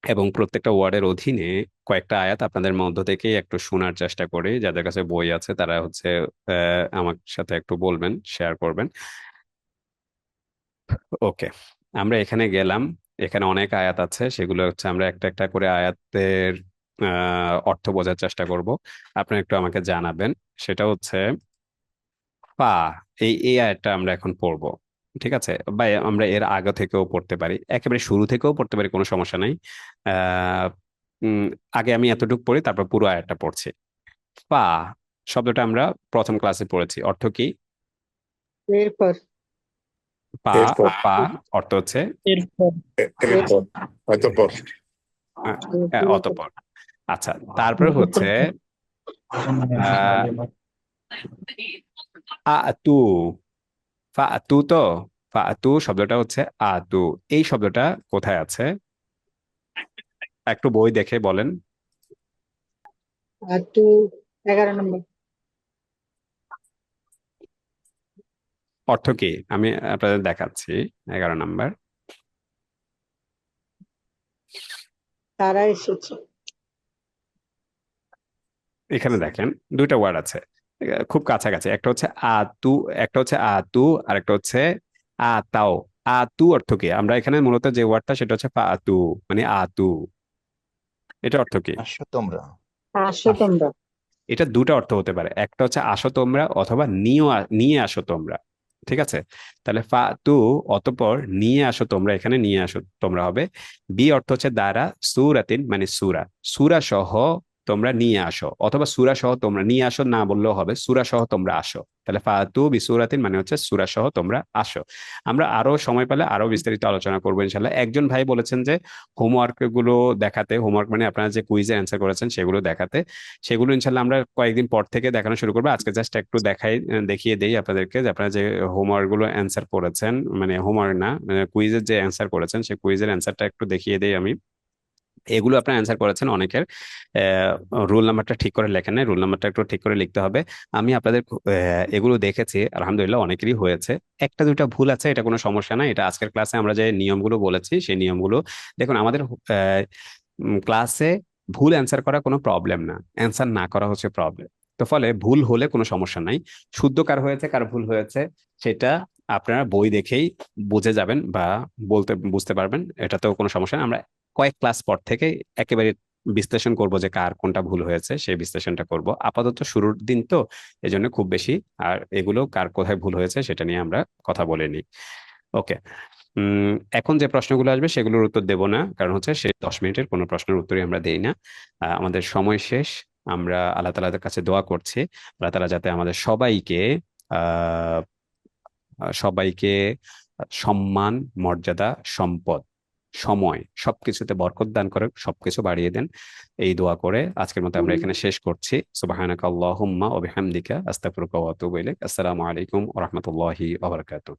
এবং প্রত্যেকটা ওয়ার্ডের অধীনে কয়েকটা আয়াত আপনাদের মধ্য থেকে একটু শোনার চেষ্টা করি। যাদের কাছে বই আছে তারা হচ্ছে আমার সাথে একটু বলবেন, শেয়ার করবেন। ওকে, আমরা এখানে গেলাম। এখানে অনেক আয়াত আছে, সেগুলো হচ্ছে আমরা একটা একটা করে আয়াতের অর্থ বোঝার চেষ্টা করব। আপনারা একটু আমাকে জানাবেন। সেটা হচ্ছে ফা, এই আয়াতটা আমরা এখন পড়বো, ঠিক আছে? বা আমরা এর আগে থেকেও পড়তে পারি, একেবারে শুরু থেকেও পড়তে পারি, কোনো সমস্যা নাই। আহ আগে আমি এতটুকু পড়ি, তারপর পুরো আয়াতটা পড়ছি। ফা শব্দটা আমরা প্রথম ক্লাসে পড়েছি, অর্থ কি? এরপর পা, এরপর পা অর্থ হচ্ছে এরপর এরপর অতঃপর অতঃপর। আচ্ছা, তারপরে হচ্ছে আহ আতু, ফা আতু, তো ফা আতু শব্দটা হচ্ছে আতু। এই শব্দটা কোথায় আছে? একটু বই দেখে বলেন। আর তু 11 নম্বর। অর্থ কি আমি আপনাদের দেখাচ্ছি। 11 নাম্বার, তারা এসেছে। এখানে দেখেন দুইটা ওয়ার্ড আছে, খুব কাছাকাছি। একটা হচ্ছে আতু, একটা হচ্ছে আতু, আর একটা হচ্ছে আতাও। আতু অর্থ কি? আমরা এখানে মূলত যে ওয়ার্ডটা, সেটা হচ্ছে আতু, মানে আতু। এটা অর্থ কি? আসো তোমরা। আসো তোমরা। এটা দুটো অর্থ হতে পারে, একটা হচ্ছে আসো তোমরা, অথবা নিয়ে আসো তোমরা, ঠিক আছে? তাহলে ফা তু অতঃপর নিয়ে আসো তোমরা, এখানে নিয়ে আসো তোমরা হবে। বি অর্থ হচ্ছে দ্বারা, সুরাতিন মানে সূরা, সূরা সহ তোমরা নিয়ে আসো, অথবা সূরা সহ তোমরা নিয়ে আসো না বললেও হবে, সূরা সহ তোমরা আসো। তাহলে ফাতু বিসুরাতিন মানে হচ্ছে সূরা সহ তোমরা আসো। আমরা আরো সময় পেলে আরো বিস্তারিত আলোচনা করবো ইনশাল্লাহ। একজন ভাই বলেছেন যে হোমওয়ার্ক গুলো দেখাতে, হোমওয়ার্ক মানে আপনারা যে কুইজে অ্যান্সার করেছেন সেগুলো দেখাতে। সেগুলো ইনশাল্লাহ আমরা কয়েকদিন পর থেকে দেখানো শুরু করবো। আজকে জাস্ট একটু দেখিয়ে দেই আপনাদেরকে যে আপনারা যে হোমওয়ার্ক গুলো অ্যান্সার করেছেন, মানে হোমওয়ার্ক না, মানে কুইজের যে অ্যান্সার করেছেন, সেই কুইজের অ্যান্সারটা একটু দেখিয়ে দেই আমি। এগুলো আপনারা অ্যান্সার করেছেন, অনেকের রোল নাম্বারটা ঠিক করে লেখেন নাই, রোল নাম্বারটা একটু ঠিক করে লিখতে হবে। আমি আপনাদের এগুলো দেখেছি, আলহামদুলিল্লাহ অনেকেরই হয়েছে। একটা দুইটা ভুল আছে, এটা কোনো সমস্যা না। এটা আজকের ক্লাসে আমরা যে নিয়মগুলো বলেছি সেই নিয়মগুলো দেখুন। আমাদের ক্লাসে ভুল অ্যান্সার করা কোনো প্রবলেম না, অ্যান্সার না করা হচ্ছে প্রবলেম। তো ফলে ভুল হলে কোনো সমস্যা নাই। শুদ্ধ কার হয়েছে কার ভুল হয়েছে সেটা আপনারা বই দেখেই বুঝে যাবেন বা বুঝতে পারবেন, এটাতেও কোনো সমস্যা না। আমরা কয়েক ক্লাস পর থেকে একেবারে বিশ্লেষণ করব যে কার কোনটা ভুল হয়েছে, সেই বিশ্লেষণটা করব। আপাতত শুরুর দিন তো, এই জন্য খুব বেশি আর এগুলো কার কোথায় ভুল হয়েছে সেটা নিয়ে আমরা কথা বলে নিই। ওকে, এখন যে প্রশ্নগুলো আসবে সেগুলোর উত্তর দেব না, কারণ হচ্ছে সে 10 মিনিটের কোনো প্রশ্নের উত্তরই আমরা দেই না। আমাদের সময় শেষ। আমরা আল্লাহ তাআলার কাছে দোয়া করছি আল্লাহ তাআলা যাতে আমাদের আহ সবাইকে সম্মান, মর্যাদা, সম্পদ, সময় সবকিছুতে বরকত দান করে, সবকিছু বাড়িয়ে দেন, এই দোয়া করে আজকের মতো আমরা এখানে শেষ করছি। সুবহানাকা আল্লাহুম্মা ওয়া বিহামদিকা আস্তাগফিরুকা ওয়া আতুবু ইলাইক। আসসালামু আলাইকুম ওয়া রাহমাতুল্লাহি ওয়া বারাকাতুহু।